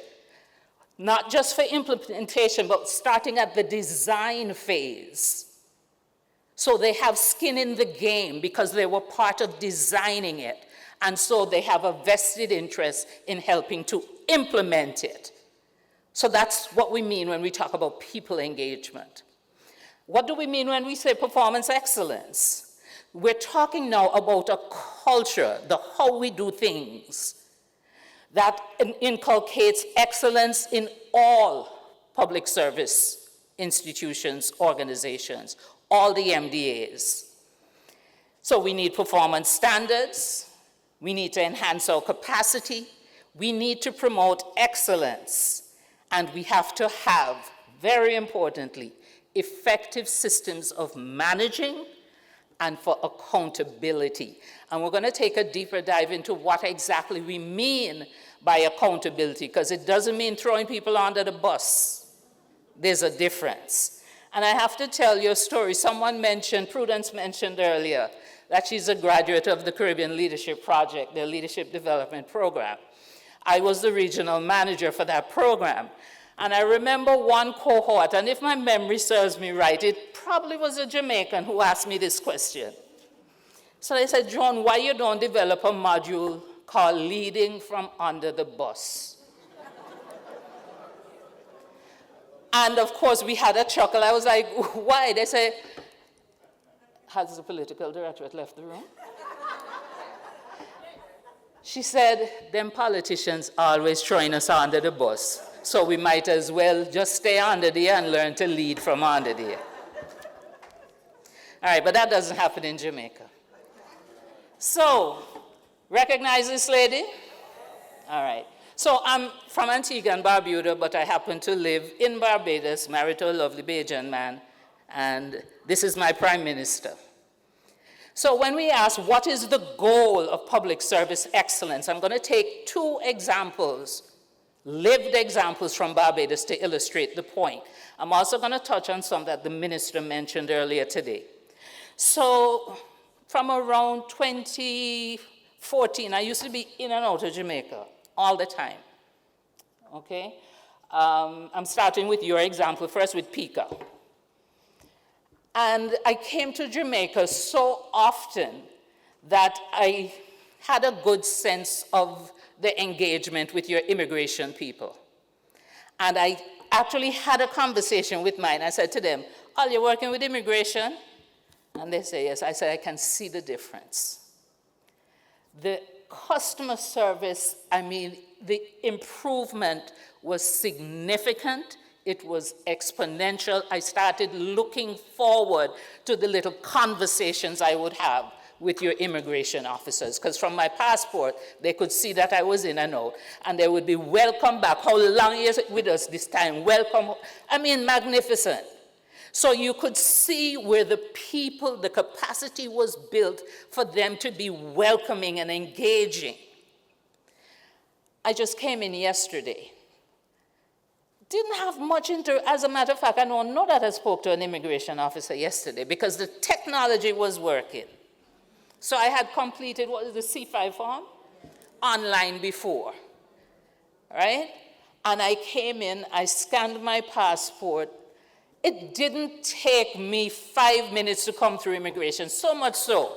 not just for implementation, but starting at the design phase. So they have skin in the game because they were part of designing it. And so they have a vested interest in helping to implement it. So that's what we mean when we talk about people engagement. What do we mean when we say performance excellence? We're talking now about a culture, the how we do things, that inculcates excellence in all public service institutions, organizations, all the MDAs. So we need performance standards, we need to enhance our capacity, we need to promote excellence, and we have to have, very importantly, effective systems of managing and for accountability. And we're going to take a deeper dive into what exactly we mean by accountability, because it doesn't mean throwing people under the bus. There's a difference. And I have to tell you a story. Someone mentioned, Prudence mentioned earlier, that she's a graduate of the Caribbean Leadership Project, their leadership development program. I was the regional manager for that program. And I remember one cohort, and if my memory serves me right, it probably was a Jamaican who asked me this question. So I said, John, why you don't develop a module called Leading from Under the Bus? And of course, we had a chuckle. I was like, why? They say, has the political directorate left the room? She said, them politicians always throwing us under the bus. So we might as well just stay under there and learn to lead from under there. All right, but that doesn't happen in Jamaica. So, recognize this lady? All right. So I'm from Antigua and Barbuda, but I happen to live in Barbados, married to a lovely Bajan man, and this is my prime minister. So when we ask what is the goal of public service excellence, I'm going to take two examples, lived examples from Barbados to illustrate the point. I'm also going to touch on some that the minister mentioned earlier today. So from around 2014, I used to be in and out of Jamaica all the time, okay? I'm starting with your example first with Pika. And I came to Jamaica so often that I had a good sense of the engagement with your immigration people. And I actually had a conversation with mine. I said to them, oh, you're working with immigration? And they say, yes. I said, I can see the difference. The customer service, I mean, the improvement was significant. It was exponential. I started looking forward to the little conversations I would have with your immigration officers, because from my passport, they could see that I was in and out, and they would be, welcome back. How long is it with us this time? Welcome. I mean, magnificent. So you could see where the people, the capacity was built for them to be welcoming and engaging. I just came in yesterday. Didn't have much as a matter of fact, I don't know that I spoke to an immigration officer yesterday because the technology was working. So I had completed, what is the C5 form? Online before, right? And I came in, I scanned my passport. It didn't take me 5 minutes to come through immigration, so much so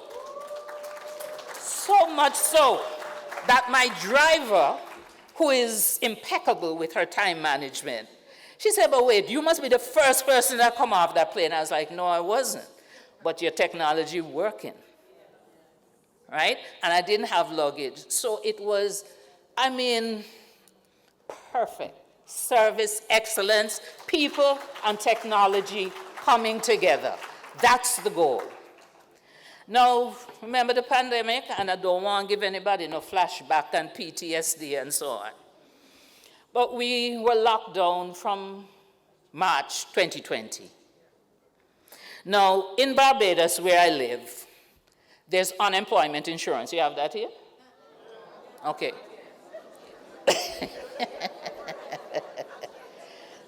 that my driver, who is impeccable with her time management, she said, but wait, you must be the first person that come off that plane. I was like, no, I wasn't. But your technology working, right? And I didn't have luggage. So it was, I mean, perfect. Service excellence, people and technology coming together. That's the goal. Now, remember the pandemic, and I don't want to give anybody no flashback and PTSD and so on. But we were locked down from March 2020. Now, in Barbados, where I live, there's unemployment insurance. You have that here? Okay.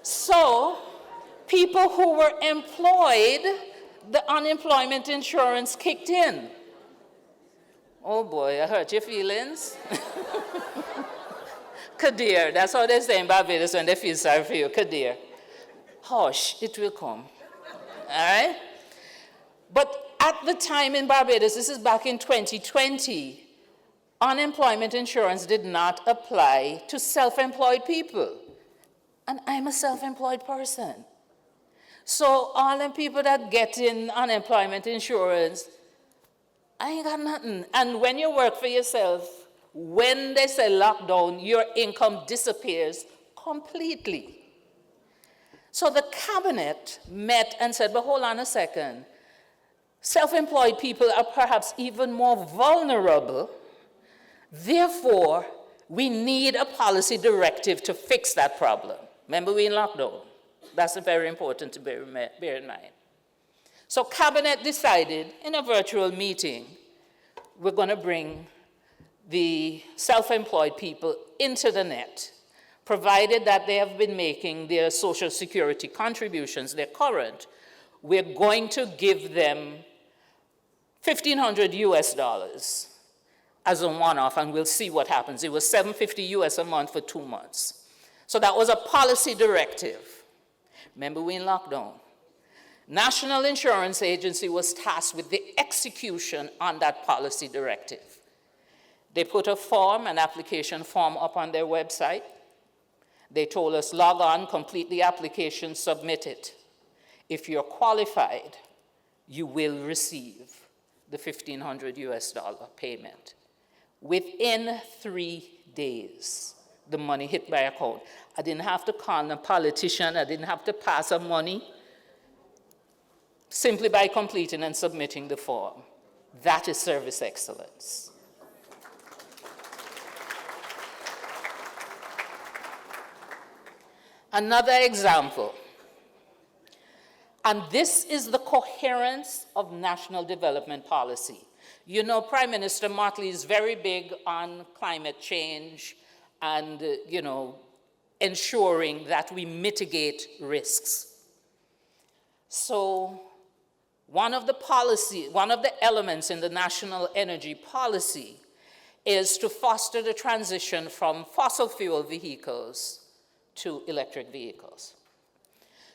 So, people who were employed, the unemployment insurance kicked in. Oh boy, I hurt your feelings. Kadir, that's how they say in Barbados when they feel sorry for you, Kadir. Hush, it will come. All right? But at the time in Barbados, this is back in 2020, unemployment insurance did not apply to self-employed people. And I'm a self-employed person. So all them people that get in unemployment insurance, I ain't got nothing. And when you work for yourself, when they say lockdown, your income disappears completely. So the cabinet met and said, but hold on a second. Self-employed people are perhaps even more vulnerable. Therefore, we need a policy directive to fix that problem. Remember, we're in lockdown. That's very important to bear in mind. So cabinet decided in a virtual meeting, we're going to bring the self-employed people into the net, provided that they have been making their Social Security contributions, their current. We're going to give them $1,500 US as a one-off, and we'll see what happens. It was $750 US a month for 2 months. So that was a policy directive. Remember, we're in lockdown. National Insurance Agency was tasked with the execution on that policy directive. They put a form, an application form up on their website. They told us, log on, complete the application, submit it. If you're qualified, you will receive the $1,500 US payment. Within 3 days, the money hit my account. I didn't have to call a politician. I didn't have to pass a money. Simply by completing and submitting the form. That is service excellence. Another example, and this is the coherence of national development policy. You know, Prime Minister Motley is very big on climate change and, ensuring that we mitigate risks. So one of the elements in the national energy policy is to foster the transition from fossil fuel vehicles to electric vehicles.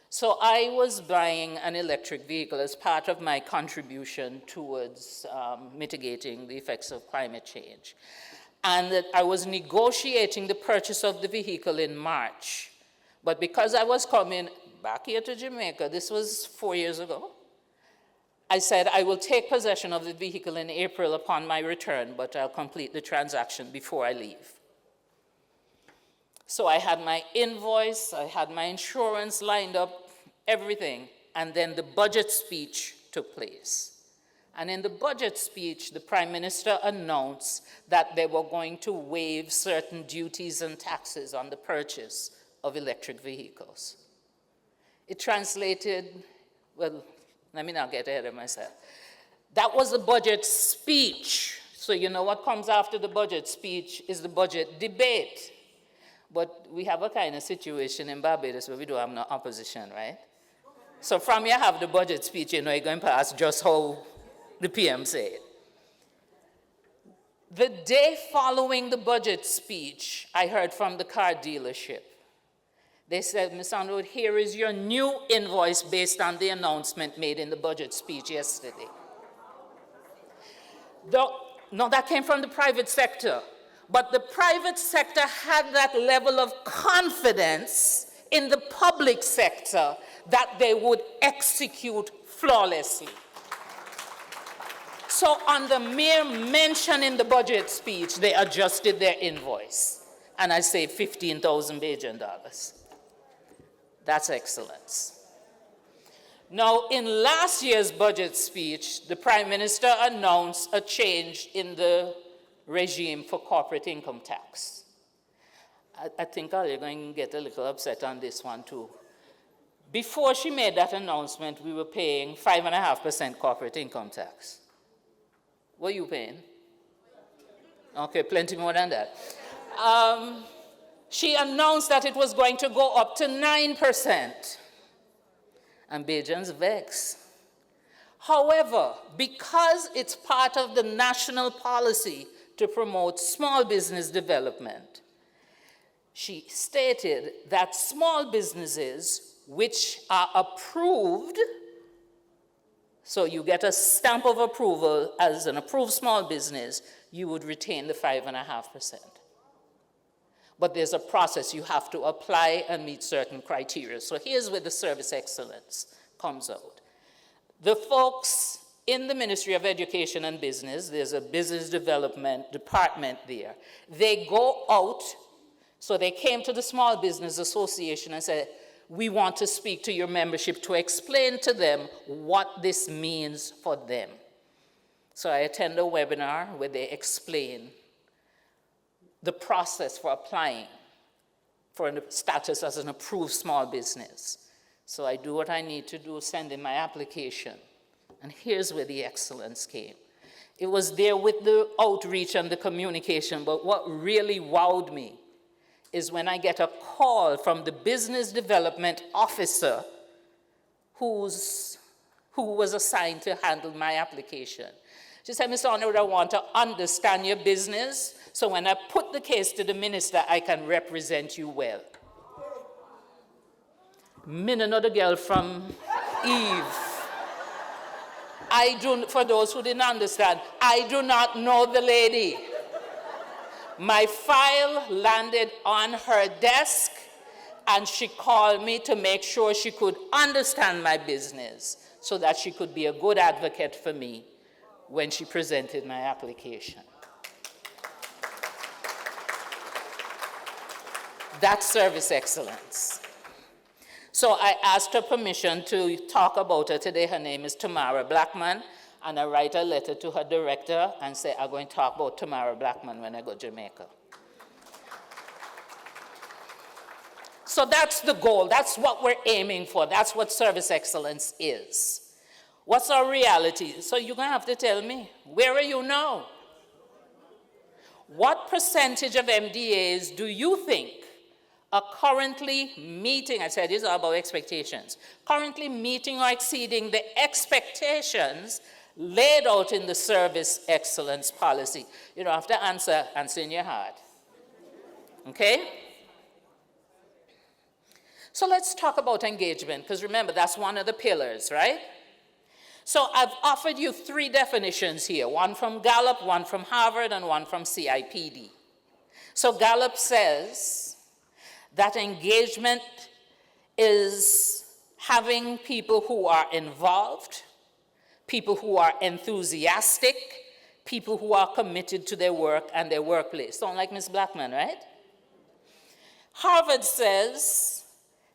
So I was buying an electric vehicle as part of my contribution towards mitigating the effects of climate change. And that I was negotiating the purchase of the vehicle in March. But because I was coming back here to Jamaica, this was 4 years ago, I said I will take possession of the vehicle in April upon my return, but I'll complete the transaction before I leave. So I had my invoice, I had my insurance lined up, everything, and then the budget speech took place. And in the budget speech, the Prime Minister announced that they were going to waive certain duties and taxes on the purchase of electric vehicles. It translated, well, let me not get ahead of myself. That was the budget speech. So you know what comes after the budget speech is the budget debate. But we have a kind of situation in Barbados where we don't have no opposition, right? So from you have the budget speech, you're going to pass just how the PM said. The day following the budget speech, I heard from the car dealership. They said, Ms. Underwood, here is your new invoice based on the announcement made in the budget speech yesterday. No, that came from the private sector. But the private sector had that level of confidence in the public sector that they would execute flawlessly. So on the mere mention in the budget speech, they adjusted their invoice. And I saved $15,000 Bajan dollars. That's excellence. Now, in last year's budget speech, the Prime Minister announced a change in the regime for corporate income tax. I think you're going to get a little upset on this one too. Before she made that announcement, we were paying 5.5% corporate income tax. What are you paying? Okay, plenty more than that. She announced that it was going to go up to 9%. And Bajans vex. However, because it's part of the national policy to promote small business development, she stated that small businesses which are approved, so you get a stamp of approval as an approved small business, you would retain the 5.5%. But there's a process. You have to apply and meet certain criteria. So here's where the service excellence comes out. The folks in the Ministry of Education and Business, there's a business development department there. They go out, so they came to the Small Business Association and said, we want to speak to your membership to explain to them what this means for them. So I attend a webinar where they explain the process for applying for a status as an approved small business. So I do what I need to do, send in my application. And here's where the excellence came. It was there with the outreach and the communication, but what really wowed me is when I get a call from the business development officer who was assigned to handle my application. She said, Mr. Honorwood, I want to understand your business, so when I put the case to the minister, I can represent you well. Me another girl from Eve. For those who didn't understand, I do not know the lady. My file landed on her desk, and she called me to make sure she could understand my business so that she could be a good advocate for me when she presented my application. That's service excellence. So I asked her permission to talk about her today. Her name is Tamara Blackman, and I write a letter to her director and say, I'm going to talk about Tamara Blackman when I go to Jamaica. So that's the goal. That's what we're aiming for. That's what service excellence is. What's our reality? So you're going to have to tell me, where are you now? What percentage of MDAs do you think are currently meeting, I said these are about expectations, currently meeting or exceeding the expectations laid out in the service excellence policy? You don't have to answer in your heart. Okay? So let's talk about engagement, because remember, that's one of the pillars, right? So I've offered you 3 definitions here, one from Gallup, one from Harvard, and one from CIPD. So Gallup says that engagement is having people who are involved, people who are enthusiastic, people who are committed to their work and their workplace. Sound like Ms. Blackman, right? Harvard says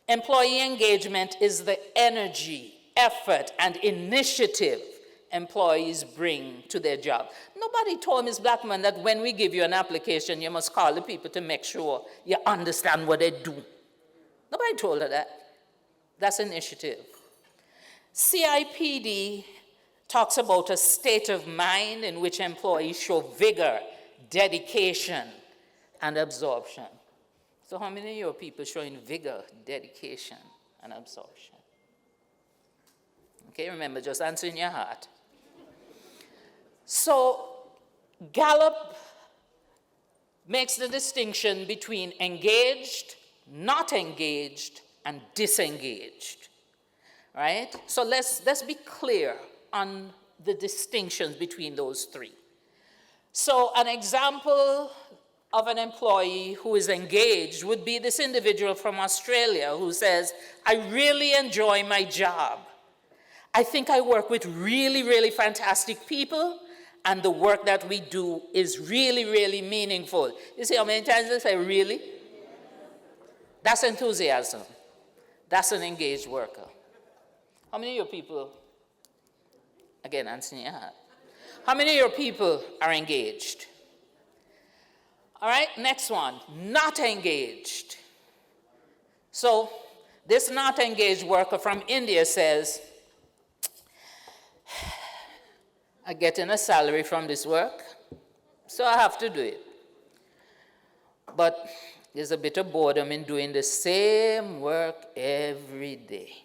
employee engagement is the energy, effort, and initiative employees bring to their job. Nobody told Ms. Blackman that when we give you an application, you must call the people to make sure you understand what they do. Nobody told her that. That's initiative. CIPD talks about a state of mind in which employees show vigor, dedication, and absorption. So how many of your people showing vigor, dedication, and absorption? Okay, remember, just answer in your heart. So Gallup makes the distinction between engaged, not engaged, and disengaged, right? So let's be clear on the distinctions between those 3. So an example of an employee who is engaged would be this individual from Australia who says, I really enjoy my job. I think I work with really, really fantastic people, and the work that we do is really, really meaningful. You see how many times they say really? That's enthusiasm. That's an engaged worker. How many of your people, again, answer in your heart. How many of your people are engaged? All right, next one, not engaged. So this not engaged worker from India says, I get in a salary from this work. So I have to do it. But there's a bit of boredom in doing the same work every day.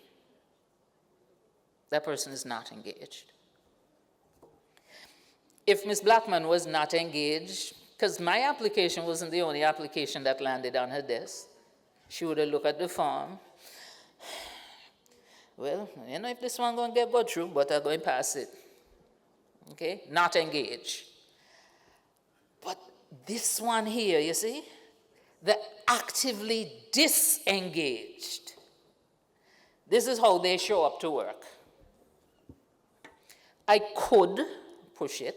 That person is not engaged. If Ms. Blackman was not engaged, because my application wasn't the only application that landed on her desk, she would have looked at the form. Well, you know if this one going to go through, but I'm going to pass it. Okay? Not engaged. But this one here, you see, the actively disengaged. This is how they show up to work. I could push it,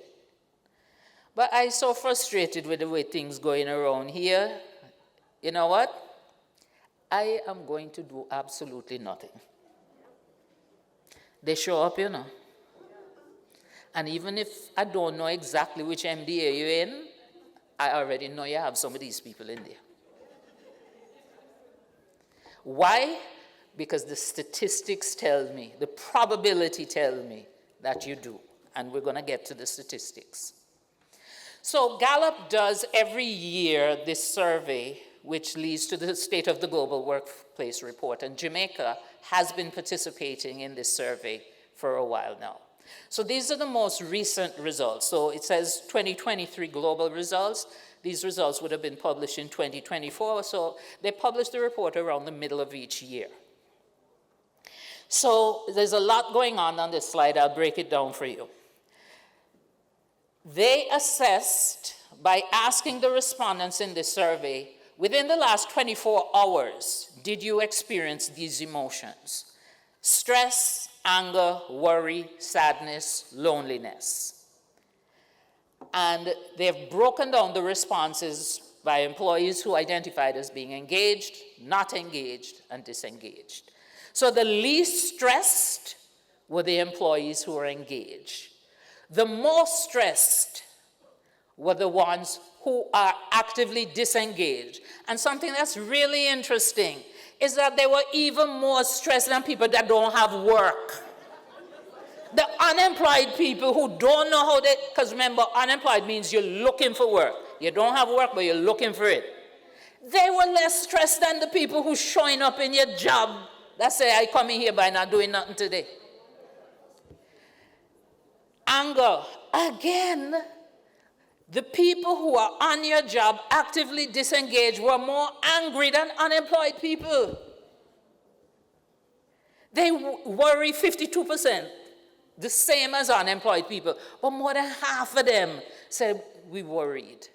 but I'm so frustrated with the way things going around here. You know what? I am going to do absolutely nothing. They show up, you know. And even if I don't know exactly which MDA you're in, I already know you have some of these people in there. Why? Because the statistics tell me, the probability tells me that you do. And we're going to get to the statistics. So Gallup does every year this survey, which leads to the State of the Global Workplace Report. And Jamaica has been participating in this survey for a while now. So these are the most recent results. So it says 2023 global results. These results would have been published in 2024. So they publish the report around the middle of each year. So there's a lot going on this slide. I'll break it down for you. They assessed by asking the respondents in this survey, within the last 24 hours, did you experience these emotions? Stress, anger, worry, sadness, loneliness. And they've broken down the responses by employees who identified as being engaged, not engaged, and disengaged. So the least stressed were the employees who were engaged. The most stressed were the ones who are actively disengaged. And something that's really interesting is that they were even more stressed than people that don't have work. The unemployed people who don't know how they, because remember, unemployed means you're looking for work. You don't have work, but you're looking for it. They were less stressed than the people who showing up in your job that say, I come in here by not doing nothing today. Anger, again, the people who are on your job actively disengaged were more angry than unemployed people. They worry 52%, the same as unemployed people, but more than half of them said, we worried.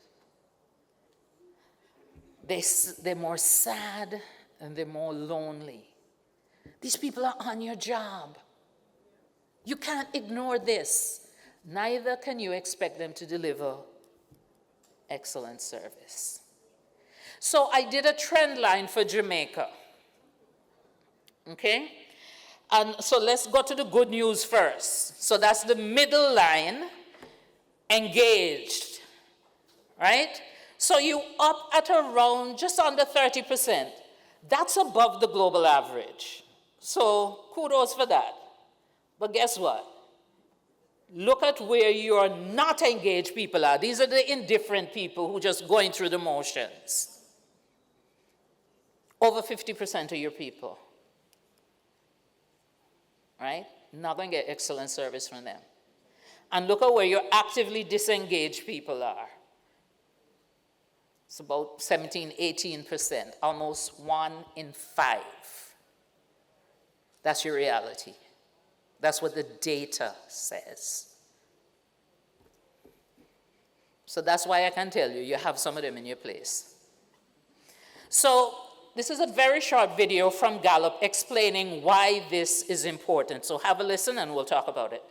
They're more sad and they're more lonely. These people are on your job. You can't ignore this. Neither can you expect them to deliver excellent service. So I did a trend line for Jamaica. Okay? And so let's go to the good news first. So that's the middle line, engaged. Right? So you up at around just under 30%. That's above the global average. So kudos for that. But guess what? Look at where your not engaged people are. These are the indifferent people who just going through the motions. Over 50% of your people. Right? Not going to get excellent service from them. And look at where your actively disengaged people are. It's about 17, 18%, almost 1 in 5. That's your reality. That's what the data says. So that's why I can tell you, you have some of them in your place. So this is a very short video from Gallup explaining why this is important. So have a listen and we'll talk about it.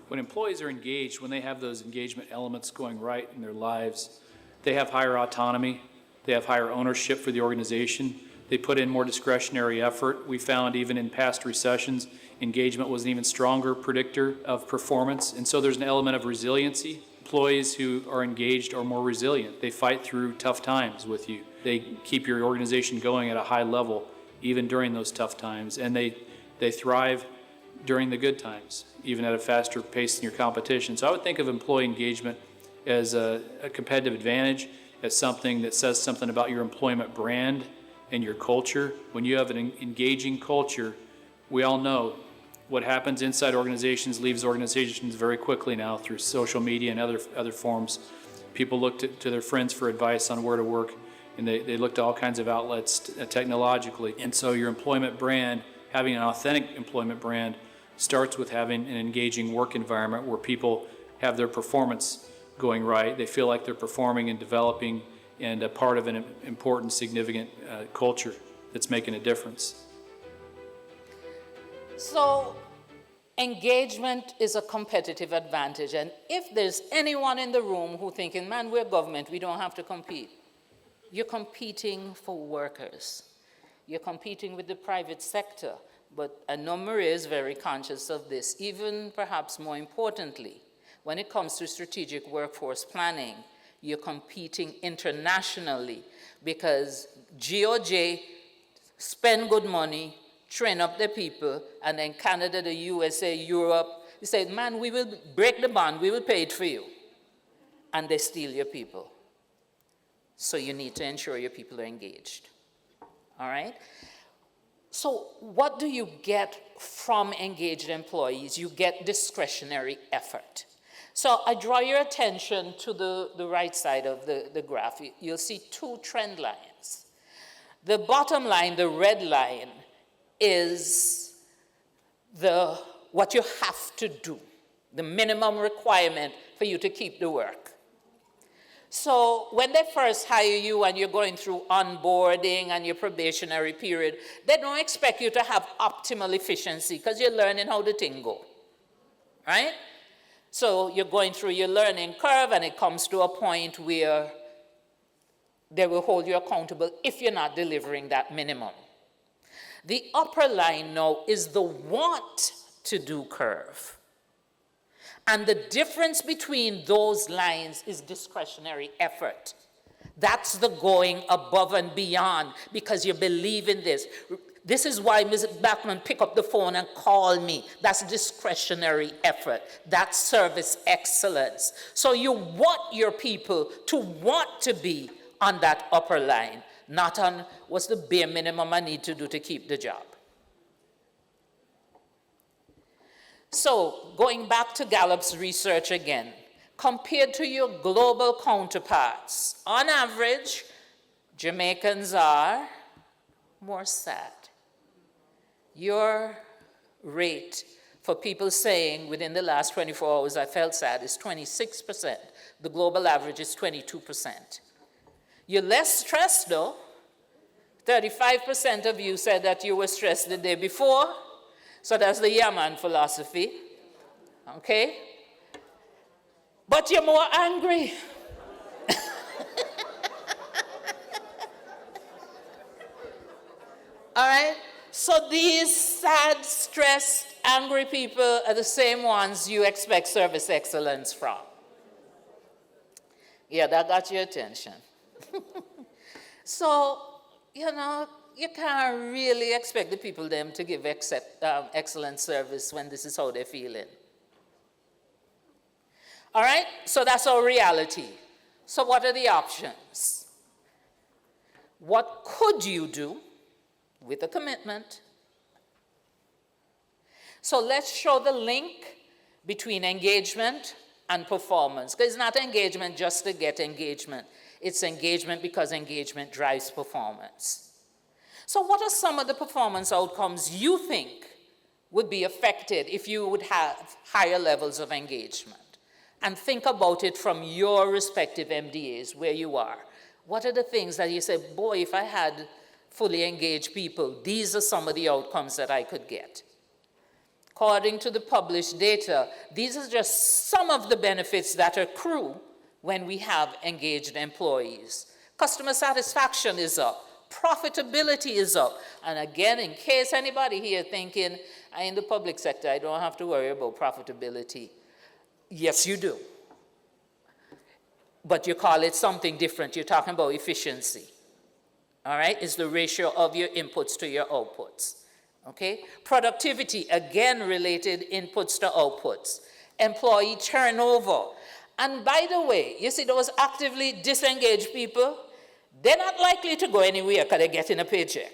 When employees are engaged, when they have those engagement elements going right in their lives, they have higher autonomy, they have higher ownership for the organization, they put in more discretionary effort. We found even in past recessions, engagement was an even stronger predictor of performance. And so there's an element of resiliency. Employees who are engaged are more resilient. They fight through tough times with you. They keep your organization going at a high level, even during those tough times. And they thrive during the good times, even at a faster pace than your competition. So I would think of employee engagement as a competitive advantage, as something that says something about your employment brand and your culture. When you have an engaging culture, we all know what happens inside organizations leaves organizations very quickly now through social media and other forms. People look to their friends for advice on where to work, and they look to all kinds of outlets technologically. And so your employment brand, having an authentic employment brand, starts with having an engaging work environment where people have their performance going right. They feel like they're performing and developing and a part of an important, significant culture that's making a difference. So engagement is a competitive advantage. And if there's anyone in the room who thinking, man, we're government, we don't have to compete. You're competing for workers. You're competing with the private sector. But I know Maria is very conscious of this. Even perhaps more importantly, when it comes to strategic workforce planning, you're competing internationally because GOJ spend good money, train up the people, and then Canada, the USA, Europe, they say, man, we will break the bond, we will pay it for you. And they steal your people. So you need to ensure your people are engaged. All right? So what do you get from engaged employees? You get discretionary effort. So I draw your attention to the right side of the graph. You'll see two trend lines. The bottom line, the red line, is what you have to do, the minimum requirement for you to keep the work. So when they first hire you and you're going through onboarding and your probationary period, they don't expect you to have optimal efficiency because you're learning how the thing go, right? So you're going through your learning curve and it comes to a point where they will hold you accountable if you're not delivering that minimum. The upper line now is the want to do curve. And the difference between those lines is discretionary effort. That's the going above and beyond because you believe in this. This is why Ms. Backman pick up the phone and call me. That's discretionary effort. That's service excellence. So you want your people to want to be on that upper line, not on what's the bare minimum I need to do to keep the job. So going back to Gallup's research again, compared to your global counterparts, on average, Jamaicans are more sad. Your rate for people saying within the last 24 hours I felt sad is 26%. The global average is 22%. You're less stressed though. 35% of you said that you were stressed the day before. So that's the Yaman philosophy. Okay? But you're more angry. All right? So these sad, stressed, angry people are the same ones you expect service excellence from. Yeah, that got your attention. So, you know, you can't really expect the people them to give excellent service when this is how they're feeling. All right? So that's our reality. So what are the options? What could you do with a commitment? So let's show the link between engagement and performance. Because it's not engagement just to get engagement. It's engagement because engagement drives performance. So what are some of the performance outcomes you think would be affected if you would have higher levels of engagement? And think about it from your respective MDAs, where you are. What are the things that you say, boy, if I had fully engaged people, these are some of the outcomes that I could get. According to the published data, these are just some of the benefits that accrue when we have engaged employees. Customer satisfaction is up. Profitability is up. And again, in case anybody here thinking, in the public sector, I don't have to worry about profitability. Yes, you do. But you call it something different. You're talking about efficiency. All right? It's the ratio of your inputs to your outputs. Okay? Productivity, again, related inputs to outputs. Employee turnover. And by the way, you see those actively disengaged people, they're not likely to go anywhere because they're getting a paycheck.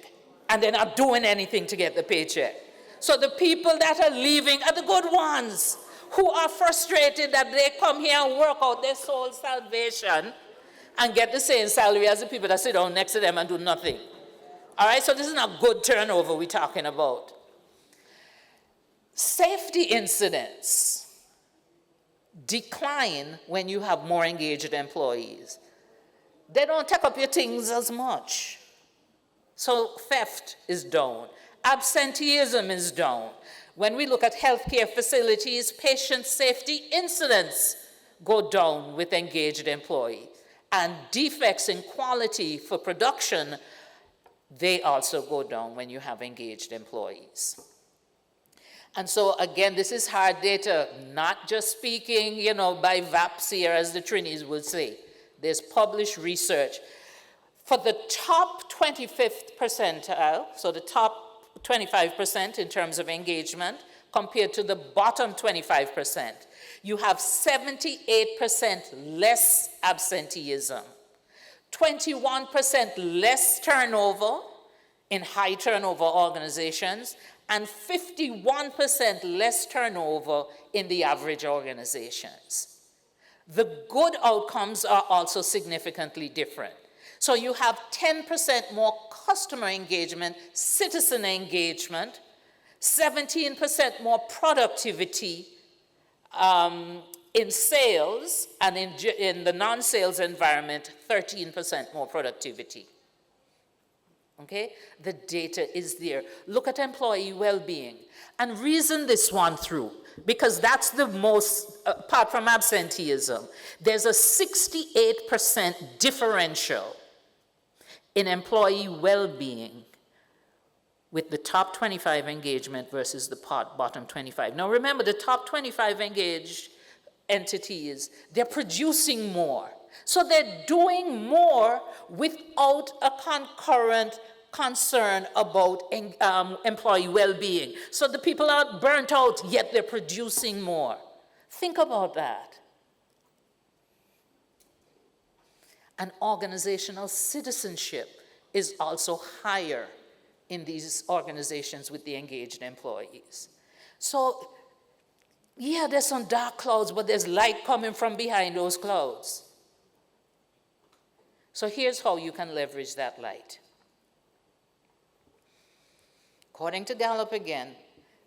And they're not doing anything to get the paycheck. So the people that are leaving are the good ones who are frustrated that they come here and work out their soul salvation and get the same salary as the people that sit down next to them and do nothing. All right, so this is not good turnover we're talking about. Safety incidents decline when you have more engaged employees. They don't take up your things as much. So theft is down. Absenteeism is down. When we look at healthcare facilities, patient safety incidents go down with engaged employees. And defects in quality for production, they also go down when you have engaged employees. And so again, this is hard data, not just speaking, by VAPS here, as the Trinis will say. There's published research. For the top 25th percentile, so the top 25% in terms of engagement, compared to the bottom 25%, you have 78% less absenteeism, 21% less turnover in high turnover organizations, and 51% less turnover in the average organizations. The good outcomes are also significantly different. So you have 10% more customer engagement, citizen engagement, 17% more productivity in sales, and in the non-sales environment, 13% more productivity. Okay? The data is there. Look at employee well-being and reason this one through, because that's the most, apart from absenteeism, there's a 68% differential in employee well-being with the top 25 engagement versus the bottom 25. Now remember, the top 25 engaged entities, they're producing more. So they're doing more without a concurrent concern about employee well-being. So the people are burnt out, yet they're producing more. Think about that. And organizational citizenship is also higher in these organizations with the engaged employees. So, yeah, there's some dark clouds, but there's light coming from behind those clouds. So here's how you can leverage that light. According to Gallup again,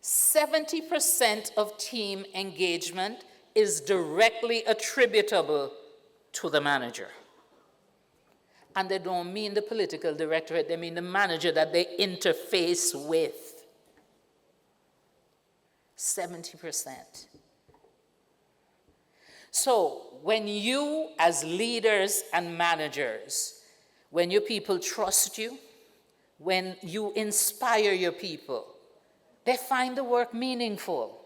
70% of team engagement is directly attributable to the manager. And they don't mean the political directorate, they mean the manager that they interface with. 70%. So when you, as leaders and managers, when your people trust you, when you inspire your people, they find the work meaningful.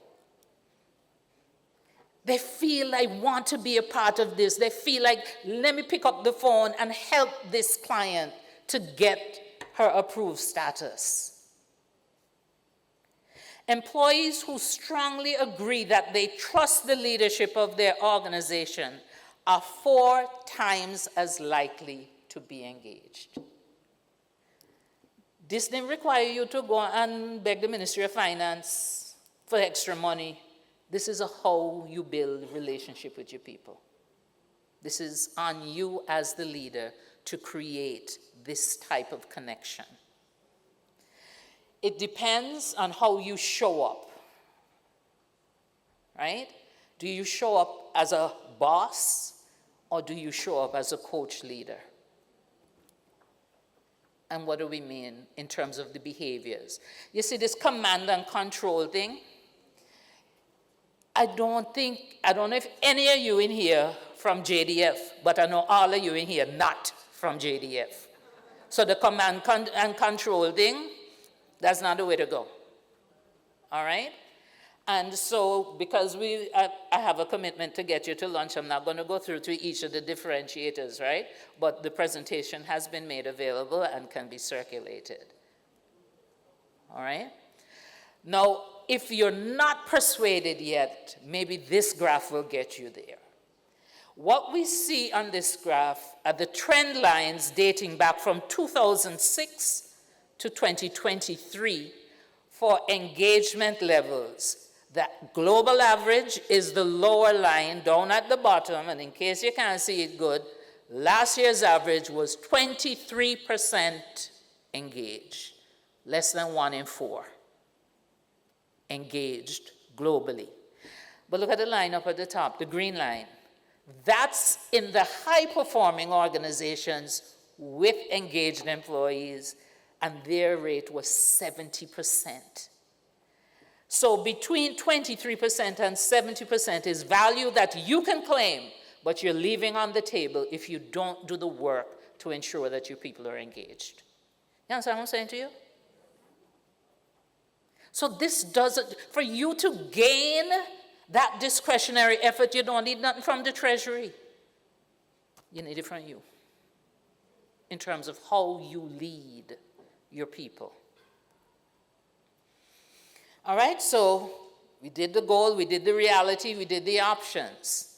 They feel like want to be a part of this. They feel like, let me pick up the phone and help this client to get her approved status. Employees who strongly agree that they trust the leadership of their organization are 4 times as likely to be engaged. This didn't require you to go and beg the Ministry of Finance for extra money. This is how you build relationship with your people. This is on you as the leader to create this type of connection. It depends on how you show up, right? Do you show up as a boss or do you show up as a coach leader? And what do we mean in terms of the behaviors? You see this command and control thing? I don't know if any of you in here from JDF, but I know all of you in here not from JDF. So the command and control thing, that's not the way to go. All right? And so because I have a commitment to get you to lunch, I'm not going to go through to each of the differentiators, right? But the presentation has been made available and can be circulated. All right? Now, if you're not persuaded yet, maybe this graph will get you there. What we see on this graph are the trend lines dating back from 2006 to 2023 for engagement levels. The global average is the lower line down at the bottom, and in case you can't see it good, last year's average was 23% engaged, less than 1 in 4 engaged globally. But look at the line up at the top, the green line. That's in the high-performing organizations with engaged employees, and their rate was 70%. So between 23% and 70% is value that you can claim, but you're leaving on the table if you don't do the work to ensure that your people are engaged. You understand what I'm saying to you? So this doesn't, for you to gain that discretionary effort, you don't need nothing from the Treasury. You need it from you in terms of how you lead your people. All right, so we did the goal, we did the reality, we did the options.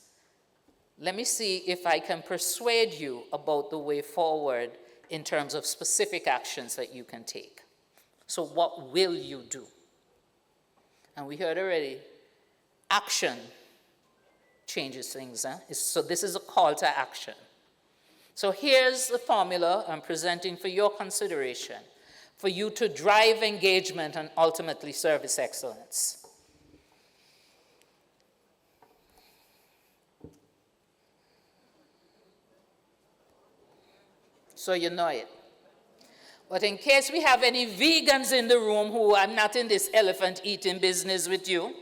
Let me see if I can persuade you about the way forward in terms of specific actions that you can take. So what will you do? And we heard already, action changes things. So this is a call to action. So here's the formula I'm presenting for your consideration, for you to drive engagement and ultimately service excellence. So you know it. But in case we have any vegans in the room who are not in this elephant eating business with you,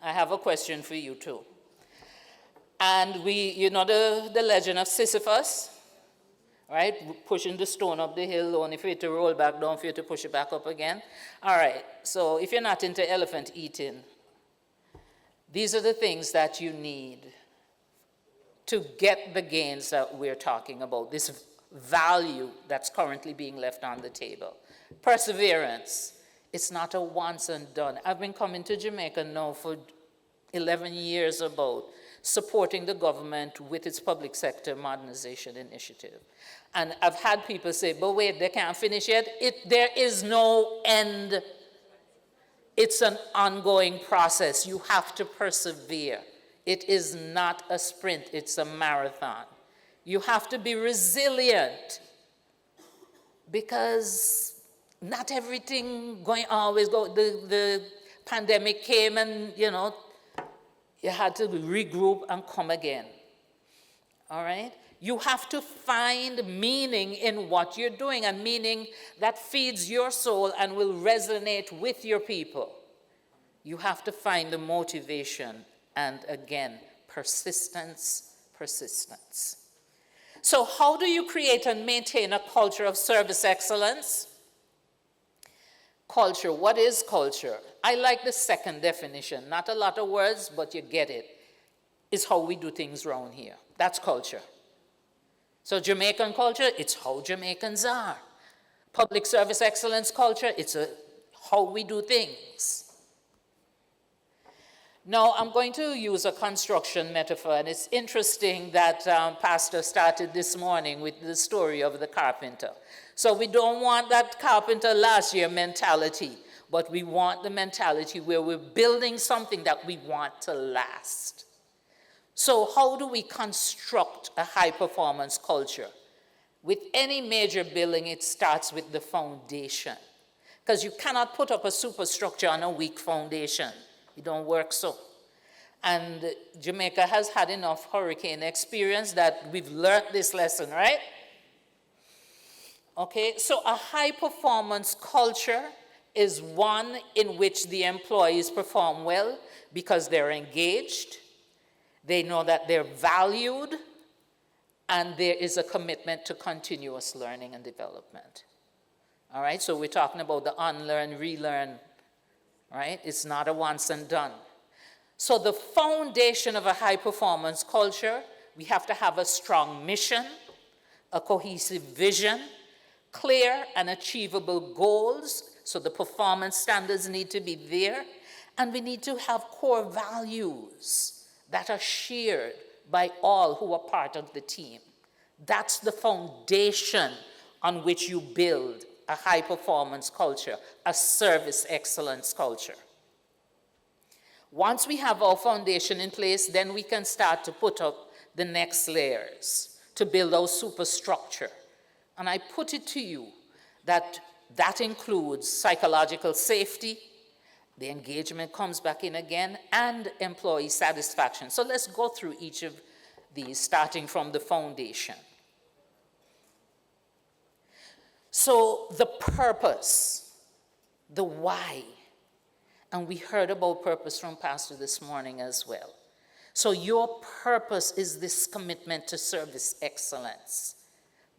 I have a question for you too. And you know the legend of Sisyphus, right? Pushing the stone up the hill, only for it to roll back down, for you to push it back up again. All right, so if you're not into elephant eating, these are the things that you need to get the gains that we're talking about, this value that's currently being left on the table. Perseverance. It's not a once and done. I've been coming to Jamaica now for 11 years about supporting the government with its public sector modernization initiative. And I've had people say, but wait, they can't finish yet. There is no end. It's an ongoing process. You have to persevere. It is not a sprint, it's a marathon. You have to be resilient because not everything going always go. The pandemic came and, you know, you had to regroup and come again. All right? You have to find meaning in what you're doing, and meaning that feeds your soul and will resonate with your people. You have to find the motivation and, again, persistence, persistence. So how do you create and maintain a culture of service excellence? Culture, what is culture? I like the second definition. Not a lot of words, but you get it. It's how we do things around here. That's culture. So Jamaican culture, it's how Jamaicans are. Public service excellence culture, it's how we do things. Now, I'm going to use a construction metaphor, and it's interesting that Pastor started this morning with the story of the carpenter. So we don't want that carpenter last year mentality, but we want the mentality where we're building something that we want to last. So how do we construct a high-performance culture? With any major building, it starts with the foundation, because you cannot put up a superstructure on a weak foundation. It don't work so. And Jamaica has had enough hurricane experience that we've learned this lesson, right? Okay, so a high-performance culture is one in which the employees perform well because they're engaged, they know that they're valued, and there is a commitment to continuous learning and development. All right, so we're talking about the unlearn, relearn, right? It's not a once and done. So the foundation of a high-performance culture, we have to have a strong mission, a cohesive vision, clear and achievable goals, so the performance standards need to be there, and we need to have core values that are shared by all who are part of the team. That's the foundation on which you build a high-performance culture, a service excellence culture. Once we have our foundation in place, then we can start to put up the next layers to build our superstructure. And I put it to you that that includes psychological safety, the engagement comes back in again, and employee satisfaction. So let's go through each of these, starting from the foundation. So the purpose, the why, and we heard about purpose from Pastor this morning as well. So your purpose is this commitment to service excellence.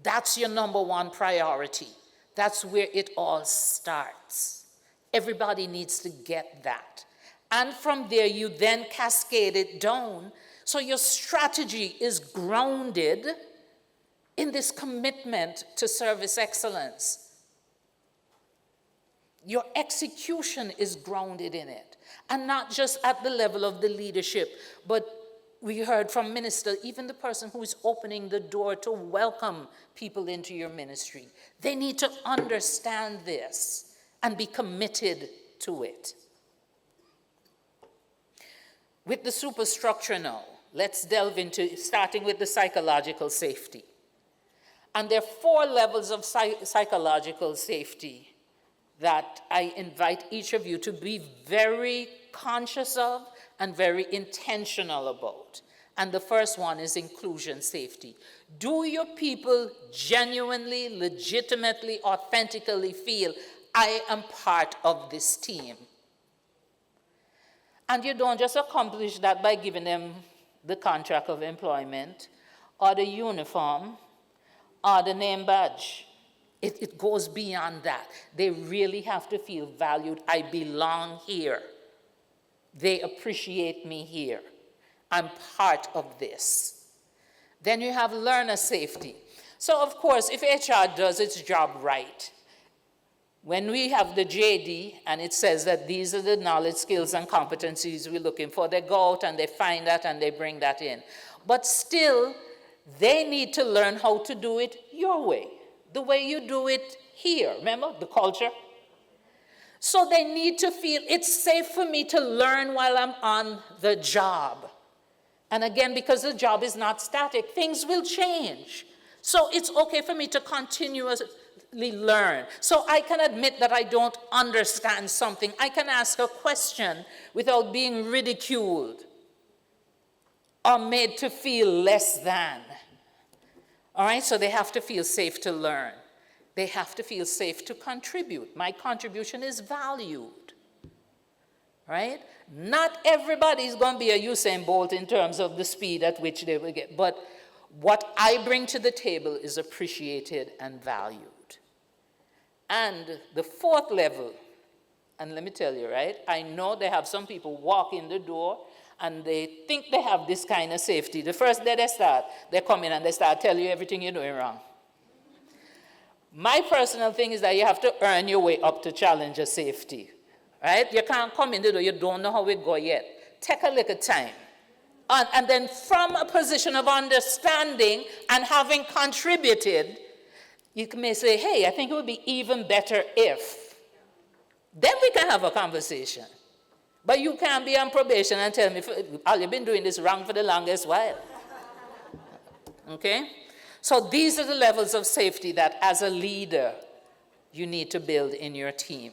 That's your number one priority. That's where it all starts. Everybody needs to get that. And from there, you then cascade it down. So your strategy is grounded in this commitment to service excellence. Your execution is grounded in it. And not just at the level of the leadership, but we heard from minister, even the person who is opening the door to welcome people into your ministry. They need to understand this and be committed to it. With the superstructure now, let's delve into starting with the psychological safety. And there are 4 levels of psychological safety that I invite each of you to be very conscious of and very intentional about. And the first one is inclusion safety. Do your people genuinely, legitimately, authentically feel, I am part of this team? And you don't just accomplish that by giving them the contract of employment or the uniform or the name badge. It goes beyond that. They really have to feel valued. I belong here. They appreciate me here. I'm part of this. Then you have learner safety. So of course, if HR does its job right, when we have the JD and it says that these are the knowledge, skills, and competencies we're looking for, they go out and they find that and they bring that in. But still, they need to learn how to do it your way, the way you do it here. Remember the culture? So they need to feel it's safe for me to learn while I'm on the job. And again, because the job is not static, things will change. So it's okay for me to continuously learn. So I can admit that I don't understand something. I can ask a question without being ridiculed or made to feel less than. All right, so they have to feel safe to learn. They have to feel safe to contribute. My contribution is valued, right? Not everybody is going to be a Usain Bolt in terms of the speed at which they will get, but what I bring to the table is appreciated and valued. And the 4th level, and let me tell you, right, I know they have some people walk in the door and they think they have this kind of safety. The first day they come in and they start telling you everything you're doing wrong. My personal thing is that you have to earn your way up to challenger safety, right? You can't come in the door, you don't know how it go yet. Take a little time. And then from a position of understanding and having contributed, you may say, hey, I think it would be even better if. Then we can have a conversation. But you can't be on probation and tell me, oh, you've been doing this wrong for the longest while. Okay? So these are the levels of safety that as a leader, you need to build in your team.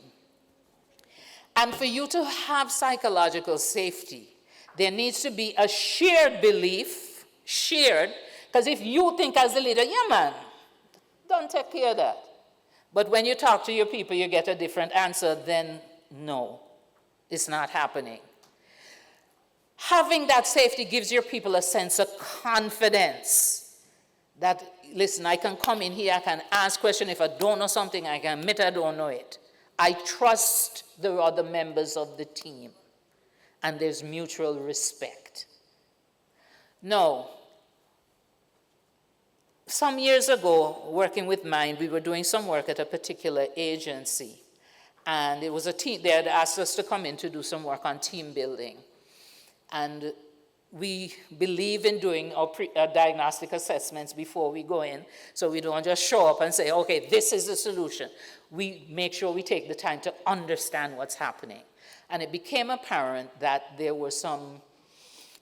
And for you to have psychological safety, there needs to be a shared belief, because if you think as a leader, yeah man, don't take care of that. But when you talk to your people, you get a different answer, then no, it's not happening. Having that safety gives your people a sense of confidence that, listen, I can come in here, I can ask questions. If I don't know something, I can admit I don't know it. I trust the other members of the team. And there's mutual respect. No. Some years ago, working with Mind, we were doing some work at a particular agency. And it was a team, they had asked us to come in to do some work on team building. And we believe in doing our diagnostic assessments before we go in, so we don't just show up and say, okay, this is the solution. We make sure we take the time to understand what's happening. And it became apparent that there was some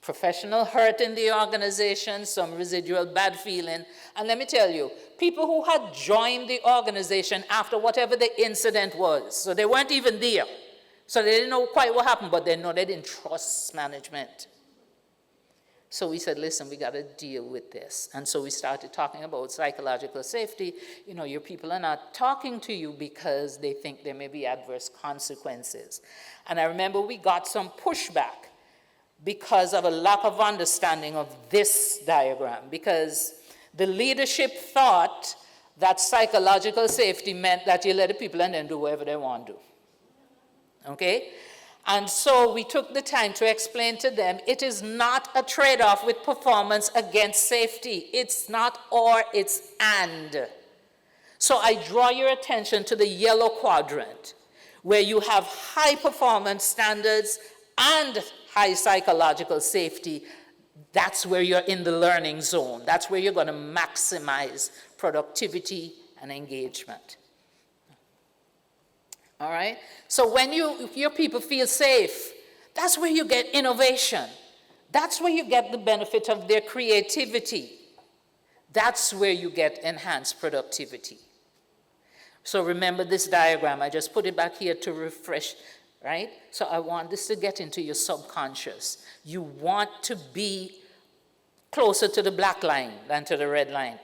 professional hurt in the organization, some residual bad feeling. And let me tell you, people who had joined the organization after whatever the incident was, so they weren't even there, so they didn't know quite what happened, but they know they didn't trust management. So we said, listen, we got to deal with this. And so we started talking about psychological safety. You know, your people are not talking to you because they think there may be adverse consequences. And I remember we got some pushback because of a lack of understanding of this diagram, because the leadership thought that psychological safety meant that you let the people and then do whatever they want to do. Okay? And so we took the time to explain to them it is not a trade-off with performance against safety. It's not or, it's and. So I draw your attention to the yellow quadrant, where you have high performance standards and high psychological safety. That's where you're in the learning zone. That's where you're going to maximize productivity and engagement. All right? So when your people feel safe, that's where you get innovation. That's where you get the benefit of their creativity. That's where you get enhanced productivity. So remember this diagram. I just put it back here to refresh, right? So I want this to get into your subconscious. You want to be closer to the black line than to the red line.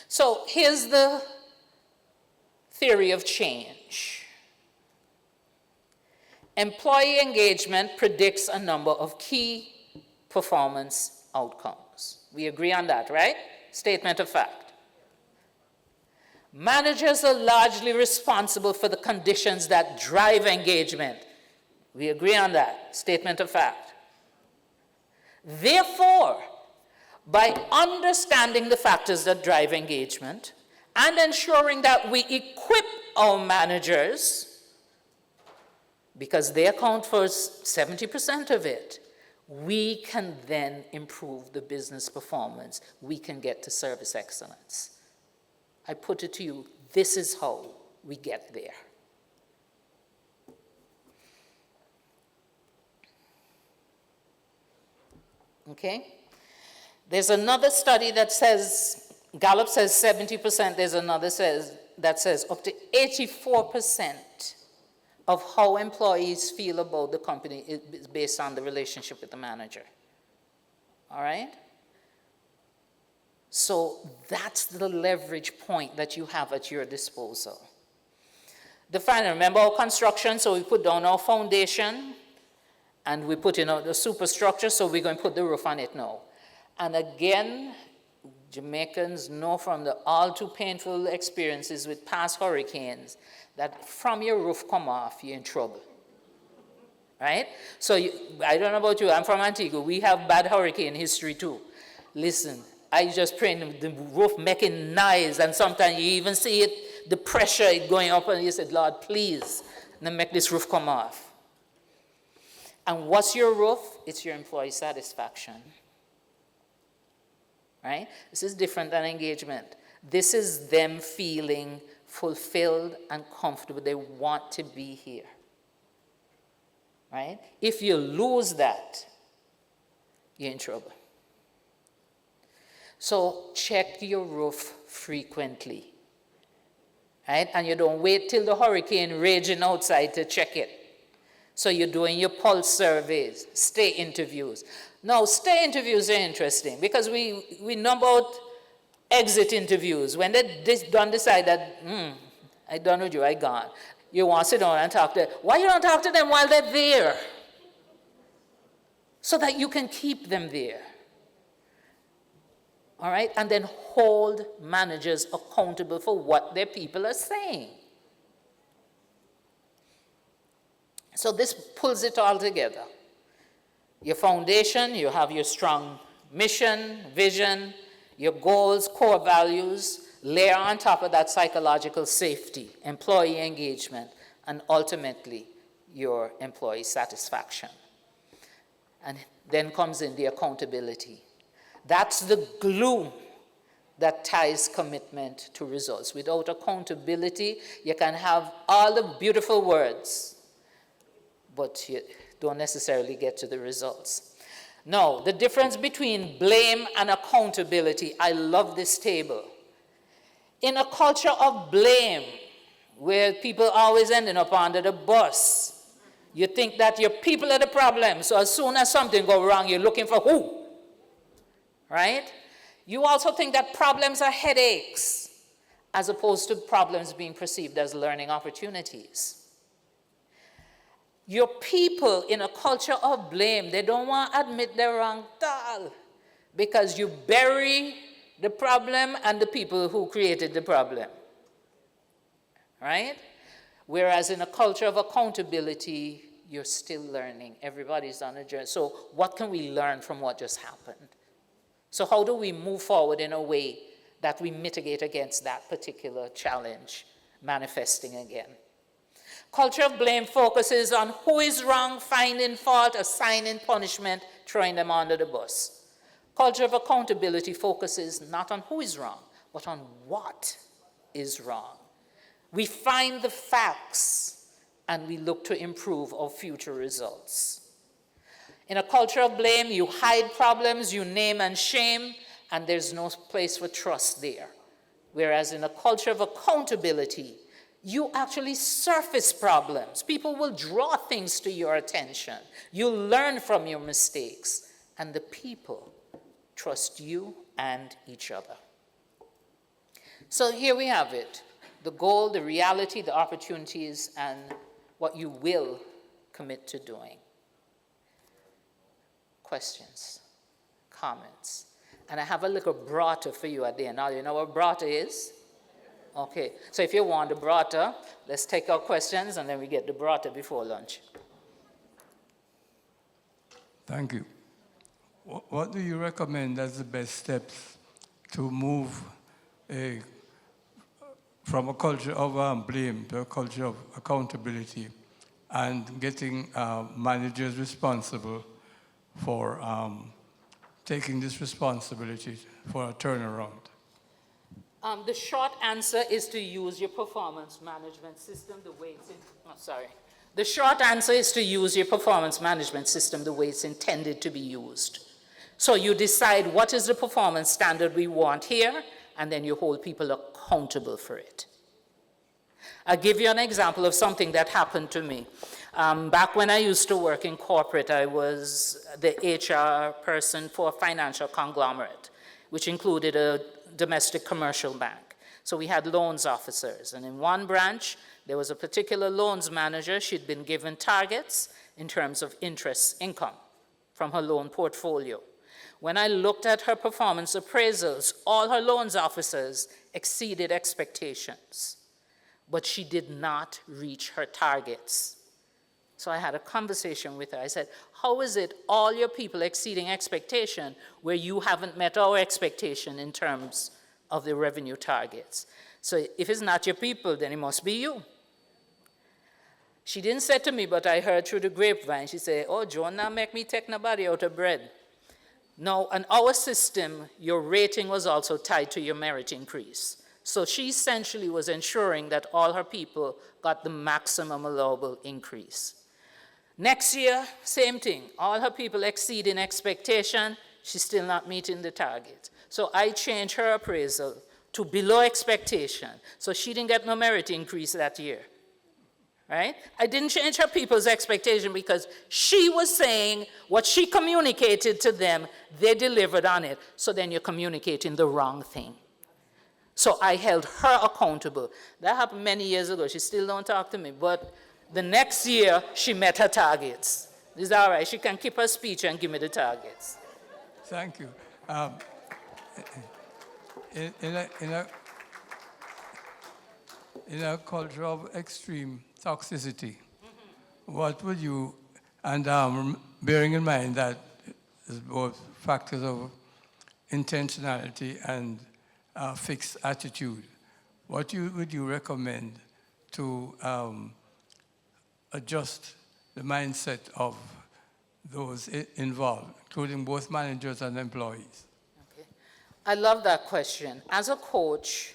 So here's the theory of change. Employee engagement predicts a number of key performance outcomes. We agree on that, right? Statement of fact. Managers are largely responsible for the conditions that drive engagement. We agree on that. Statement of fact. Therefore, by understanding the factors that drive engagement and ensuring that we equip our managers, because they account for 70% of it, we can then improve the business performance. We can get to service excellence. I put it to you, this is how we get there. Okay? There's another study that says, Gallup says 70%, there's another that says up to 84% of how employees feel about the company is based on the relationship with the manager. All right? So that's the leverage point that you have at your disposal. The final, remember our construction, so we put down our foundation and we put in the superstructure, so we're going to put the roof on it now. And again, Jamaicans know from the all too painful experiences with past hurricanes that from your roof come off, you're in trouble. Right? So I don't know about you, I'm from Antigua. We have bad hurricane history too. Listen, I just pray the roof making noise, and sometimes you even see it, the pressure going up, and you said, Lord, please, then make this roof come off. And what's your roof? It's your employee satisfaction. Right? This is different than engagement. This is them feeling fulfilled and comfortable. They want to be here. Right? If you lose that, you're in trouble. So check your roof frequently. Right? And you don't wait till the hurricane raging outside to check it. So you're doing your pulse surveys, stay interviews. Now, stay interviews are interesting because we know about exit interviews. When they don't decide that, I done with you, I gone. You want to sit down and talk to them. Why you don't talk to them while they're there? So that you can keep them there. All right? And then hold managers accountable for what their people are saying. So this pulls it all together. Your foundation, you have your strong mission, vision, your goals, core values. Layer on top of that psychological safety, employee engagement, and ultimately your employee satisfaction. And then comes in the accountability. That's the glue that ties commitment to results. Without accountability, you can have all the beautiful words, but you don't necessarily get to the results. Now, the difference between blame and accountability, I love this table. In a culture of blame, where people always ending up under the bus, you think that your people are the problem, so as soon as something goes wrong, you're looking for who? Right? You also think that problems are headaches, as opposed to problems being perceived as learning opportunities. Your people in a culture of blame, they don't want to admit they're wrong at all, because you bury the problem and the people who created the problem. Right? Whereas in a culture of accountability, you're still learning. Everybody's on a journey. So what can we learn from what just happened? So how do we move forward in a way that we mitigate against that particular challenge manifesting again? Culture of blame focuses on who is wrong, finding fault, assigning punishment, throwing them under the bus. Culture of accountability focuses not on who is wrong, but on what is wrong. We find the facts and we look to improve our future results. In a culture of blame, you hide problems, you name and shame, and there's no place for trust there. Whereas in a culture of accountability, you actually surface problems. People will draw things to your attention. You learn from your mistakes, and the people trust you and each other. So here we have it. The goal, the reality, the opportunities, and what you will commit to doing. Questions, comments. And I have a little brata for you at the end. Now, you know what brata is? Okay, so if you want the brata, let's take our questions and then we get the brata before lunch. Thank you. What do you recommend as the best steps to move from a culture of blame to a culture of accountability and getting managers responsible for taking this responsibility for a turnaround? The short answer is to use your performance management system the way it's The short answer is to use your performance management system the way it's intended to be used. So you decide what is the performance standard we want here, and then you hold people accountable for it. I'll give you an example of something that happened to me. Back when I used to work in corporate, I was the HR person for a financial conglomerate, which included a domestic commercial bank. So we had loans officers, and in one branch, there was a particular loans manager. She'd been given targets in terms of interest income from her loan portfolio. When I looked at her performance appraisals, all her loans officers exceeded expectations, but she did not reach her targets. So I had a conversation with her. I said, how is it all your people exceeding expectation where you haven't met our expectation in terms of the revenue targets? So if it's not your people, then it must be you. She didn't say to me, but I heard through the grapevine. She said, oh, Joan, now make me take nobody out of bread. Now, in our system, your rating was also tied to your merit increase. So she essentially was ensuring that all her people got the maximum allowable increase. Next year, same thing. All her people exceeding expectation, she's still not meeting the target. So I changed her appraisal to below expectation. So she didn't get no merit increase that year. Right? I didn't change her people's expectation because she was saying what she communicated to them, they delivered on it. So then you're communicating the wrong thing. So I held her accountable. That happened many years ago. She still don't talk to me, but the next year she met her targets. It's all right. She can keep her speech and give me the targets. Thank you. In a culture of extreme toxicity, what would you, and bearing in mind that there's both factors of intentionality and fixed attitude, what would you recommend to adjust the mindset of those involved, including both managers and employees? Okay. I love that question. As a coach,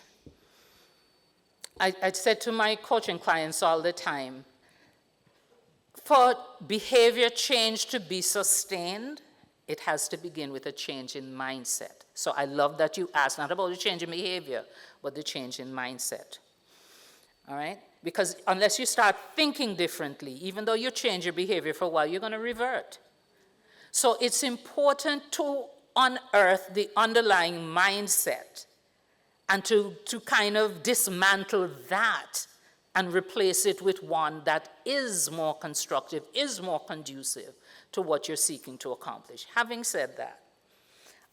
I said to my coaching clients all the time, for behavior change to be sustained, it has to begin with a change in mindset. So I love that you asked, not about the change in behavior, but the change in mindset. All right? Because unless you start thinking differently, even though you change your behavior for a while, you're going to revert. So it's important to unearth the underlying mindset and to kind of dismantle that and replace it with one that is more constructive, is more conducive to what you're seeking to accomplish. Having said that,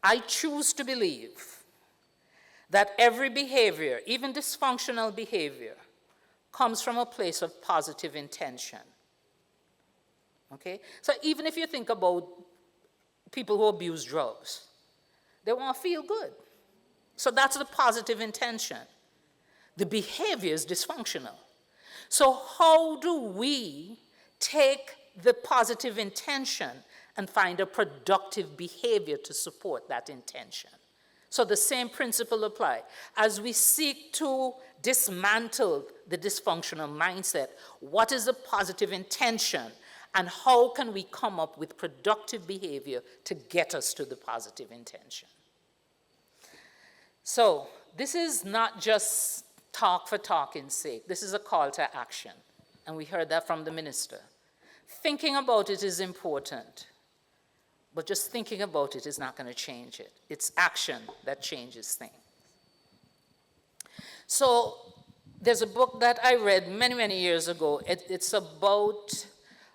I choose to believe that every behavior, even dysfunctional behavior, comes from a place of positive intention. Okay? So even if you think about people who abuse drugs, they want to feel good. So that's the positive intention. The behavior is dysfunctional. So how do we take the positive intention and find a productive behavior to support that intention? So the same principle applies. As we seek to dismantle the dysfunctional mindset, what is the positive intention, and how can we come up with productive behavior to get us to the positive intention? So this is not just talk for talking's sake. This is a call to action, and we heard that from the minister. Thinking about it is important, but just thinking about it is not going to change it. It's action that changes things. So there's a book that I read many, many years ago. It's about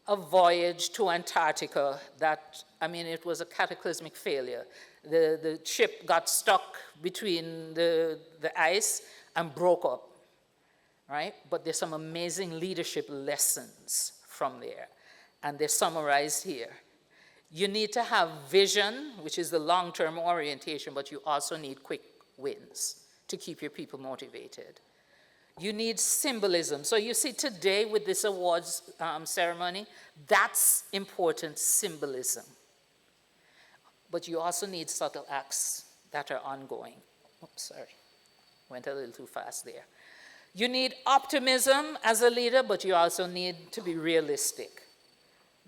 a voyage to Antarctica that, it was a cataclysmic failure. The ship got stuck between the ice and broke up, right? But there's some amazing leadership lessons from there, and they're summarized here. You need to have vision, which is the long-term orientation, but you also need quick wins to keep your people motivated. You need symbolism. So you see today with this awards ceremony, that's important symbolism. But you also need subtle acts that are ongoing. Oops, sorry. Went a little too fast there. You need optimism as a leader, but you also need to be realistic.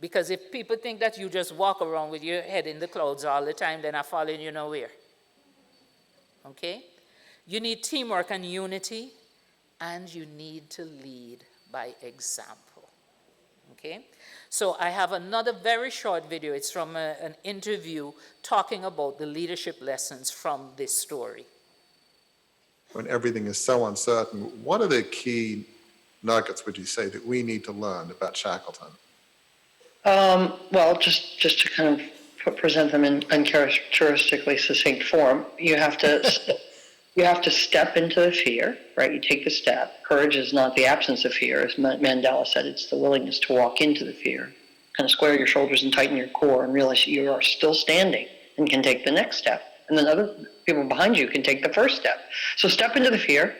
Because if people think that you just walk around with your head in the clouds all the time, they're not following you nowhere. Okay? You need teamwork and unity, and you need to lead by example. Okay? So I have another very short video. It's from an interview talking about the leadership lessons from this story. When everything is so uncertain, what are the key nuggets, would you say, that we need to learn about Shackleton? Well, just to kind of present them in uncharacteristically succinct form, you have to step into the fear, right? You take the step. Courage is not the absence of fear, as Mandela said. It's the willingness to walk into the fear, kind of square your shoulders and tighten your core, and realize you are still standing and can take the next step. And then other people behind you can take the first step. So step into the fear.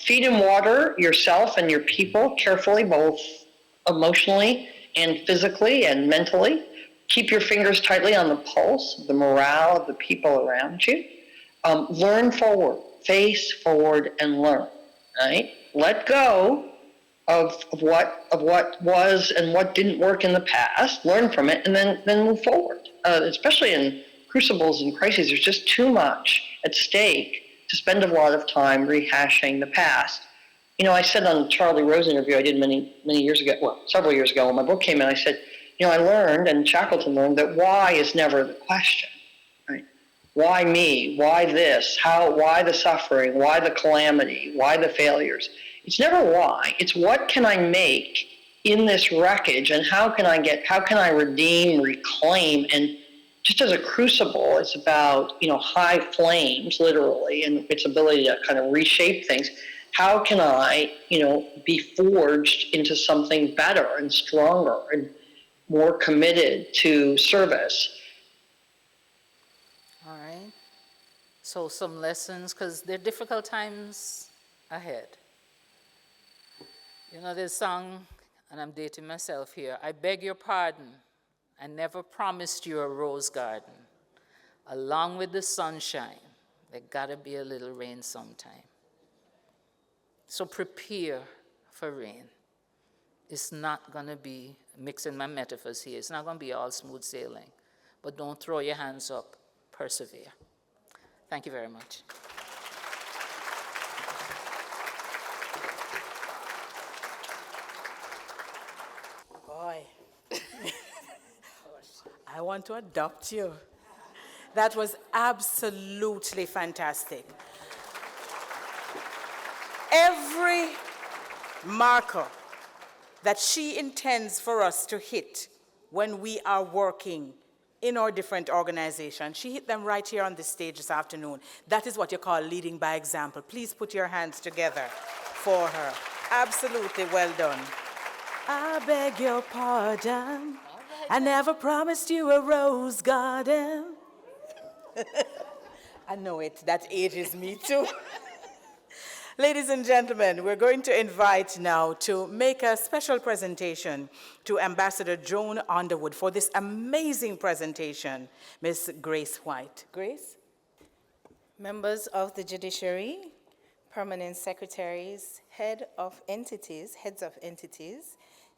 Feed and water yourself and your people carefully, both emotionally and physically and mentally. Keep your fingers tightly on the pulse of the morale of the people around you. Learn forward, face forward, and learn. Right? Let go of what was and what didn't work in the past. Learn from it, and then move forward. Especially in crucibles and crises, there's just too much at stake to spend a lot of time rehashing the past. I said on the Charlie Rose interview I did many years ago, well, several years ago when my book came out, I said, I learned, and Shackleton learned, that why is never the question, right? Why me? Why this? Why the suffering? Why the calamity? Why the failures? It's never why. It's what can I make in this wreckage, and how can I redeem, reclaim, and just as a crucible, it's about, high flames, literally, and its ability to kind of reshape things. How can I, be forged into something better and stronger and more committed to service? All right. So some lessons, because there are difficult times ahead. There's a song, and I'm dating myself here. I beg your pardon. I never promised you a rose garden. Along with the sunshine, there gotta be a little rain sometime. So prepare for rain. It's not gonna be, mixing my metaphors here, it's not gonna be all smooth sailing, but don't throw your hands up, persevere. Thank you very much. Boy, I want to adopt you. That was absolutely fantastic. Every marker that she intends for us to hit when we are working in our different organizations, she hit them right here on the stage this afternoon. That is what you call leading by example. Please put your hands together for her. Absolutely well done. I beg your pardon. I never promised you a rose garden. I know it. That ages me too. Ladies and gentlemen, we're going to invite now to make a special presentation to Ambassador Joan Underwood for this amazing presentation, Ms. Grace White. Grace? Members of the judiciary, permanent secretaries, heads of entities,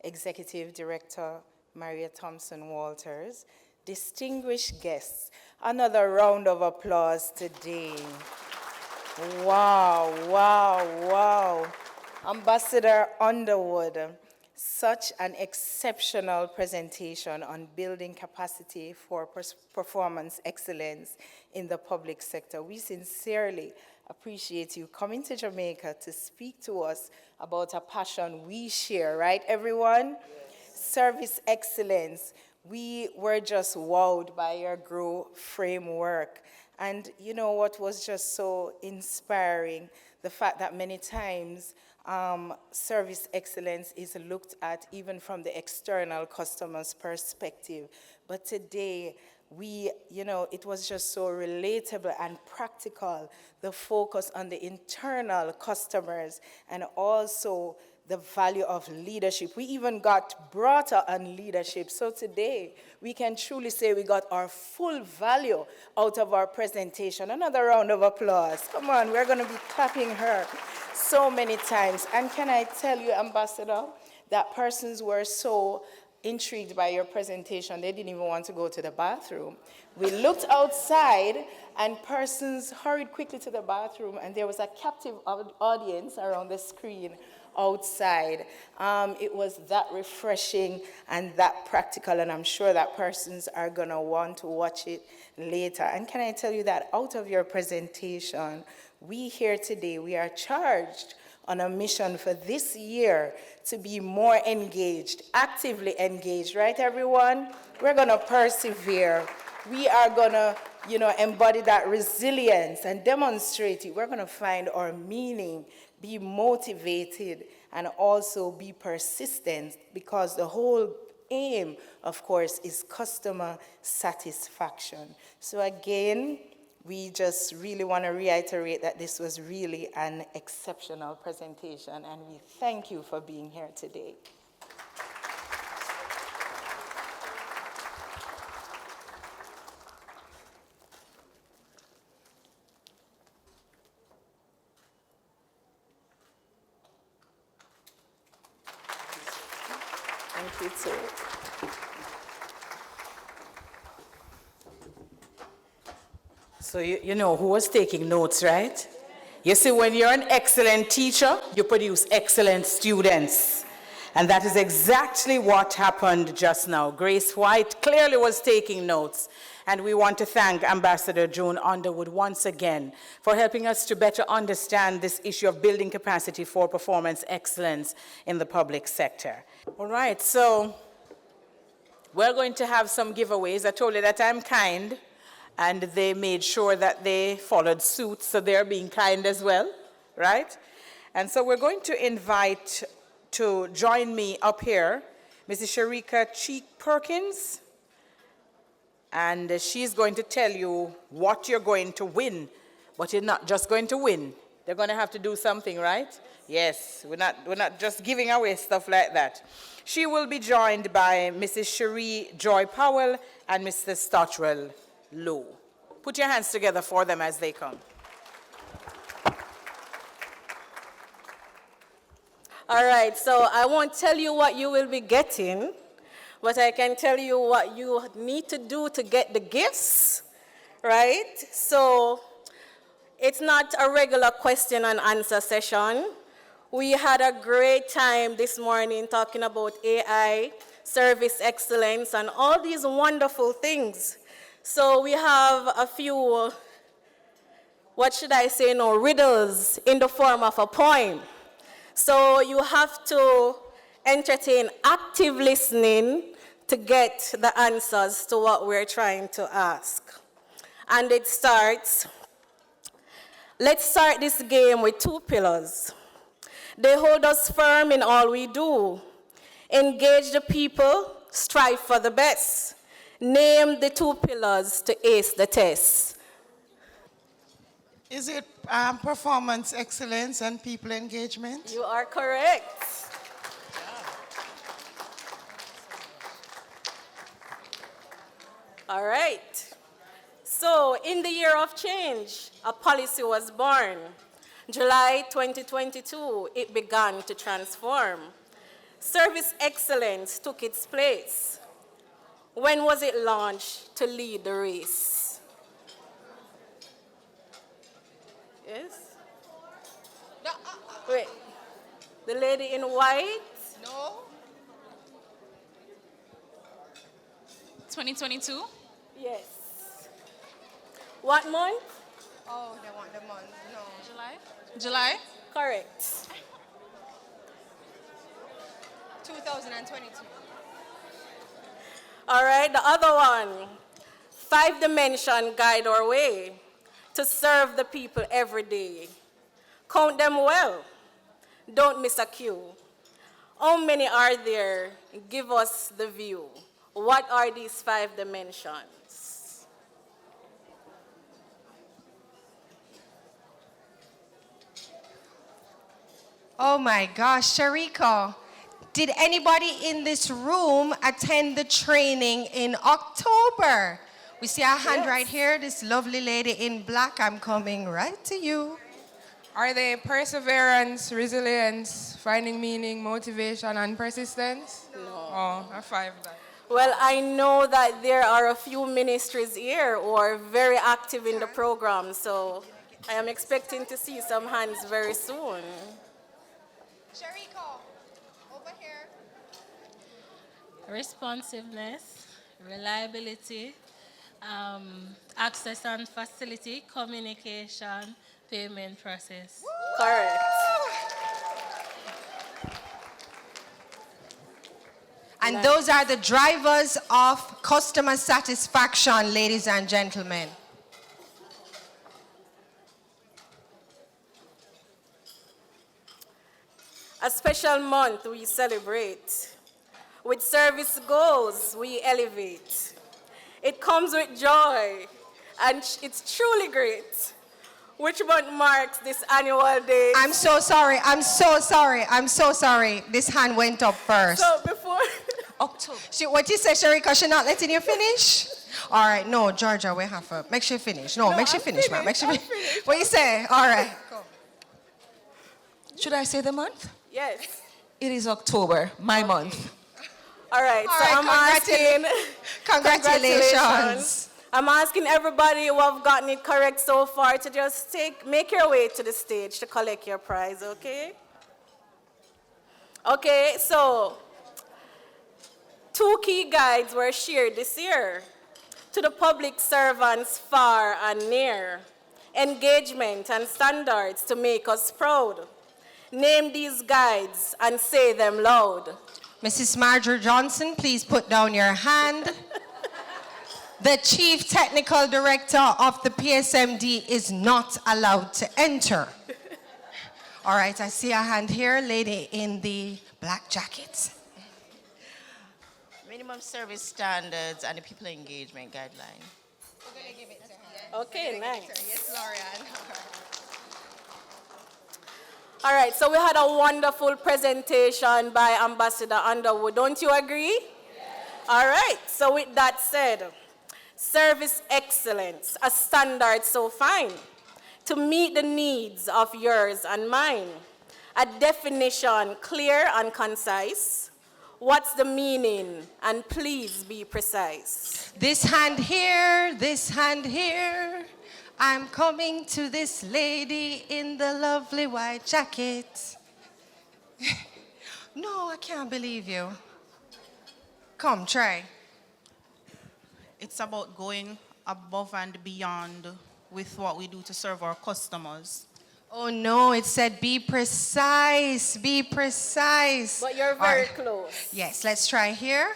Executive Director Maria Thompson-Walters, distinguished guests, another round of applause today. Wow, wow, wow. Ambassador Underwood, such an exceptional presentation on building capacity for performance excellence in the public sector. We sincerely appreciate you coming to Jamaica to speak to us about a passion we share, right, everyone? Yes. Service excellence. We were just wowed by your GROW framework. And you know what was just so inspiring? The fact that many times service excellence is looked at even from the external customer's perspective. But today, it was just so relatable and practical, the focus on the internal customers and also the value of leadership. We even got broader on leadership. So today, we can truly say we got our full value out of our presentation. Another round of applause. Come on, we're going to be clapping her so many times. And can I tell you, Ambassador, that persons were so intrigued by your presentation, they didn't even want to go to the bathroom. We looked outside, and persons hurried quickly to the bathroom, and there was a captive audience around the screen outside. It was that refreshing and that practical, and I'm sure that persons are going to want to watch it later. And can I tell you that out of your presentation, we here today, we are charged on a mission for this year to be more engaged, actively engaged, right, everyone? We're going to persevere. We are going to, embody that resilience and demonstrate it. We're going to find our meaning, be motivated, and also be persistent, because the whole aim, of course, is customer satisfaction. So again, we just really want to reiterate that this was really an exceptional presentation, and we thank you for being here today. Thank you, too. So you know who was taking notes, right? You see, when you're an excellent teacher, you produce excellent students. And that is exactly what happened just now. Grace White clearly was taking notes. And we want to thank Ambassador Joan Underwood once again for helping us to better understand this issue of building capacity for performance excellence in the public sector. All right, so we're going to have some giveaways. I told you that I'm kind, and they made sure that they followed suit, so they're being kind as well, right? And so we're going to invite to join me up here Mrs. Sharika Cheek Perkins, and she's going to tell you what you're going to win, but you're not just going to win. They're going to have to do something, right? Yes, we're not just giving away stuff like that. She will be joined by Mrs. Cherie Joy Powell and Mr. Stottrell Lowe. Put your hands together for them as they come. All right, so I won't tell you what you will be getting, but I can tell you what you need to do to get the gifts, right? So it's not a regular question and answer session. We had a great time this morning talking about AI, service excellence, and all these wonderful things. So we have a few, what should I say now, riddles in the form of a poem. So you have to entertain active listening to get the answers to what we're trying to ask. And it starts, let's start this game with 2 pillars. They hold us firm in all we do. Engage the people, strive for the best. Name the 2 pillars to ace the test. Is it performance excellence and people engagement? You are correct. All right. So, in the year of change, a policy was born. July 2022, it began to transform. Service excellence took its place. When was it launched to lead the race? Yes? Wait, the lady in white? No. 2022? Yes. What month? Oh, they want the month. No. July? July? Correct. 2022. All right, the other one. 5-dimension guide our way to serve the people every day. Count them well. Don't miss a cue. How many are there? Give us the view. What are these 5 dimensions? Oh my gosh, Sharika, did anybody in this room attend the training in October? We see a hand right here, this lovely lady in black. I'm coming right to you. Are they perseverance, resilience, finding meaning, motivation, and persistence? No. Oh, a 5 then. Well, I know that there are a few ministries here who are very active in the program, so I am expecting to see some hands very soon. Shariko, over here. Responsiveness, reliability, access and facility, communication, payment process. Correct. And those are the drivers of customer satisfaction, ladies and gentlemen. A special month we celebrate. With service goals, we elevate. It comes with joy, and it's truly great. Which month marks this annual day? I'm so sorry. This hand went up first. So before... October. What you say, Sharika, she not letting you finish? All right, no, Georgia, we have to make sure you finish. No, make sure you finish, man. Make sure you finish. What you say? All right. Go. Should I say the month? Yes. It is October, my month. All right, All so right, I'm asking... Congratulations. I'm asking everybody who have gotten it correct so far to just make your way to the stage to collect your prize, okay? Okay, so 2 key guides were shared this year to the public servants far and near. Engagement and standards to make us proud. Name these guides and say them loud. Mrs. Marjorie Johnson, please put down your hand. The Chief Technical Director of the PSMD is not allowed to enter. All right, I see a hand here, lady in the black jacket. Minimum service standards and the people engagement guideline. Okay, nice. Yes, Lorianne. All right, so we had a wonderful presentation by Ambassador Underwood. Don't you agree? Yes. All right, so with that said, service excellence, a standard so fine to meet the needs of yours and mine. A definition clear and concise. What's the meaning? And please be precise. This hand here, this hand here. I'm coming to this lady in the lovely white jacket. No, I can't believe you. Come, try. It's about going above and beyond with what we do to serve our customers. Oh no, it said be precise, be precise. But you're very close. Yes, let's try here.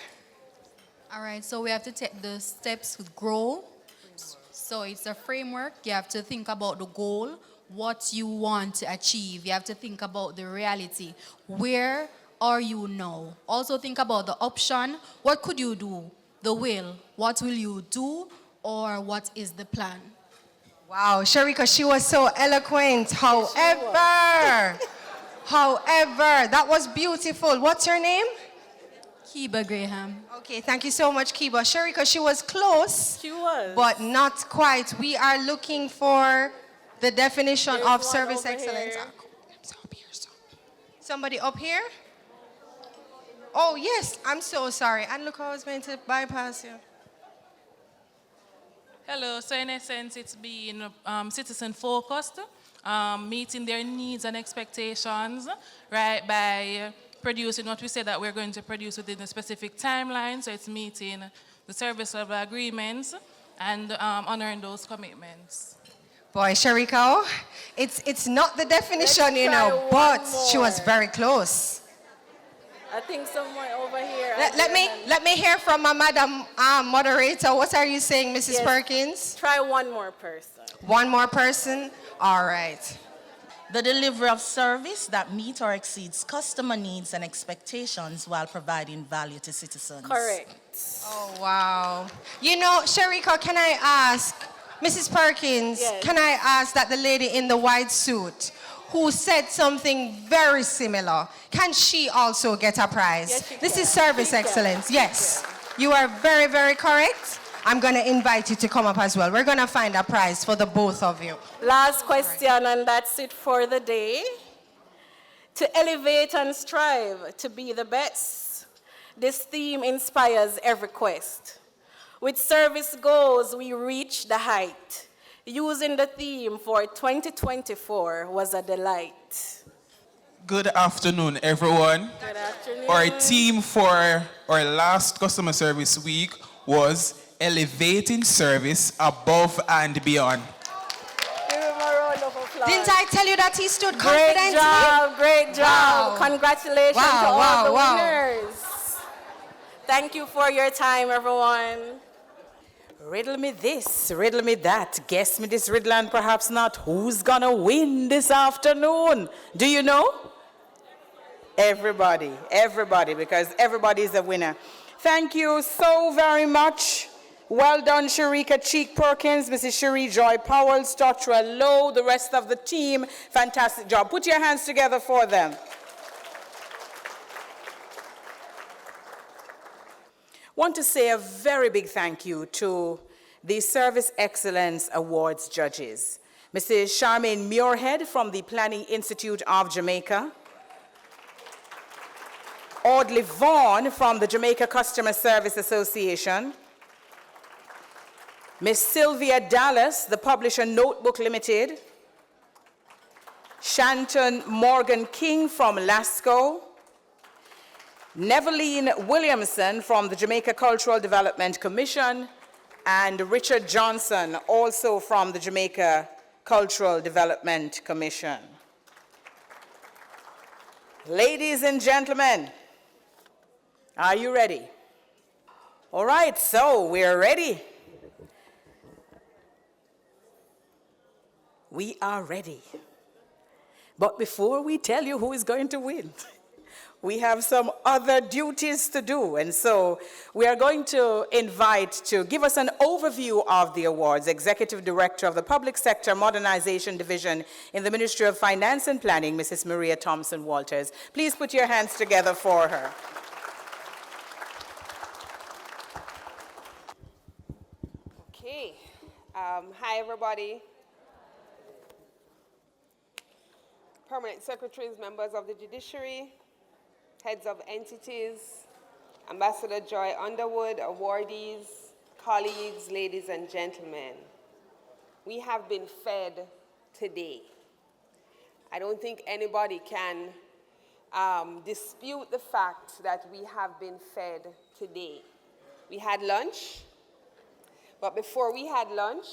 All right, so we have to take the steps with grow. So it's a framework. You have to think about the goal, what you want to achieve. You have to think about the reality. Where are you now? Also think about the option. What could you do? The will. What will you do? Or what is the plan? Wow, Sharika, she was so eloquent. However, that was beautiful. What's your name? Kiba Graham. Okay, thank you so much, Kiba. Sharika, she was close. She was. But not quite. We are looking for the definition There's of one service over excellence. here. Somebody up here? Oh, yes, I'm so sorry. And look, I was going to bypass you. Hello, so in essence, it's being citizen-focused, meeting their needs and expectations, right, by producing what we say that we're going to produce within a specific timeline, so it's meeting the service level agreements and honoring those commitments. Boy, Shariko, it's not the definition, you know, but she was very close. I think someone over here. Let me hear from my madam moderator. What are you saying, Mrs. Yes. Perkins? Try one more person. One more person? All right. The delivery of service that meets or exceeds customer needs and expectations while providing value to citizens. Correct. Oh, wow. You know, Sharika, can I ask, Mrs. Perkins, Yes. can I ask that the lady in the white suit who said something very similar, can she also get a prize? Yes, she This can. is service She can. excellence. She Yes. can. You are very, very correct. I'm going to invite you to come up as well. We're going to find a prize for the both of you. Last question, and that's it for the day. To elevate and strive to be the best. This theme inspires every quest. With service goals, we reach the height. Using the theme for 2024 was a delight. Good afternoon, everyone. Good afternoon. Our theme for our last customer service week was elevating service above and beyond. Give him a round of applause. Didn't I tell you that he stood Great confidently? job, great job. Wow. Congratulations Wow, to all wow, the wow. winners. Thank you for your time, everyone. Riddle me this, riddle me that. Guess me this riddle and perhaps not. Who's gonna win this afternoon? Do you know? Everybody, because everybody is a winner. Thank you so very much. Well done, Sharika Cheek Perkins, Mrs. Cherie Joy Powell, Structural Low, the rest of the team. Fantastic job. Put your hands together for them. Want to say a very big thank you to the Service Excellence Awards judges. Mrs. Charmaine Muirhead from the Planning Institute of Jamaica. Audley Vaughan from the Jamaica Customer Service Association. Miss Sylvia Dallas, the publisher Notebook Limited. Shanton Morgan King from LASCO. Neveline Williamson from the Jamaica Cultural Development Commission, and Richard Johnson, also from the Jamaica Cultural Development Commission. Ladies and gentlemen, are you ready? All right, so we're ready. We are ready. But before we tell you who is going to win, we have some other duties to do. And so we are going to invite to give us an overview of the awards, Executive Director of the Public Sector Modernization Division in the Ministry of Finance and Planning, Mrs. Maria Thompson Walters. Please put your hands together for her. Okay. Hi, everybody. Permanent secretaries, members of the judiciary, heads of entities, Ambassador Joy Underwood, awardees, colleagues, ladies and gentlemen. We have been fed today. I don't think anybody can dispute the fact that we have been fed today. We had lunch, but before we had lunch,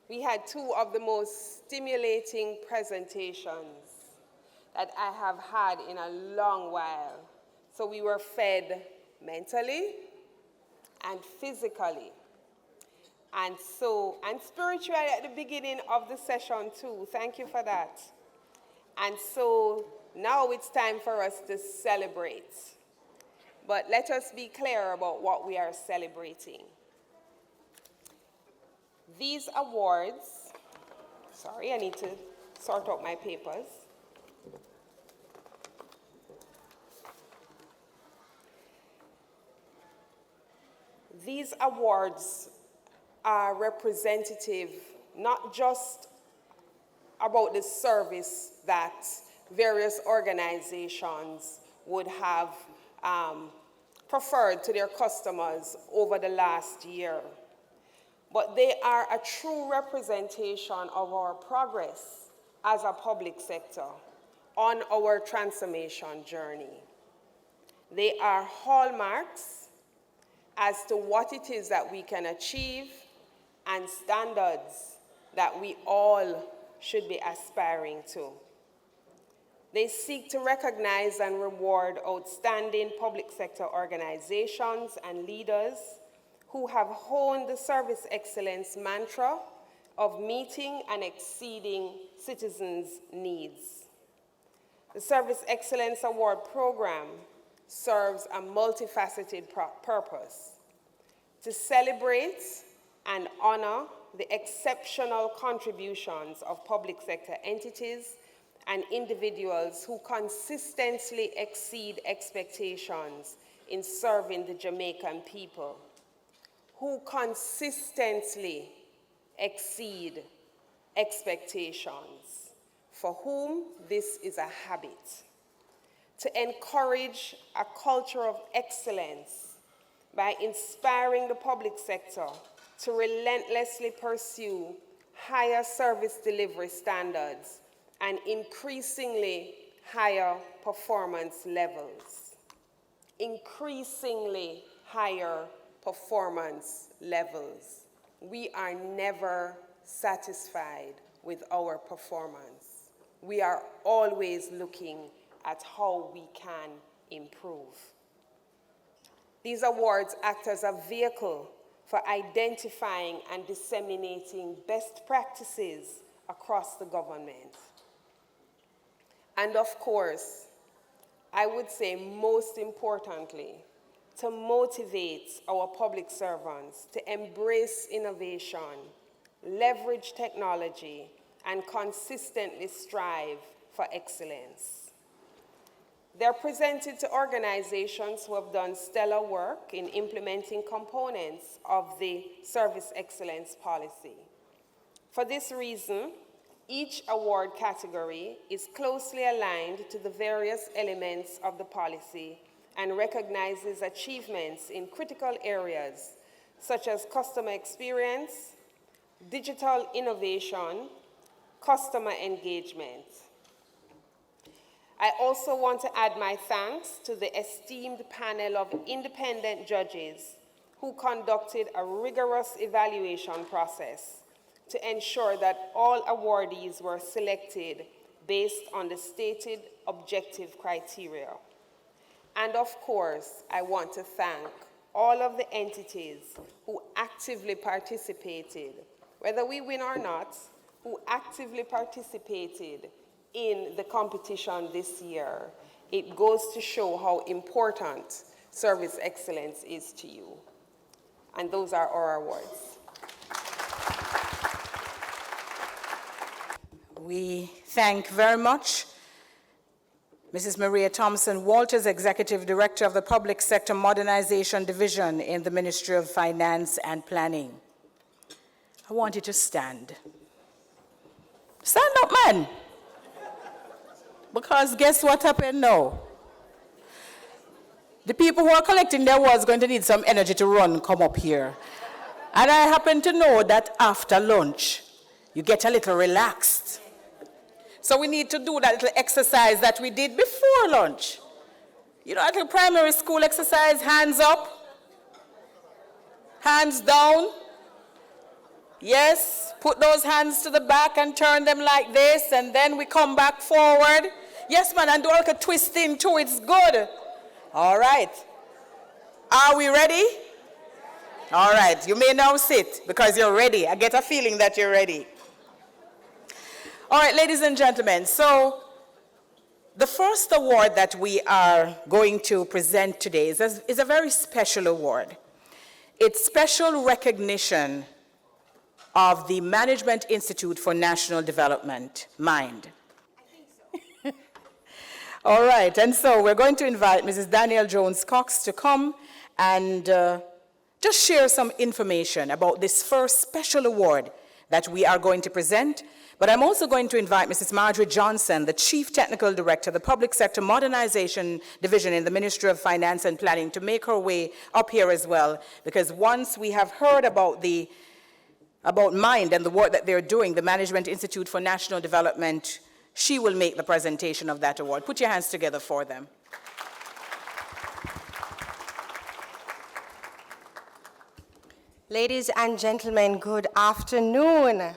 we had two of the most stimulating presentations that I have had in a long while. So we were fed mentally and physically. And spiritually at the beginning of the session too. Thank you for that. And so now it's time for us to celebrate. But let us be clear about what we are celebrating. These awards, sorry, I need to sort out my papers. These awards are representative not just about the service that various organizations would have preferred to their customers over the last year, but they are a true representation of our progress as a public sector on our transformation journey. They are hallmarks as to what it is that we can achieve and standards that we all should be aspiring to. They seek to recognize and reward outstanding public sector organizations and leaders who have honed the service excellence mantra of meeting and exceeding citizens' needs. The Service Excellence Award Program serves a multifaceted purpose: to celebrate and honor the exceptional contributions of public sector entities and individuals who consistently exceed expectations in serving the Jamaican people, who consistently exceed expectations, for whom this is a habit. To encourage a culture of excellence by inspiring the public sector to relentlessly pursue higher service delivery standards and increasingly higher performance levels. Increasingly higher performance levels. We are never satisfied with our performance. We are always looking at how we can improve. These awards act as a vehicle for identifying and disseminating best practices across the government. And of course, I would say most importantly, to motivate our public servants to embrace innovation, leverage technology, and consistently strive for excellence. They're presented to organizations who have done stellar work in implementing components of the Service Excellence Policy. For this reason, each award category is closely aligned to the various elements of the policy and recognizes achievements in critical areas such as customer experience, digital innovation, customer engagement. I also want to add my thanks to the esteemed panel of independent judges who conducted a rigorous evaluation process to ensure that all awardees were selected based on the stated objective criteria. And of course, I want to thank all of the entities who actively participated, whether we win or not, who actively participated in the competition this year, It goes to show how important service excellence is to you. And those are our awards. We thank very much Mrs. Maria Thompson Walters, Executive Director of the Public Sector Modernization Division in the Ministry of Finance and Planning. I want you to stand. Stand up, man. Because guess what happened now? The people who are collecting their awards are going to need some energy to run, come up here. And I happen to know that after lunch, you get a little relaxed. So we need to do that little exercise that we did before lunch. You know, that little primary school exercise, hands up, hands down. Yes, put those hands to the back and turn them like this, and then we come back forward. Yes, man, and do like a twisting too, it's good. All right. Are we ready? All right, you may now sit because you're ready. I get a feeling that you're ready. All right, ladies and gentlemen, so the first award that we are going to present today is a very special award. It's special recognition of the Management Institute for National Development, MIND. All right, and so we're going to invite Mrs. Danielle Jones-Cox to come and just share some information about this first special award that we are going to present. But I'm also going to invite Mrs. Marjorie Johnson, the Chief Technical Director of the Public Sector Modernization Division in the Ministry of Finance and Planning, to make her way up here as well, because once we have heard about MIND and the work that they're doing, the Management Institute for National Development, she will make the presentation of that award. Put your hands together for them. Ladies and gentlemen, good afternoon.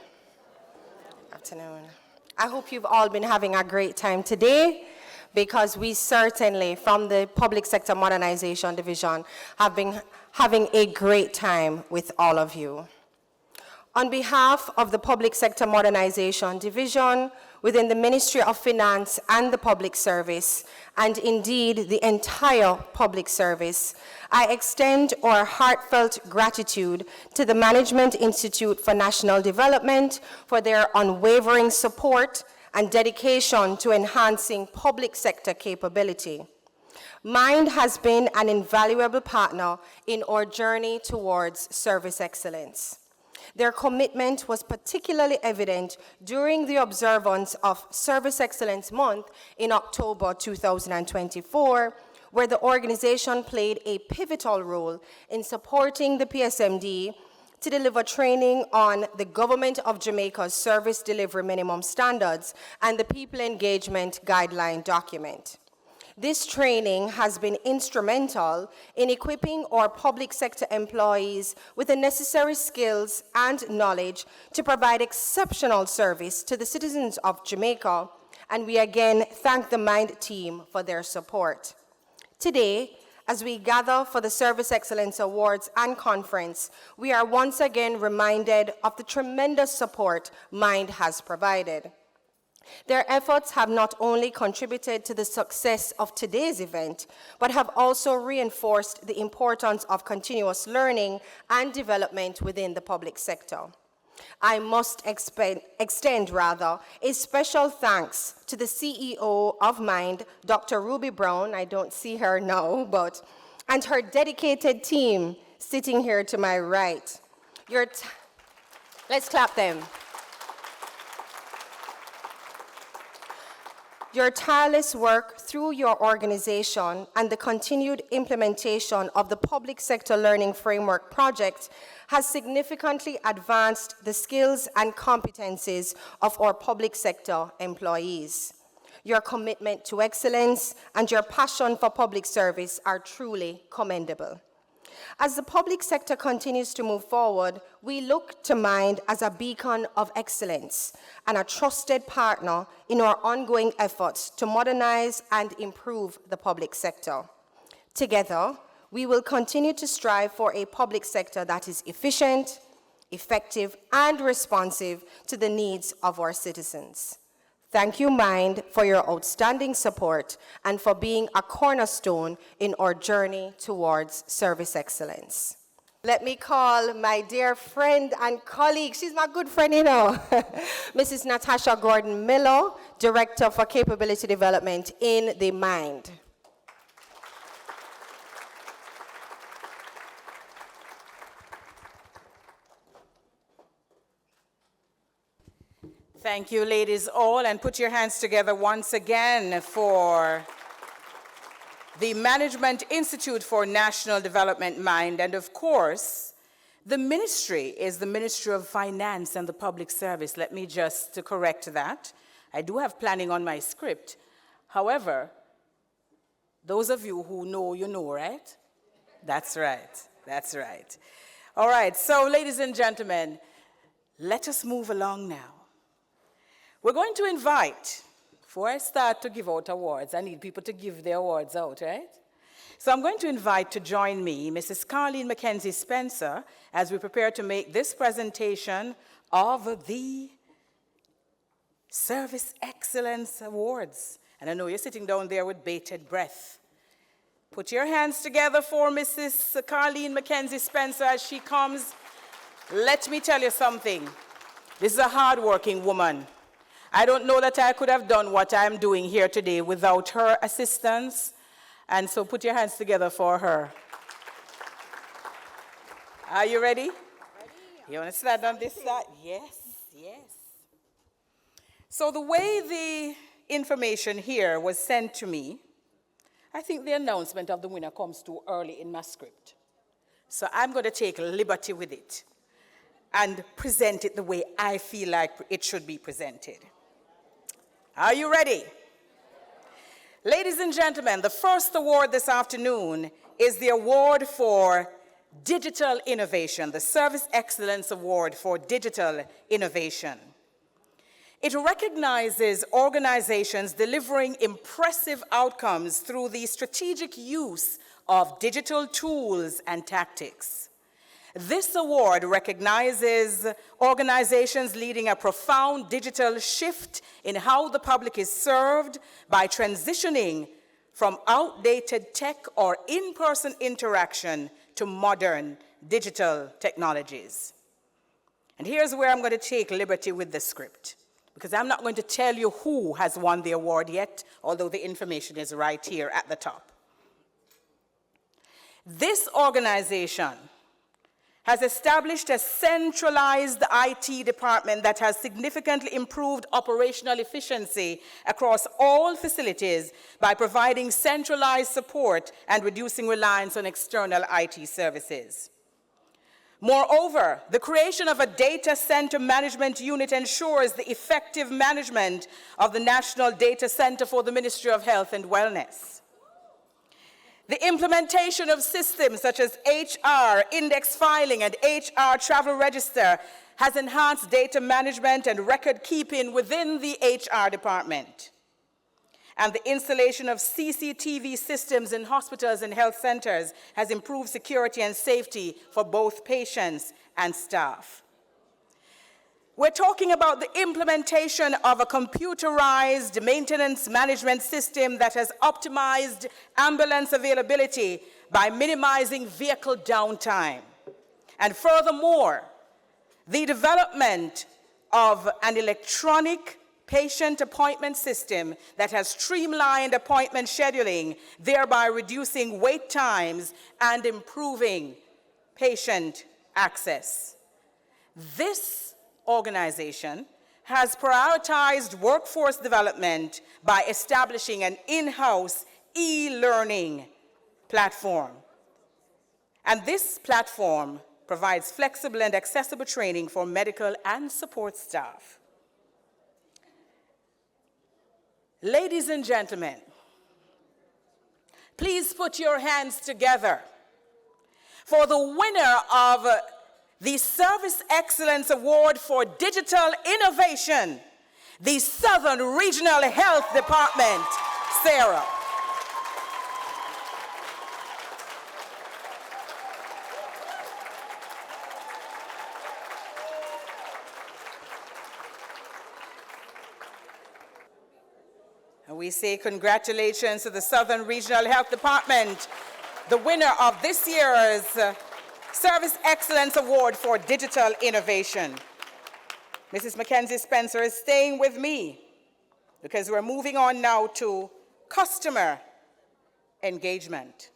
I hope you've all been having a great time today, because we certainly, from the Public Sector Modernization Division, have been having a great time with all of you. On behalf of the Public Sector Modernization Division within the Ministry of Finance and the Public Service, and indeed the entire public service, I extend our heartfelt gratitude to the Management Institute for National Development for their unwavering support and dedication to enhancing public sector capability. MIND has been an invaluable partner in our journey towards service excellence. Their commitment was particularly evident during the observance of Service Excellence Month in October 2024, where the organization played a pivotal role in supporting the PSMD to deliver training on the Government of Jamaica's Service Delivery Minimum Standards and the People Engagement Guideline document. This training has been instrumental in equipping our public sector employees with the necessary skills and knowledge to provide exceptional service to the citizens of Jamaica, and we again thank the MIND team for their support. Today, as we gather for the Service Excellence Awards and Conference, we are once again reminded of the tremendous support MIND has provided. Their efforts have not only contributed to the success of today's event, but have also reinforced the importance of continuous learning and development within the public sector. I must extend a special thanks to the CEO of MIND, Dr. Ruby Brown, I don't see her now, and her dedicated team sitting here to my right. Let's clap them. Your tireless work through your organization and the continued implementation of the Public Sector Learning Framework project has significantly advanced the skills and competencies of our public sector employees. Your commitment to excellence and your passion for public service are truly commendable. As the public sector continues to move forward, we look to MIND as a beacon of excellence and a trusted partner in our ongoing efforts to modernize and improve the public sector. Together, we will continue to strive for a public sector that is efficient, effective, and responsive to the needs of our citizens. Thank you, Mind, for your outstanding support and for being a cornerstone in our journey towards service excellence. Let me call my dear friend and colleague, she's my good friend, you know, Mrs. Natasha Gordon-Miller, Director for Capability Development in the Mind. Thank you, ladies all, and put your hands together once again for the Management Institute for National Development Mind, and of course, the ministry is the Ministry of Finance and the Public Service. Let me just correct that. I do have planning on my script. However, those of you who know, you know, right? That's right, that's right. All right, so ladies and gentlemen, let us move along now. We're going to invite, before I start to give out awards, I need people to give their awards out, right? So I'm going to invite to join me Mrs. Carleen Mackenzie Spencer as we prepare to make this presentation of the Service Excellence Awards. And I know you're sitting down there with bated breath. Put your hands together for Mrs. Carleen Mackenzie Spencer as she comes. Let me tell you something. This is a hardworking woman. I don't know that I could have done what I'm doing here today without her assistance. And so put your hands together for her. Are you ready? You want to stand on this side? Yes, yes. So the way the information here was sent to me, I think the announcement of the winner comes too early in my script. So I'm going to take liberty with it and present it the way I feel like it should be presented. Are you ready? Ladies and gentlemen, the first award this afternoon is the award for digital innovation, the Service Excellence Award for Digital Innovation. It recognizes organizations delivering impressive outcomes through the strategic use of digital tools and tactics. This award recognizes organizations leading a profound digital shift in how the public is served by transitioning from outdated tech or in-person interaction to modern digital technologies. And here's where I'm going to take liberty with the script, because I'm not going to tell you who has won the award yet, although the information is right here at the top. This organization has established a centralized IT department that has significantly improved operational efficiency across all facilities by providing centralized support and reducing reliance on external IT services. Moreover, the creation of a data center management unit ensures the effective management of the National Data Center for the Ministry of Health and Wellness. The implementation of systems such as HR, index filing, and HR travel register has enhanced data management and record keeping within the HR department. And the installation of CCTV systems in hospitals and health centers has improved security and safety for both patients and staff. We're talking about the implementation of a computerized maintenance management system that has optimized ambulance availability by minimizing vehicle downtime. And furthermore, the development of an electronic patient appointment system that has streamlined appointment scheduling, thereby reducing wait times and improving patient access. This organization has prioritized workforce development by establishing an in-house e-learning platform. And this platform provides flexible and accessible training for medical and support staff. Ladies and gentlemen, please put your hands together for the winner of the Service Excellence Award for Digital Innovation, the Southern Regional Health Department, Sarah. And we say congratulations to the Southern Regional Health Department, the winner of this year's Service Excellence Award for Digital Innovation. Mrs. Mackenzie Spencer is staying with me because we're moving on now to customer engagement.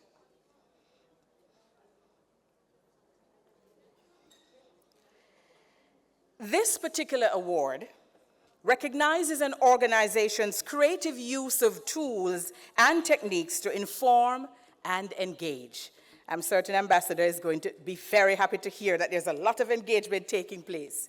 This particular award recognizes an organization's creative use of tools and techniques to inform and engage. I'm certain Ambassador is going to be very happy to hear that there's a lot of engagement taking place.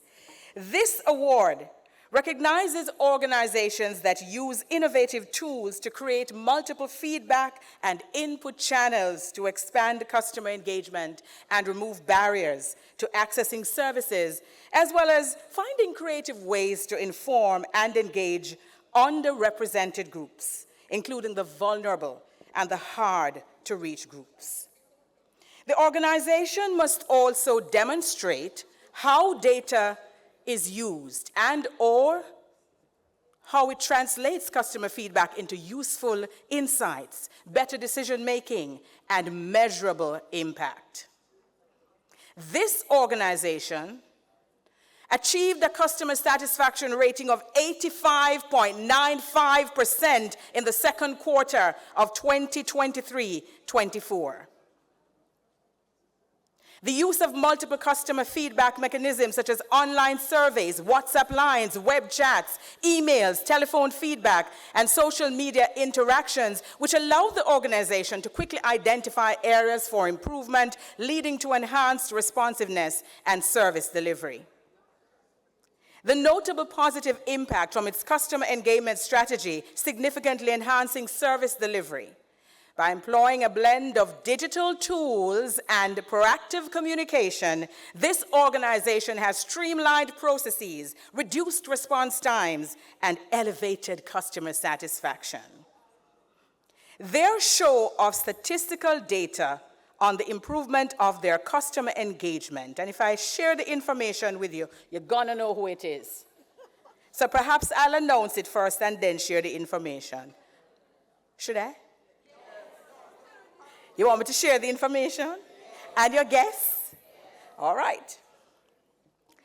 This award recognizes organizations that use innovative tools to create multiple feedback and input channels to expand customer engagement and remove barriers to accessing services, as well as finding creative ways to inform and engage underrepresented groups, including the vulnerable and the hard-to-reach groups. The organization must also demonstrate how data is used and/or how it translates customer feedback into useful insights, better decision-making, and measurable impact. This organization achieved a customer satisfaction rating of 85.95% in the second quarter of 2023-24. The use of multiple customer feedback mechanisms such as online surveys, WhatsApp lines, web chats, emails, telephone feedback, and social media interactions, which allow the organization to quickly identify areas for improvement, leading to enhanced responsiveness and service delivery. The notable positive impact from its customer engagement strategy, significantly enhancing service delivery. By employing a blend of digital tools and proactive communication, this organization has streamlined processes, reduced response times, and elevated customer satisfaction. Their show of statistical data on the improvement of their customer engagement, and if I share the information with you, you're gonna know who it is. So perhaps I'll announce it first and then share the information. Should I? You want me to share the information? And your guess? All right.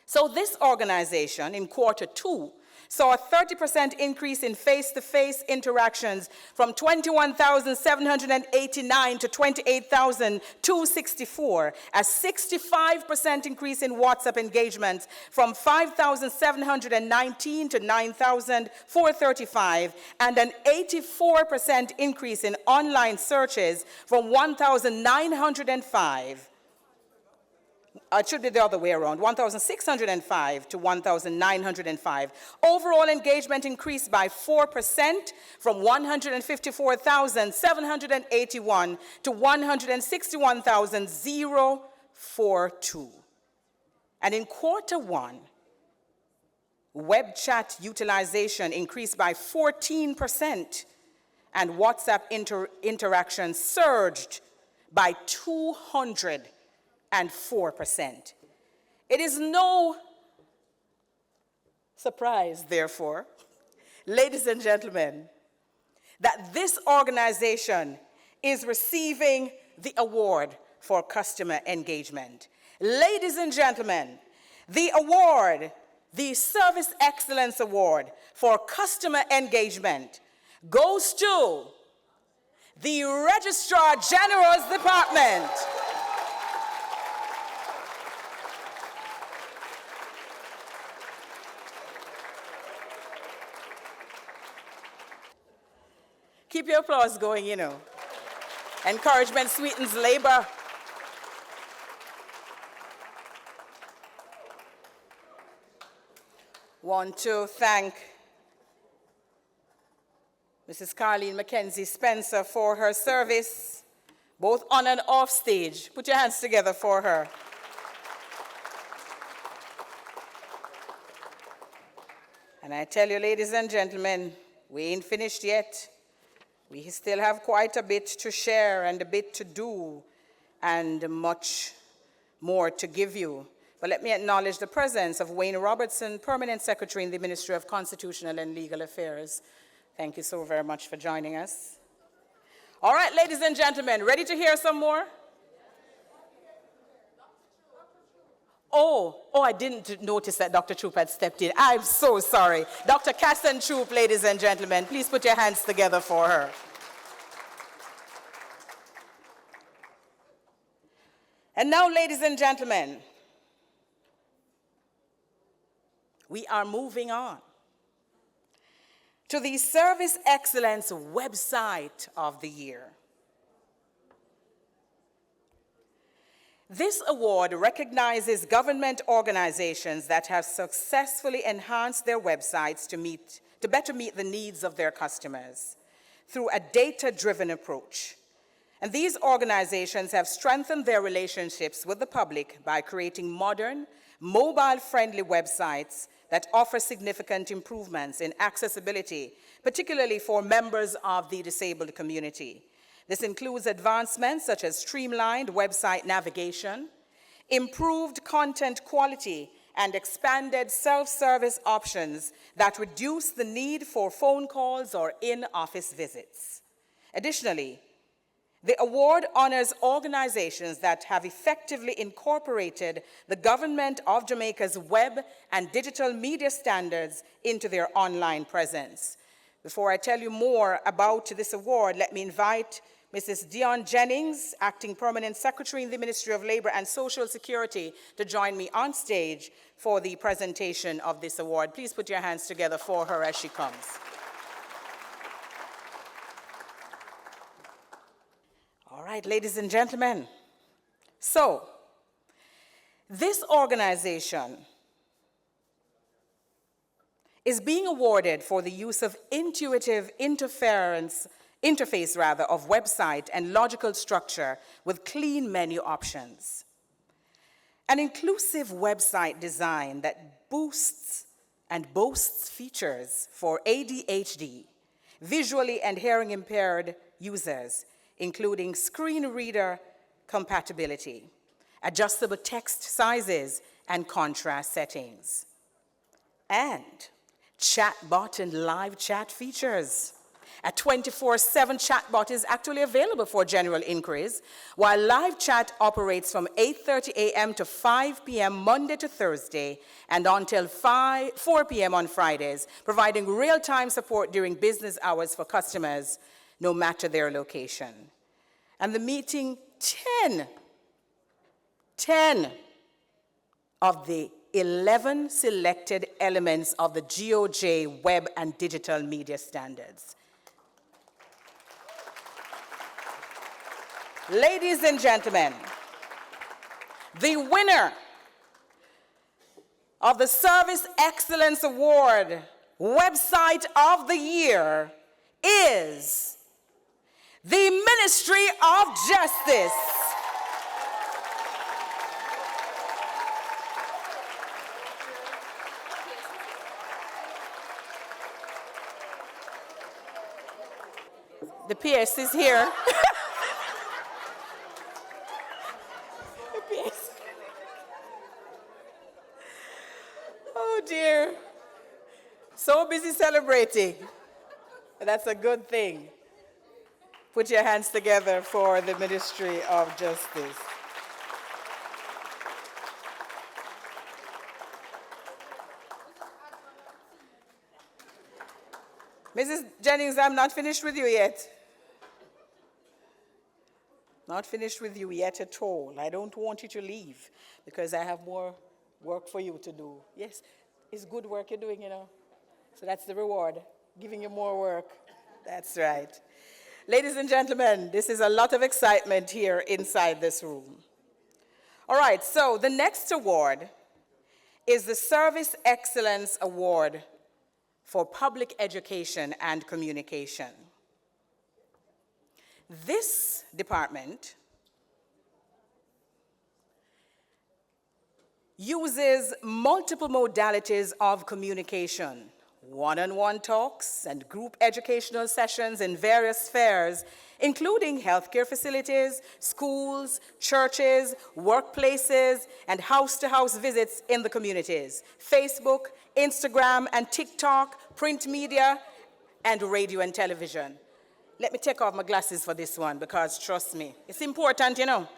So this organization in quarter 2 saw a 30% increase in face-to-face interactions from 21,789 to 28,264, a 65% increase in WhatsApp engagements from 5,719 to 9,435, and an 84% increase in online searches from 1,905. It should be the other way around, 1,605 to 1,905. Overall engagement increased by 4% from 154,781 to 161,042. And in quarter 1, web chat utilization increased by 14%, and WhatsApp interactions surged by 204%. It is no surprise, therefore, ladies and gentlemen, that this organization is receiving the award for customer engagement. Ladies and gentlemen, the award, the Service Excellence Award for customer engagement, goes to the Registrar General's Department. Keep your applause going, you know. Encouragement sweetens labor. Want to thank Mrs. Carleen Mackenzie Spencer for her service, both on and off stage. Put your hands together for her. And I tell you, ladies and gentlemen, we ain't finished yet. We still have quite a bit to share and a bit to do and much more to give you. But let me acknowledge the presence of Wayne Robertson, Permanent Secretary in the Ministry of Constitutional and Legal Affairs. Thank you so very much for joining us. All right, ladies and gentlemen, ready to hear some more? Oh, I didn't notice that Dr. Troop had stepped in. I'm so sorry. Dr. Casson Troop, ladies and gentlemen, please put your hands together for her. And now, ladies and gentlemen, we are moving on to the Service Excellence Website of the Year. This award recognizes government organizations that have successfully enhanced their websites to better meet the needs of their customers through a data-driven approach. And these organizations have strengthened their relationships with the public by creating modern, mobile-friendly websites that offer significant improvements in accessibility, particularly for members of the disabled community. This includes advancements such as streamlined website navigation, improved content quality, and expanded self-service options that reduce the need for phone calls or in-office visits. Additionally, the award honors organizations that have effectively incorporated the government of Jamaica's web and digital media standards into their online presence. Before I tell you more about this award, let me invite Mrs. Dion Jennings, Acting Permanent Secretary in the Ministry of Labor and Social Security, to join me on stage for the presentation of this award. Please put your hands together for her as she comes. All right, ladies and gentlemen. So, this organization is being awarded for the use of intuitive interface of website and logical structure with clean menu options. An inclusive website design that boosts and boasts features for ADHD, visually and hearing impaired users, including screen reader compatibility, adjustable text sizes and contrast settings, and chatbot and live chat features. A 24/7 chatbot is actually available for general inquiries, while live chat operates from 8:30 a.m. to 5 p.m. Monday to Thursday and until 4 p.m. on Fridays, providing real-time support during business hours for customers, no matter their location. And the meeting 10 of the 11 selected elements of the GOJ Web and Digital Media Standards. Ladies and gentlemen, the winner of the Service Excellence Award Website of the Year is the Ministry of Justice. The PS is here. Oh dear. So busy celebrating. That's a good thing. Put your hands together for the Ministry of Justice. Mrs. Jennings, I'm not finished with you yet. Not finished with you yet at all. I don't want you to leave because I have more work for you to do. Yes, it's good work you're doing, you know. So that's the reward, giving you more work. That's right. Ladies and gentlemen, this is a lot of excitement here inside this room. All right, so the next award is the Service Excellence Award for Public Education and Communication. This department uses multiple modalities of communication, one-on-one talks and group educational sessions in various spheres, including healthcare facilities, schools, churches, workplaces, and house-to-house visits in the communities, Facebook, Instagram, and TikTok, print media, and radio and television. Let me take off my glasses for this one because trust me, it's important, you know.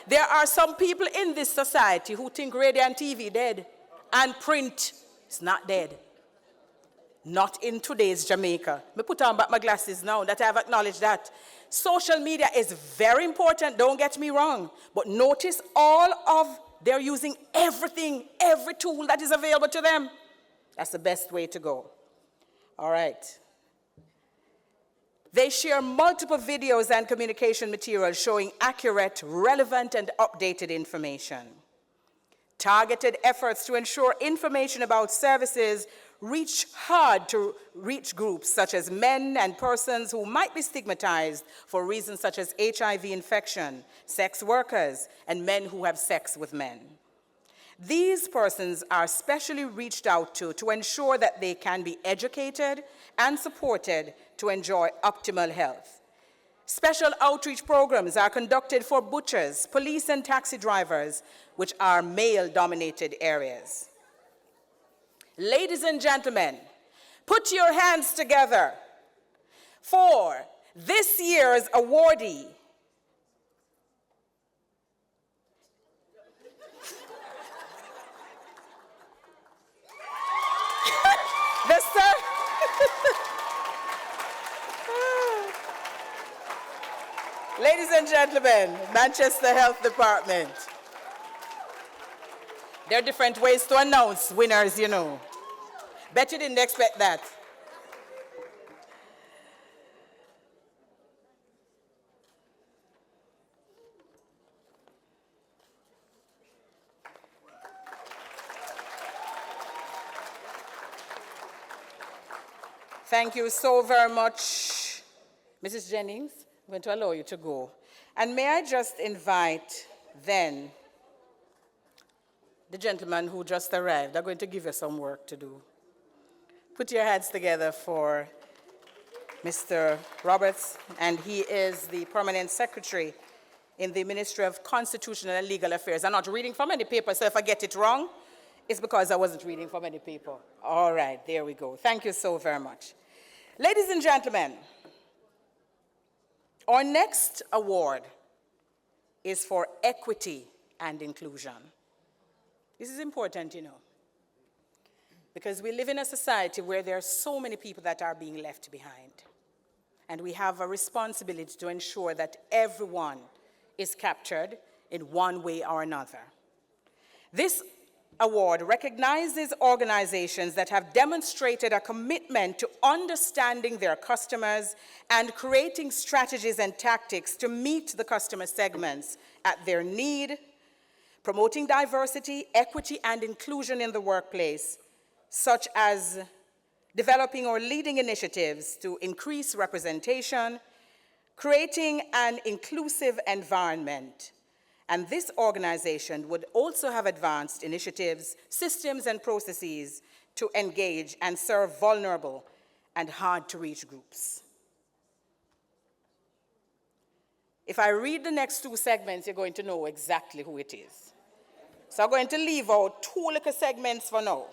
There are some people in this society who think radio and TV dead and print is not dead. Not in today's Jamaica. Me put on back my glasses now that I've acknowledged that. Social media is very important, don't get me wrong. But notice they're using everything, every tool that is available to them. That's the best way to go. All right. They share multiple videos and communication materials showing accurate, relevant, and updated information. Targeted efforts to ensure information about services reach hard to reach groups such as men and persons who might be stigmatized for reasons such as HIV infection, sex workers, and men who have sex with men. These persons are specially reached out to ensure that they can be educated and supported to enjoy optimal health. Special outreach programs are conducted for butchers, police, and taxi drivers, which are male-dominated areas. Ladies and gentlemen, put your hands together for this year's awardee. Ladies and gentlemen, Manchester Health Department. There are different ways to announce winners, you know. Bet you didn't expect that. Thank you so very much, Mrs. Jennings. I'm going to allow you to go. And may I just invite then the gentleman who just arrived. They're going to give you some work to do. Put your hands together for Mr. Roberts, and he is the Permanent Secretary in the Ministry of Constitutional and Legal Affairs. I'm not reading from any paper, so if I get it wrong, it's because I wasn't reading from any paper. All right, there we go. Thank you so very much. Ladies and gentlemen, our next award is for equity and inclusion. This is important, you know, because we live in a society where there are so many people that are being left behind. And we have a responsibility to ensure that everyone is captured in one way or another. This award recognizes organizations that have demonstrated a commitment to understanding their customers and creating strategies and tactics to meet the customer segments at their need, promoting diversity, equity, and inclusion in the workplace, such as developing or leading initiatives to increase representation, creating an inclusive environment. And this organization would also have advanced initiatives, systems, and processes to engage and serve vulnerable and hard-to-reach groups. If I read the next two segments, you're going to know exactly who it is. So I'm going to leave out two little segments for now.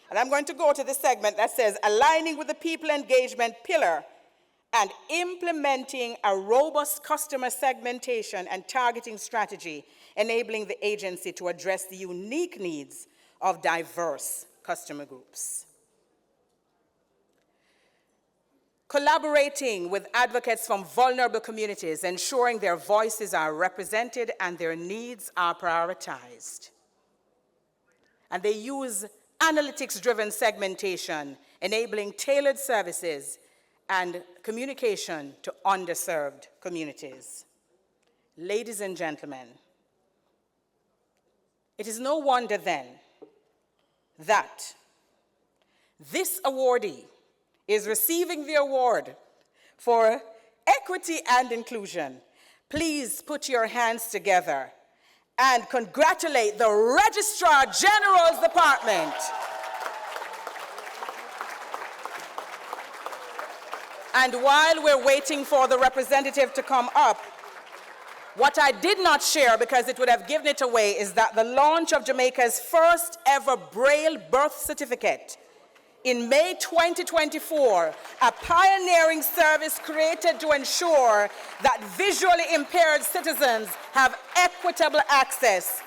And I'm going to go to the segment that says, aligning with the people engagement pillar and implementing a robust customer segmentation and targeting strategy, enabling the agency to address the unique needs of diverse customer groups. Collaborating with advocates from vulnerable communities, ensuring their voices are represented and their needs are prioritized. And they use analytics-driven segmentation, enabling tailored services and communication to underserved communities. Ladies and gentlemen, it is no wonder then that this awardee is receiving the award for equity and inclusion. Please put your hands together and congratulate the Registrar General's Department. And while we're waiting for the representative to come up, what I did not share, because it would have given it away, is that the launch of Jamaica's first ever Braille birth certificate in May 2024, a pioneering service created to ensure that visually impaired citizens have equitable access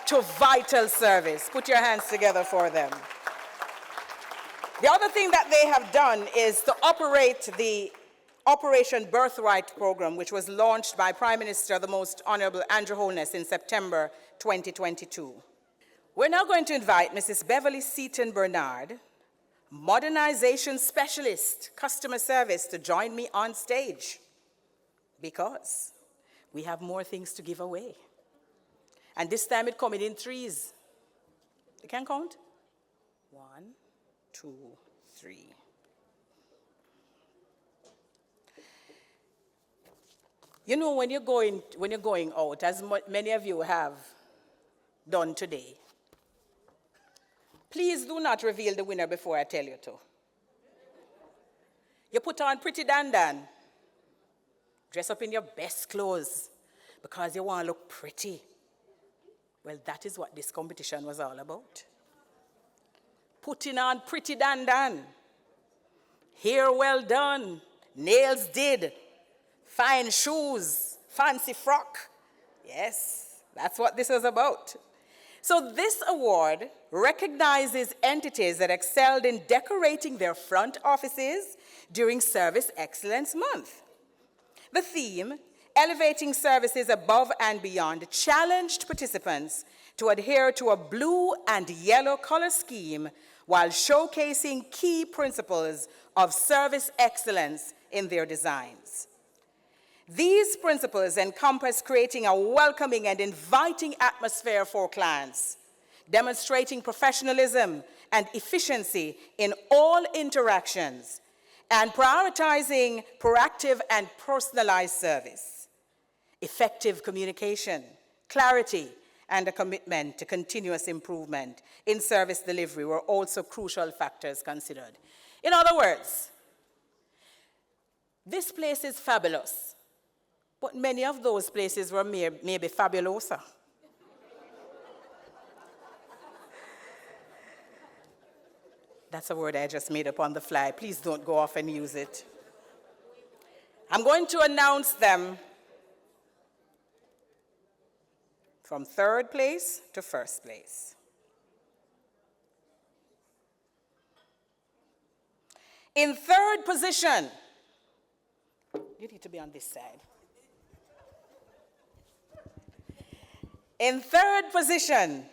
to vital service. Put your hands together for them. The other thing that they have done is to operate the Operation Birthright program, which was launched by Prime Minister, the Most Honorable Andrew Holness, in September 2022. We're now going to invite Mrs. Beverly Seaton Bernard, modernization specialist, customer service, to join me on stage, because we have more things to give away. And this time it's coming in threes. You can count? 1, 2, 3. You know, when you're going out, as many of you have done today, please do not reveal the winner before I tell you to. You put on pretty dandan, dress up in your best clothes because you want to look pretty. Well, that is what this competition was all about. Putting on pretty dandan, hair well done, nails did, fine shoes, fancy frock. Yes, that's what this is about. So this award recognizes entities that excelled in decorating their front offices during Service Excellence Month. The theme, Elevating Services Above and Beyond, challenged participants to adhere to a blue and yellow color scheme while showcasing key principles of service excellence in their designs. These principles encompass creating a welcoming and inviting atmosphere for clients, demonstrating professionalism and efficiency in all interactions, and prioritizing proactive and personalized service. Effective communication, clarity, and a commitment to continuous improvement in service delivery were also crucial factors considered. In other words, this place is fabulous, but many of those places were maybe fabulosa. That's a word I just made up on the fly. Please don't go off and use it. I'm going to announce them from third place to first place. In third position, you need to be on this side. In third position,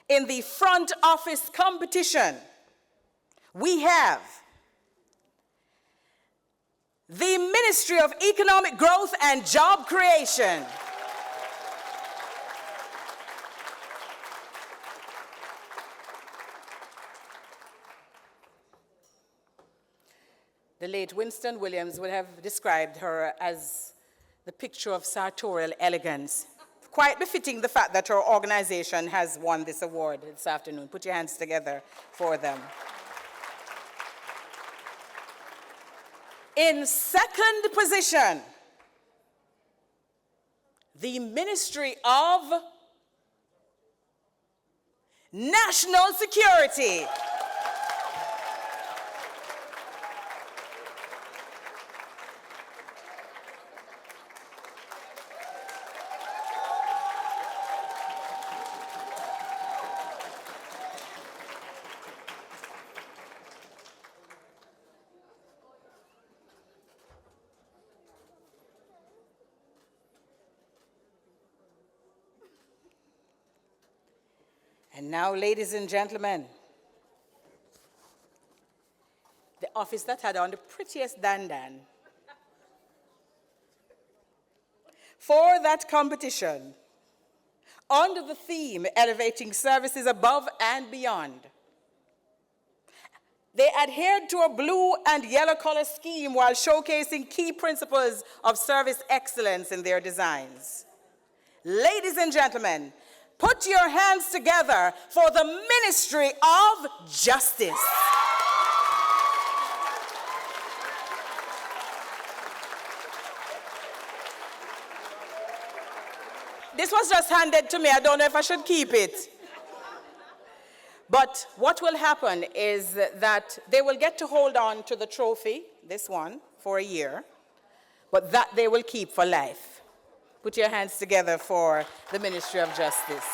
in the front office competition, we have the Ministry of Economic Growth and Job Creation. The late Winston Williams would have described her as the picture of sartorial elegance, quite befitting the fact that her organization has won this award this afternoon. Put your hands together for them. In second position, the Ministry of National Security. And now, ladies and gentlemen, the office that had on the prettiest dandan for that competition, under the theme, Elevating Services Above and Beyond. They adhered to a blue and yellow color scheme while showcasing key principles of service excellence in their designs. Ladies and gentlemen, put your hands together for the Ministry of Justice. This was just handed to me. I don't know if I should keep it. But what will happen is that they will get to hold on to the trophy, this one, for a year, but that they will keep for life. Put your hands together for the Ministry of Justice.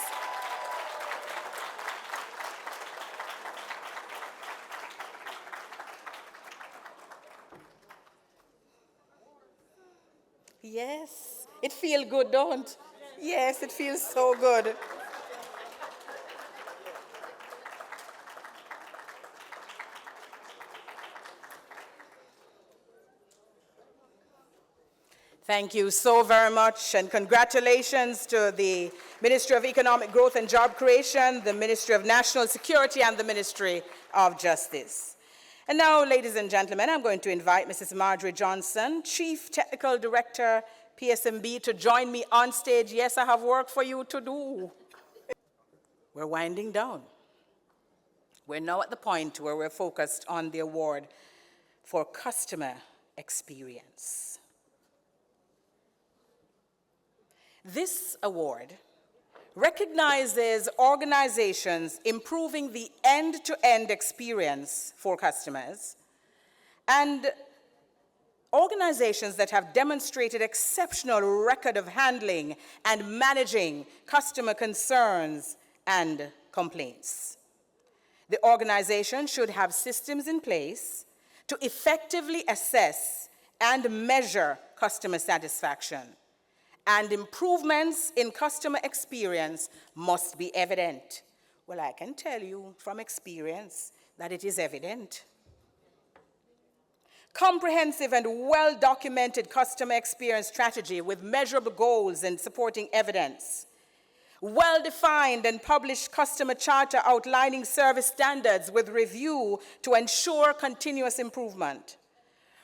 Yes, it feels good, don't it? Yes, it feels so good. Thank you so very much, and congratulations to the Ministry of Economic Growth and Job Creation, the Ministry of National Security, and the Ministry of Justice. And now, ladies and gentlemen, I'm going to invite Mrs. Marjorie Johnson, Chief Technical Director, PSMB, to join me on stage. Yes, I have work for you to do. We're winding down. We're now at the point where we're focused on the award for customer experience. This award recognizes organizations improving the end-to-end experience for customers and organizations that have demonstrated exceptional record of handling and managing customer concerns and complaints. The organization should have systems in place to effectively assess and measure customer satisfaction, and improvements in customer experience must be evident. Well, I can tell you from experience that it is evident. Comprehensive and well-documented customer experience strategy with measurable goals and supporting evidence. Well-defined and published customer charter outlining service standards with review to ensure continuous improvement.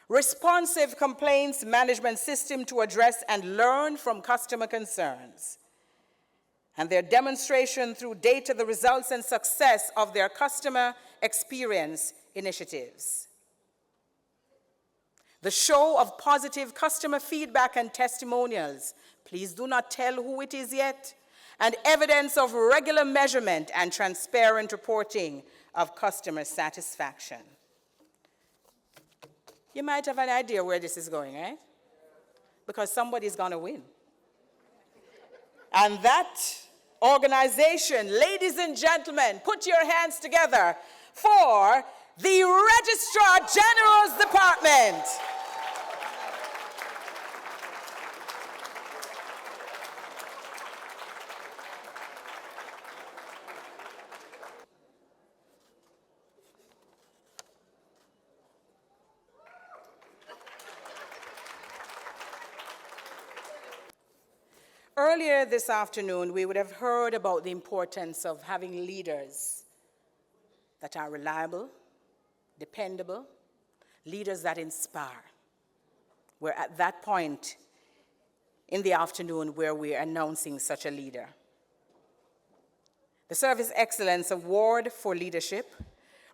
Responsive complaints management system to address and learn from customer concerns, and their demonstration through data the results and success of their customer experience initiatives. The show of positive customer feedback and testimonials, please do not tell who it is yet, and evidence of regular measurement and transparent reporting of customer satisfaction. You might have an idea where this is going, right? Because somebody's going to win. And that organization, ladies and gentlemen, put your hands together for the Registrar General's Department. Earlier this afternoon, we would have heard about the importance of having leaders that are reliable, dependable, leaders that inspire. We're at that point in the afternoon where we're announcing such a leader. The Service Excellence Award for Leadership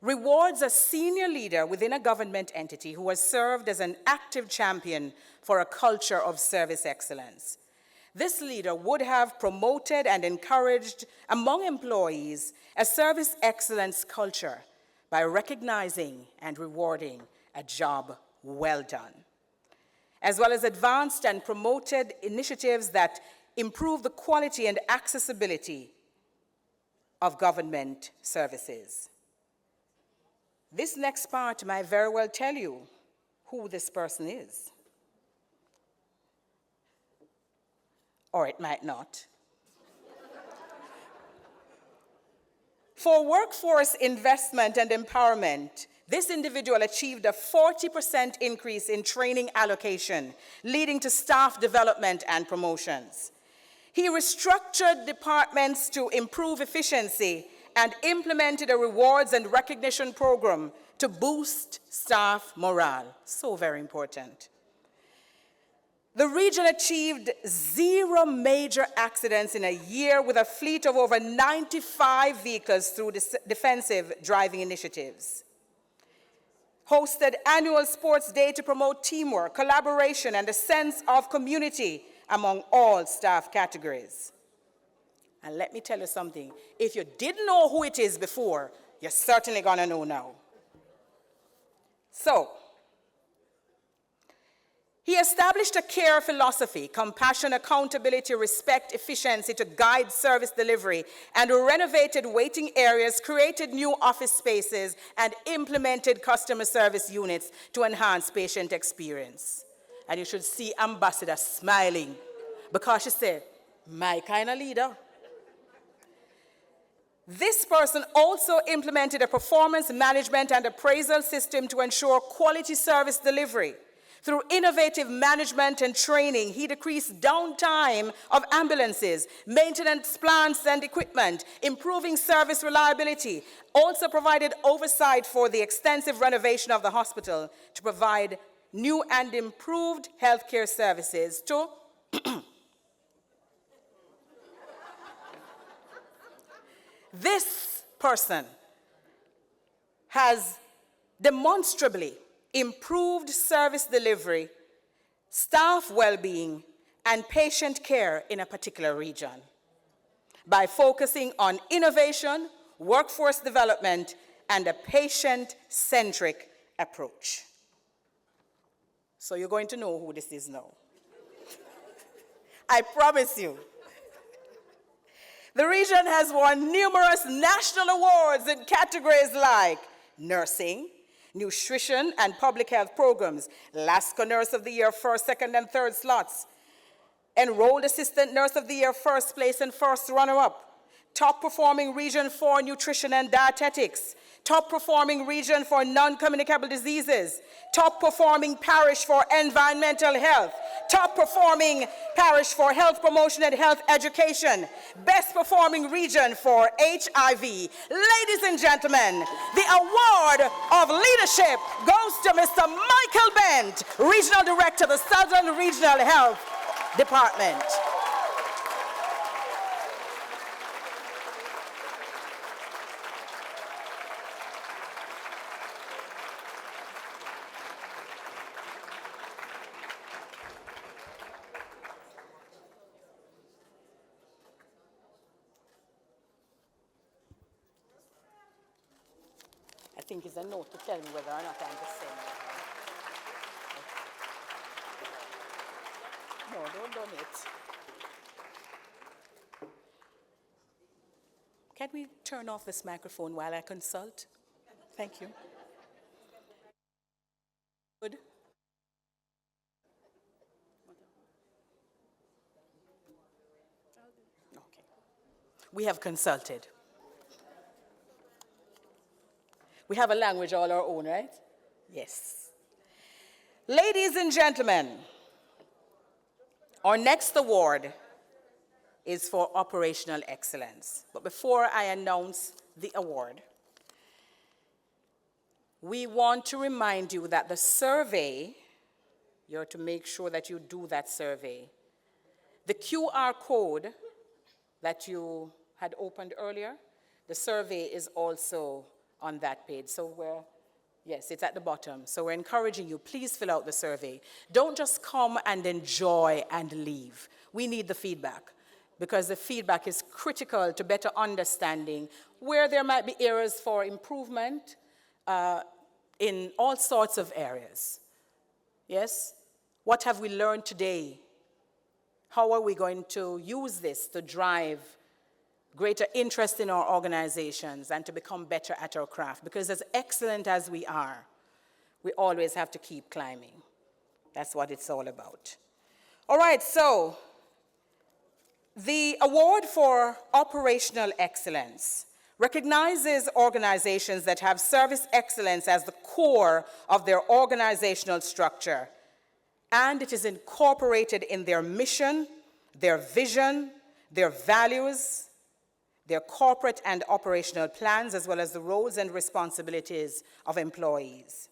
rewards a senior leader within a government entity who has served as an active champion for a culture of service excellence. This leader would have promoted and encouraged among employees a service excellence culture by recognizing and rewarding a job well done, as well as advanced and promoted initiatives that improve the quality and accessibility of government services. This next part might very well tell you who this person is. Or it might not. For workforce investment and empowerment, this individual achieved a 40% increase in training allocation, leading to staff development and promotions. He restructured departments to improve efficiency and implemented a rewards and recognition program to boost staff morale. So very important. The region achieved 0 major accidents in a year with a fleet of over 95 vehicles through defensive driving initiatives. Hosted annual sports day to promote teamwork, collaboration, and a sense of community among all staff categories. And let me tell you something. If you didn't know who it is before, you're certainly going to know now. So, he established a care philosophy, compassion, accountability, respect, efficiency to guide service delivery, and renovated waiting areas, created new office spaces, and implemented customer service units to enhance patient experience. And you should see Ambassador smiling because she said, my kind of leader. This person also implemented a performance management and appraisal system to ensure quality service delivery. Through innovative management and training, he decreased downtime of ambulances, maintenance plants and equipment, improving service reliability, also provided oversight for the extensive renovation of the hospital to provide new and improved healthcare services to this person has demonstrably improved service delivery, staff well-being, and patient care in a particular region by focusing on innovation, workforce development, and a patient-centric approach. So you're going to know who this is now. I promise you. The region has won numerous national awards in categories like nursing, nutrition, and public health programs, LASCO Nurse of the Year, first, second, and third slots, Enrolled Assistant Nurse of the Year, first place and first runner-up, top performing region for nutrition and dietetics, top performing region for non-communicable diseases, top performing parish for environmental health, top performing parish for health promotion and health education, best performing region for HIV. Ladies and gentlemen, the award of leadership goes to Mr. Michael Bent, Regional Director of the Southern Regional Health Department. I think it's a note to tell me whether or not I'm the same. No, don't donate. Can we turn off this microphone while I consult? Thank you. Good. Okay. We have consulted. We have a language all our own, right? Yes. Ladies and gentlemen, our next award is for operational excellence. But before I announce the award, we want to remind you that the survey, you're to make sure that you do that survey. The QR code that you had opened earlier, the survey is also on that page. So yes, it's at the bottom. So we're encouraging you, please fill out the survey. Don't just come and enjoy and leave. We need the feedback because the feedback is critical to better understanding where there might be areas for improvement in all sorts of areas. Yes? What have we learned today? How are we going to use this to drive greater interest in our organizations and to become better at our craft? Because as excellent as we are, we always have to keep climbing. That's what it's all about. All right, so the award for operational excellence recognizes organizations that have service excellence as the core of their organizational structure, and it is incorporated in their mission, their vision, their values, their corporate and operational plans, as well as the roles and responsibilities of employees.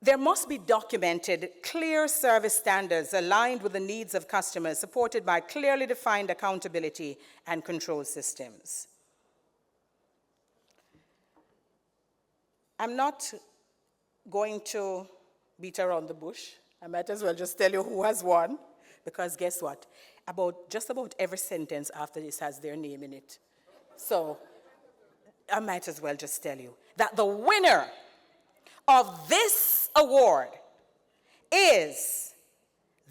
There must be documented, clear service standards aligned with the needs of customers, supported by clearly defined accountability and control systems. I'm not going to beat around the bush. I might as well just tell you who has won, because guess what? just about every sentence after this has their name in it. So I might as well just tell you that the winner of this award is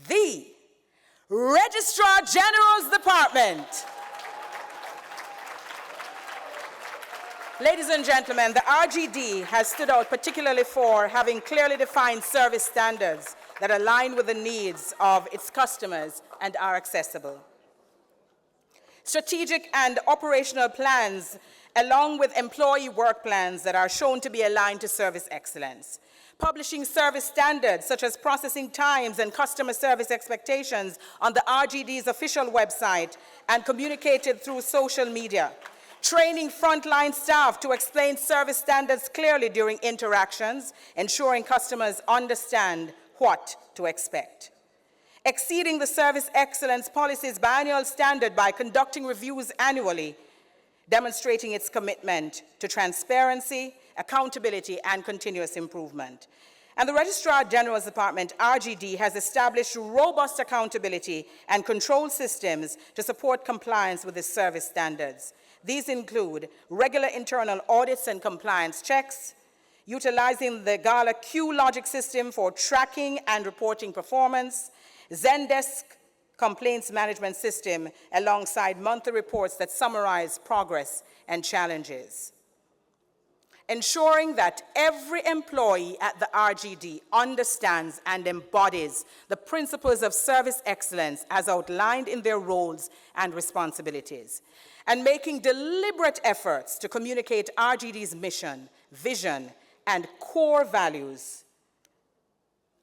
the Registrar General's Department. Ladies and gentlemen, the RGD has stood out particularly for having clearly defined service standards that align with the needs of its customers and are accessible. Strategic and operational plans, along with employee work plans that are shown to be aligned to service excellence. Publishing service standards such as processing times and customer service expectations on the RGD's official website and communicated through social media. Training frontline staff to explain service standards clearly during interactions, ensuring customers understand what to expect. Exceeding the service excellence policy's biannual standard by conducting reviews annually, demonstrating its commitment to transparency, accountability, and continuous improvement. And the Registrar General's Department, RGD, has established robust accountability and control systems to support compliance with its service standards. These include regular internal audits and compliance checks, utilizing the Gala Q logic system for tracking and reporting performance, Zendesk complaints management system, alongside monthly reports that summarize progress and challenges. Ensuring that every employee at the RGD understands and embodies the principles of service excellence as outlined in their roles and responsibilities, and making deliberate efforts to communicate RGD's mission, vision, and core values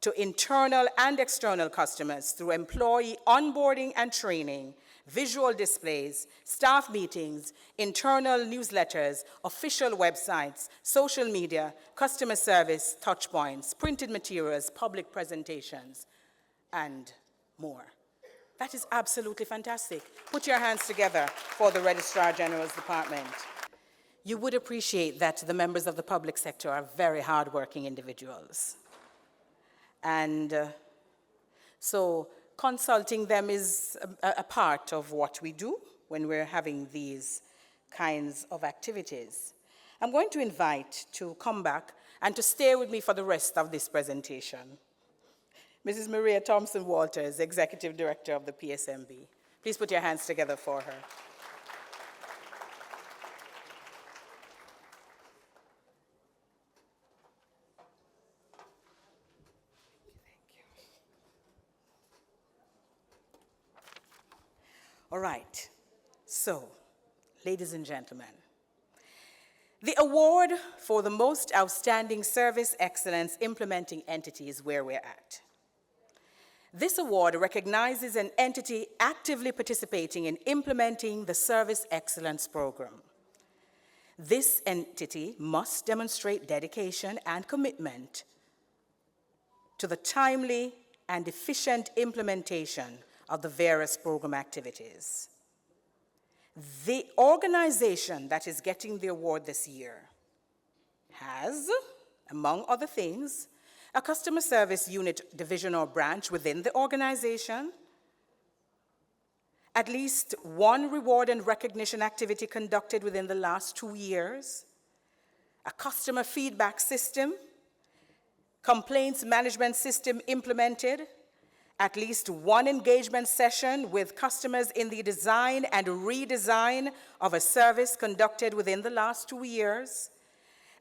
to internal and external customers through employee onboarding and training, visual displays, staff meetings, internal newsletters, official websites, social media, customer service touchpoints, printed materials, public presentations, and more. That is absolutely fantastic. Put your hands together for the Registrar General's Department. You would appreciate that the members of the public sector are very hardworking individuals. And so consulting them is a part of what we do when we're having these kinds of activities. I'm going to invite to come back and to stay with me for the rest of this presentation Mrs. Maria Thompson-Walters, Executive Director of the PSMB. Please put your hands together for her. All right, so, ladies and gentlemen, the award for the most outstanding service excellence implementing entity is where we're at. This award recognizes an entity actively participating in implementing the service excellence program. This entity must demonstrate dedication and commitment to the timely and efficient implementation of the various program activities. The organization that is getting the award this year has, among other things, a customer service unit, division, or branch within the organization, at least one reward and recognition activity conducted within the last 2 years, a customer feedback system, complaints management system implemented, at least one engagement session with customers in the design and redesign of a service conducted within the last 2 years,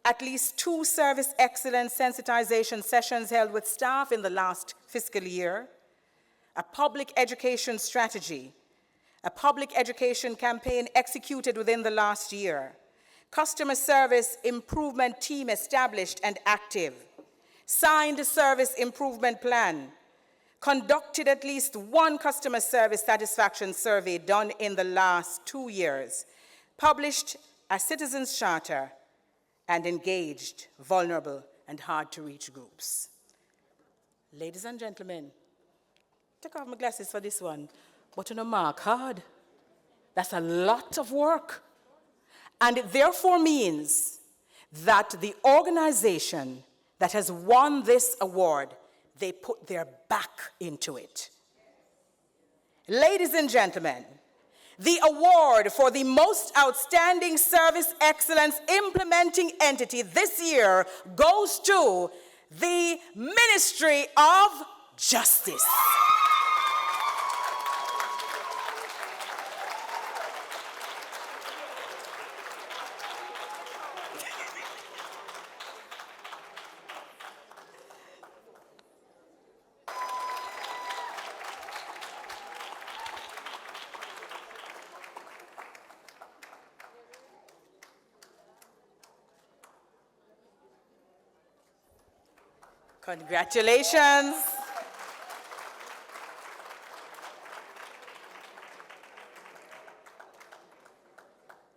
at least 2 service excellence sensitization sessions held with staff in the last fiscal year, a public education strategy, a public education campaign executed within the last year, customer service improvement team established and active, signed service improvement plan, conducted at least 1 customer service satisfaction survey done in the last 2 years, published a citizens' charter, and engaged vulnerable and hard-to-reach groups. Ladies and gentlemen, take off my glasses for this one, but on a mark hard. That's a lot of work. And it therefore means that the organization that has won this award, they put their back into it. Ladies and gentlemen, the award for the most outstanding service excellence implementing entity this year goes to the Ministry of Justice. Congratulations.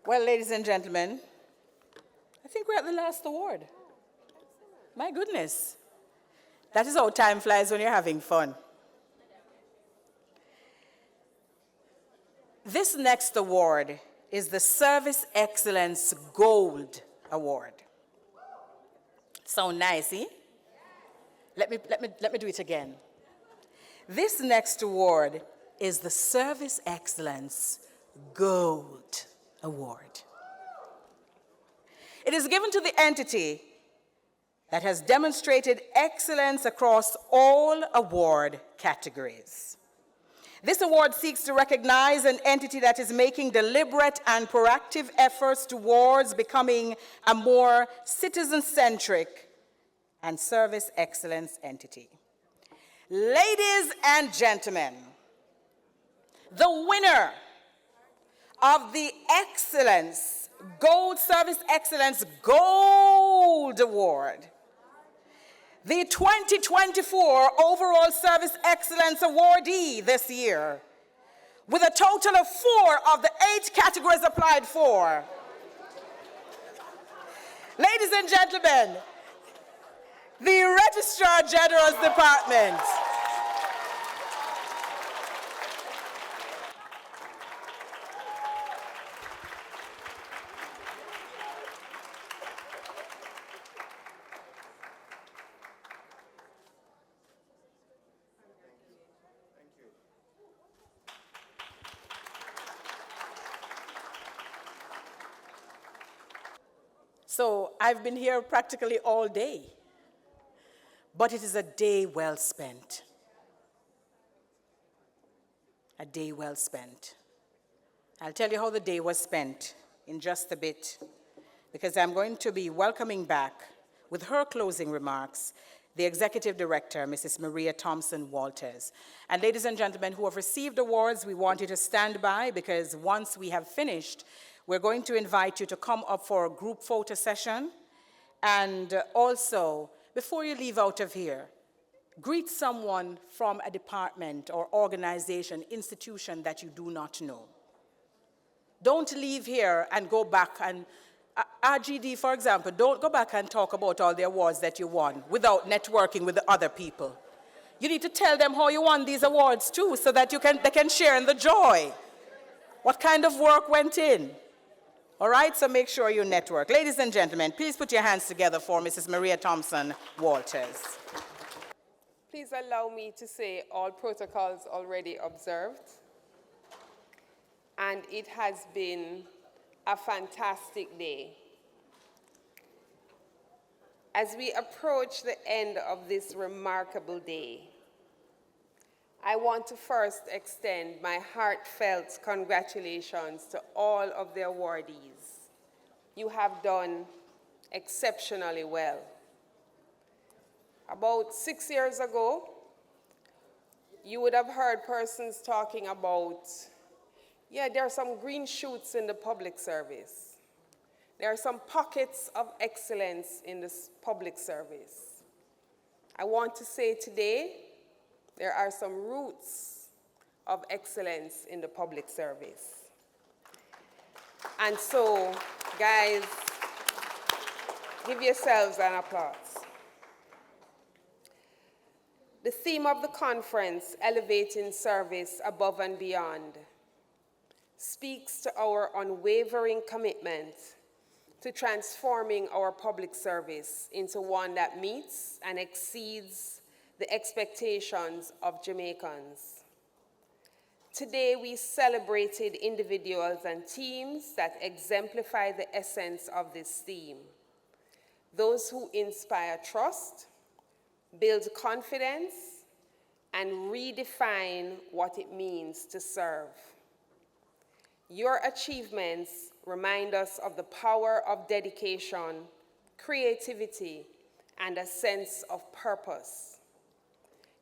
Well, ladies and gentlemen, I think we're at the last award. My goodness. That is how time flies when you're having fun. This next award is the Service Excellence Gold Award. Sound nice, eh? Let me do it again. This next award is the Service Excellence Gold Award. It is given to the entity that has demonstrated excellence across all award categories. This award seeks to recognize an entity that is making deliberate and proactive efforts towards becoming a more citizen-centric and service excellence entity. Ladies and gentlemen, the winner of the Service Excellence Gold Award, the 2024 Overall Service Excellence Awardee this year, with a total of 4 of the 8 categories applied for. Ladies and gentlemen, the Registrar General's Department. So I've been here practically all day, but it is a day well spent. A day well spent. I'll tell you how the day was spent in just a bit, because I'm going to be welcoming back, with her closing remarks, the Executive Director, Mrs. Maria Thompson Walters. And ladies and gentlemen who have received awards, we want you to stand by, because once we have finished, we're going to invite you to come up for a group photo session. And also, before you leave out of here, greet someone from a department or organization, institution that you do not know. Don't leave here and go back and, RGD, for example, don't go back and talk about all the awards that you won without networking with the other people. You need to tell them how you won these awards too, so that they can share in the joy. What kind of work went in? All right, so make sure you network. Ladies and gentlemen, please put your hands together for Mrs. Maria Thompson Walters. Please allow me to say all protocols already observed. And it has been a fantastic day. As we approach the end of this remarkable day, I want to first extend my heartfelt congratulations to all of the awardees. You have done exceptionally well. About 6 years ago, you would have heard persons talking about, yeah, there are some green shoots in the public service. There are some pockets of excellence in this public service. I want to say today, there are some roots of excellence in the public service. And so, guys, give yourselves an applause. The theme of the conference, Elevating Service Above and Beyond, speaks to our unwavering commitment to transforming our public service into one that meets and exceeds the expectations of Jamaicans. Today, we celebrated individuals and teams that exemplify the essence of this theme. Those who inspire trust, build confidence, and redefine what it means to serve. Your achievements remind us of the power of dedication, creativity, and a sense of purpose.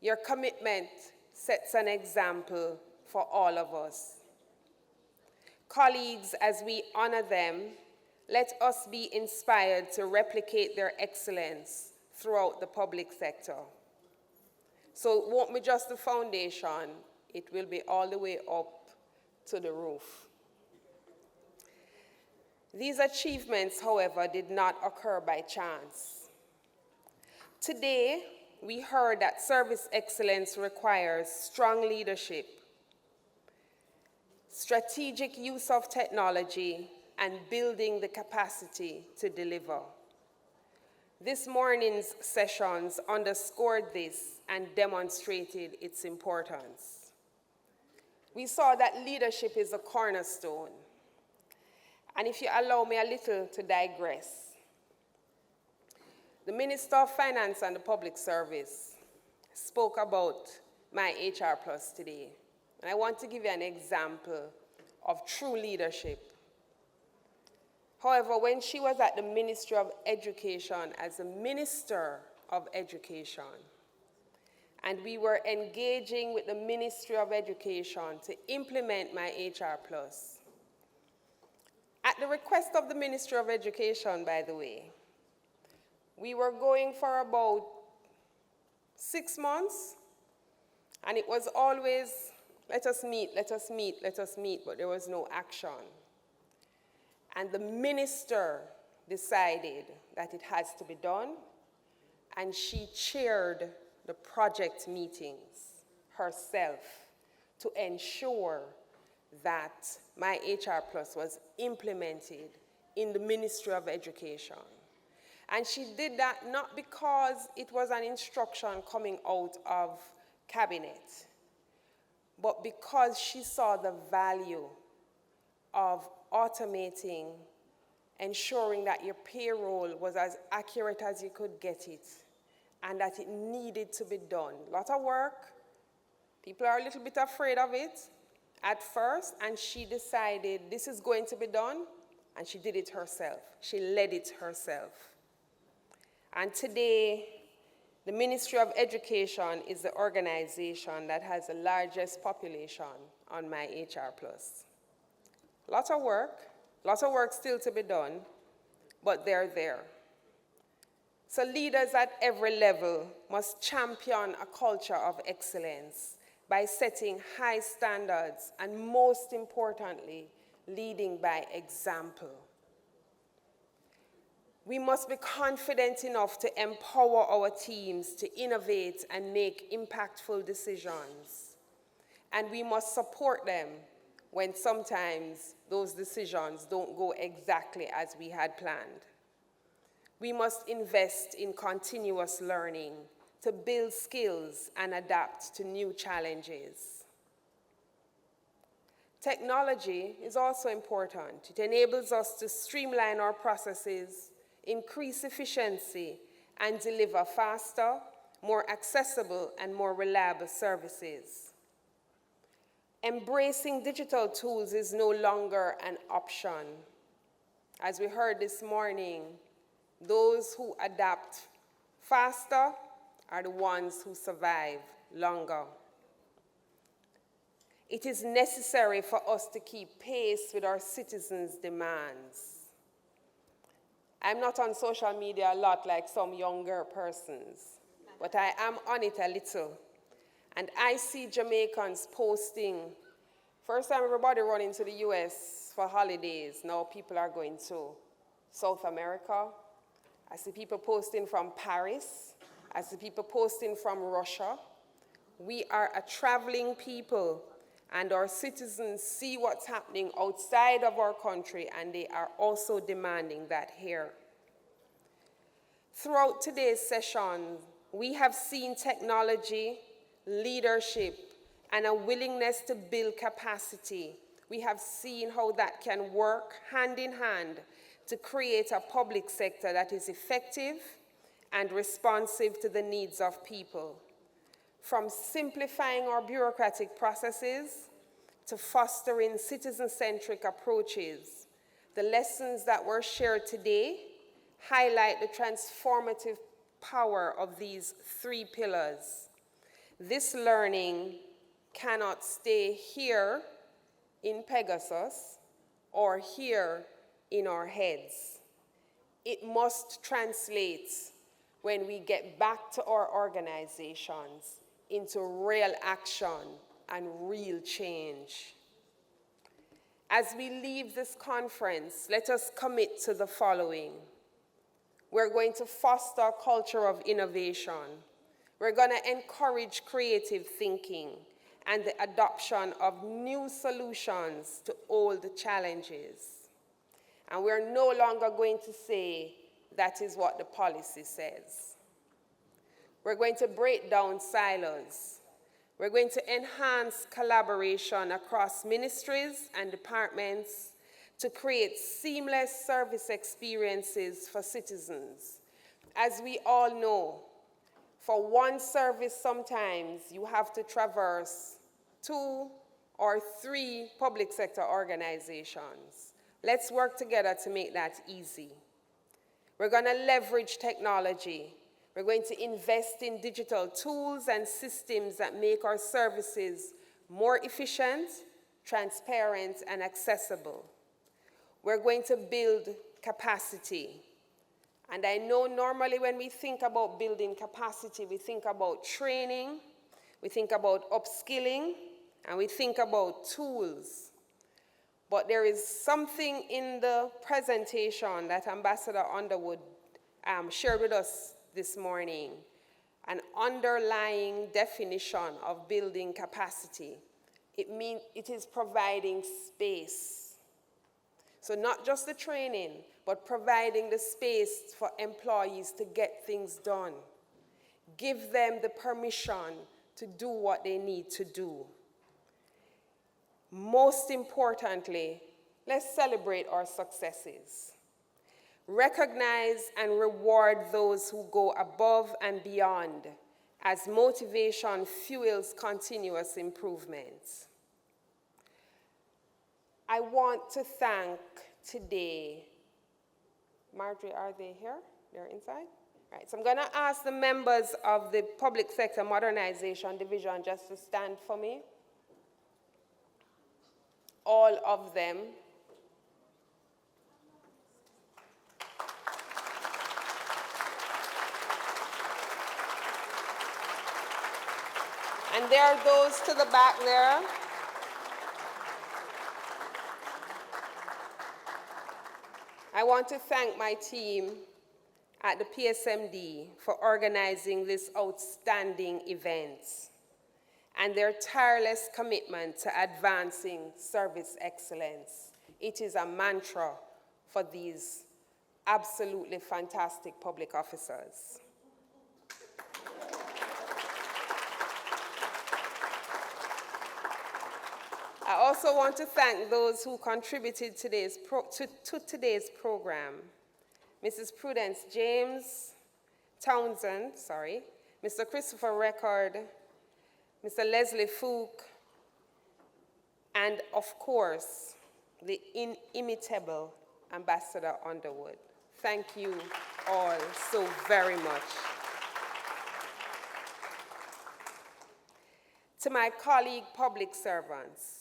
Your commitment sets an example for all of us. Colleagues, as we honor them, let us be inspired to replicate their excellence throughout the public sector. So it won't be just the foundation, it will be all the way up to the roof. These achievements, however, did not occur by chance. Today, we heard that service excellence requires strong leadership, strategic use of technology, and building the capacity to deliver. This morning's sessions underscored this and demonstrated its importance. We saw that leadership is a cornerstone. And if you allow me a little to digress, the Minister of Finance and the Public Service spoke about my HR Plus today. And I want to give you an example of true leadership. However, when she was at the Ministry of Education as a Minister of Education, and we were engaging with the Ministry of Education to implement my HR Plus, at the request of the Ministry of Education, by the way, we were going for about 6 months, and it was always, let us meet, let us meet, let us meet, but there was no action. And the minister decided that it has to be done, and she chaired the project meetings herself to ensure that my HR Plus was implemented in the Ministry of Education. And she did that not because it was an instruction coming out of cabinet, but because she saw the value of automating, ensuring that your payroll was as accurate as you could get it, and that it needed to be done. A lot of work. People are a little bit afraid of it at first, and she decided this is going to be done, and she did it herself. She led it herself. And today, the Ministry of Education is the organization that has the largest population on my HR Plus. Lots of work still to be done, but they're there. So leaders at every level must champion a culture of excellence by setting high standards and, most importantly, leading by example. We must be confident enough to empower our teams to innovate and make impactful decisions. And we must support them when sometimes those decisions don't go exactly as we had planned. We must invest in continuous learning to build skills and adapt to new challenges. Technology is also important. It enables us to streamline our processes, increase efficiency, and deliver faster, more accessible, and more reliable services. Embracing digital tools is no longer an option. As we heard this morning, those who adapt faster are the ones who survive longer. It is necessary for us to keep pace with our citizens' demands. I'm not on social media a lot like some younger persons, but I am on it a little. And I see Jamaicans posting. First time everybody running to the US for holidays. Now people are going to South America. I see people posting from Paris. I see people posting from Russia. We are a traveling people, and our citizens see what's happening outside of our country, and they are also demanding that here. Throughout today's session, we have seen technology, leadership, and a willingness to build capacity. We have seen how that can work hand in hand to create a public sector that is effective and responsive to the needs of people. From simplifying our bureaucratic processes to fostering citizen-centric approaches, the lessons that were shared today highlight the transformative power of these three pillars. This learning cannot stay here in Pegasus or here in our heads. It must translate when we get back to our organizations into real action and real change. As we leave this conference, let us commit to the following. We're going to foster a culture of innovation. We're going to encourage creative thinking and the adoption of new solutions to old challenges. And we're no longer going to say, that is what the policy says. We're going to break down silos. We're going to enhance collaboration across ministries and departments to create seamless service experiences for citizens. As we all know, for one service sometimes you have to traverse 2 or 3 public sector organizations. Let's work together to make that easy. We're going to leverage technology. We're going to invest in digital tools and systems that make our services more efficient, transparent, and accessible. We're going to build capacity. And I know normally when we think about building capacity, we think about training, we think about upskilling, and we think about tools. But there is something in the presentation that Ambassador Underwood shared with us this morning, an underlying definition of building capacity. It is providing space. So not just the training, but providing the space for employees to get things done. Give them the permission to do what they need to do. Most importantly, let's celebrate our successes. Recognize and reward those who go above and beyond as motivation fuels continuous improvement. I want to thank today, Marjorie, are they here? They're inside? Right, so I'm going to ask the members of the Public Sector Modernization Division just to stand for me. All of them. And there are those to the back there. I want to thank my team at the PSMD for organizing this outstanding event and their tireless commitment to advancing service excellence. It is a mantra for these absolutely fantastic public officers. I also want to thank those who contributed to today's program. Mrs. Prudence James Townsend, Mr. Christopher Record, Mr. Leslie Fook, and of course, the inimitable Ambassador Underwood. Thank you all so very much. To my colleague public servants,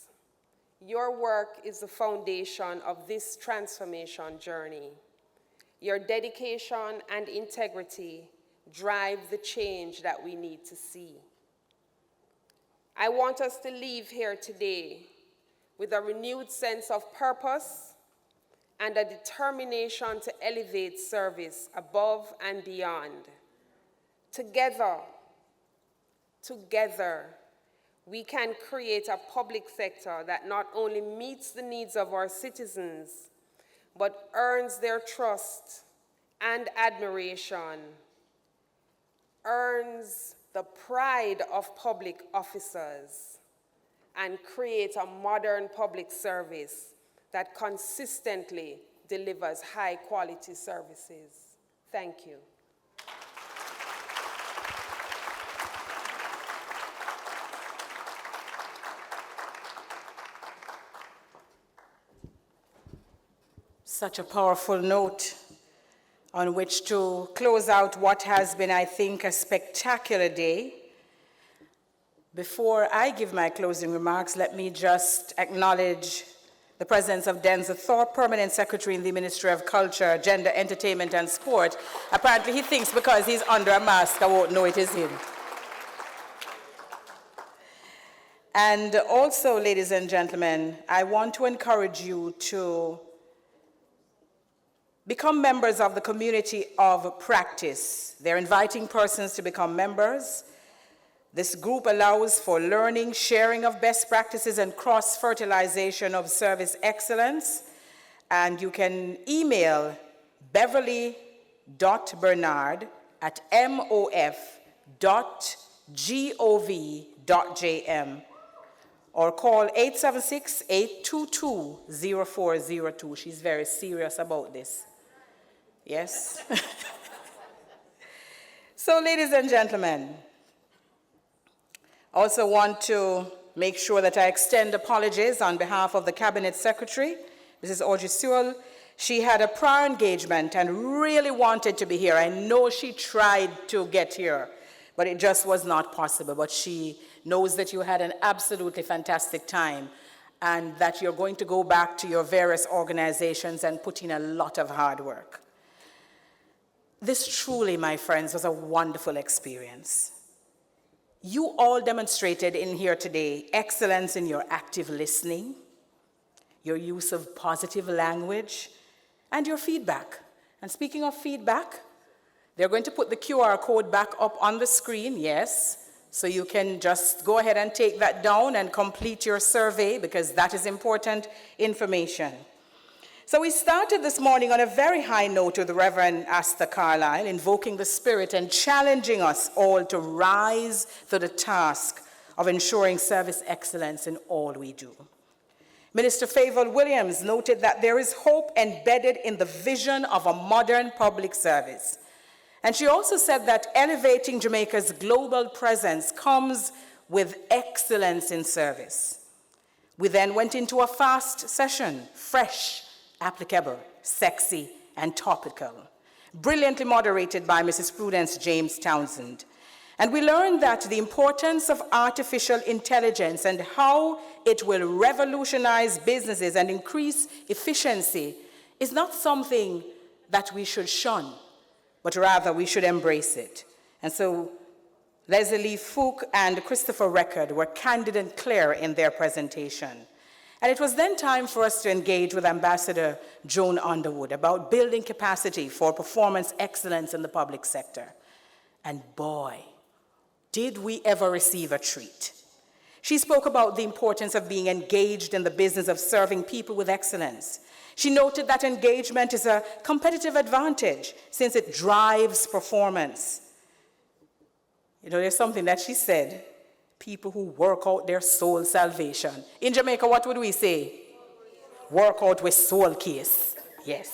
your work is the foundation of this transformation journey. Your dedication and integrity drive the change that we need to see. I want us to leave here today with a renewed sense of purpose and a determination to elevate service above and beyond. Together, we can create a public sector that not only meets the needs of our citizens, but earns their trust and admiration, earns the pride of public officers, and create a modern public service that consistently delivers high-quality services. Thank you. Such a powerful note on which to close out what has been, I think, a spectacular day. Before I give my closing remarks, let me just acknowledge the presence of Denzel Thorpe, Permanent Secretary in the Ministry of Culture, Gender, Entertainment, and Sport. Apparently he thinks because he's under a mask, I won't know it is him. And also, ladies and gentlemen, I want to encourage you to become members of the community of practice. They're inviting persons to become members. This group allows for learning, sharing of best practices, and cross-fertilization of service excellence. And you can email beverly.bernard@mof.gov.jm or call 876-822-0402. She's very serious about this. Yes? So, ladies and gentlemen, I also want to make sure that I extend apologies on behalf of the Cabinet Secretary, Mrs. Audrey Sewell. She had a prior engagement and really wanted to be here. I know she tried to get here, but it just was not possible. But she knows that you had an absolutely fantastic time and that you're going to go back to your various organizations and put in a lot of hard work. This truly, my friends, was a wonderful experience. You all demonstrated in here today excellence in your active listening, your use of positive language, and your feedback. And speaking of feedback, they're going to put the QR code back up on the screen, yes, so you can just go ahead and take that down and complete your survey because that is important information. So we started this morning on a very high note with the Reverend Asta Carlyle, invoking the Spirit and challenging us all to rise to the task of ensuring service excellence in all we do. Minister Favour Williams noted that there is hope embedded in the vision of a modern public service. And she also said that elevating Jamaica's global presence comes with excellence in service. We then went into a fast session, fresh, applicable, sexy, and topical, brilliantly moderated by Mrs. Prudence James Townsend. And we learned that the importance of artificial intelligence and how it will revolutionize businesses and increase efficiency is not something that we should shun, but rather we should embrace it. And so Leslie Fook and Christopher Record were candid and clear in their presentation. And it was then time for us to engage with Ambassador Joan Underwood about building capacity for performance excellence in the public sector. And boy, did we ever receive a treat. She spoke about the importance of being engaged in the business of serving people with excellence. She noted that engagement is a competitive advantage since it drives performance. You know, there's something that she said, people who work out their soul salvation. In Jamaica, what would we say? Work out with soul case. Yes.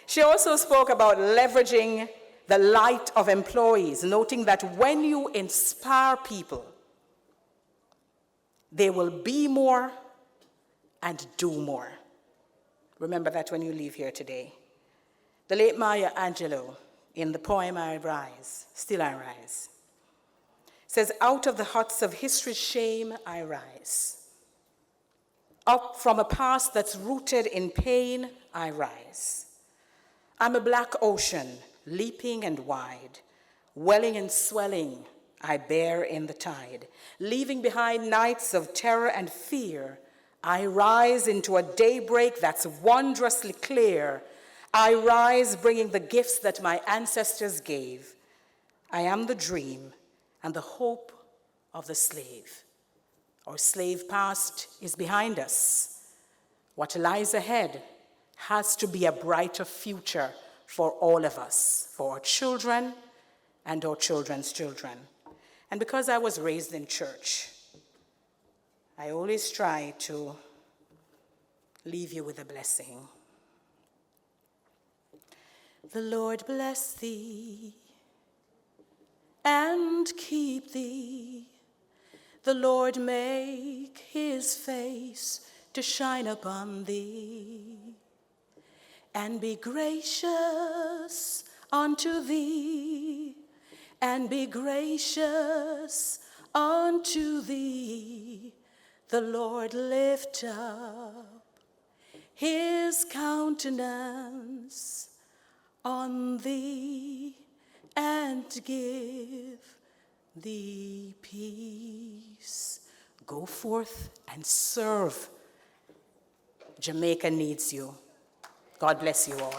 She also spoke about leveraging the light of employees, noting that when you inspire people, they will be more and do more. Remember that when you leave here today. The late Maya Angelou, in the poem I Rise, Still I Rise, says, out of the huts of history's shame I rise. Up from a past that's rooted in pain I rise. I'm a black ocean, leaping and wide, welling and swelling I bear in the tide. Leaving behind nights of terror and fear, I rise into a daybreak that's wondrously clear. I rise bringing the gifts that my ancestors gave. I am the dream and the hope of the slave. Our slave past is behind us. What lies ahead has to be a brighter future for all of us, for our children and our children's children. And because I was raised in church, I always try to leave you with a blessing. The Lord bless thee and keep thee. The Lord make his face to shine upon thee and be gracious unto thee, and be gracious unto thee. The Lord lift up his countenance on thee and give thee peace. Go forth and serve. Jamaica needs you. God bless you all.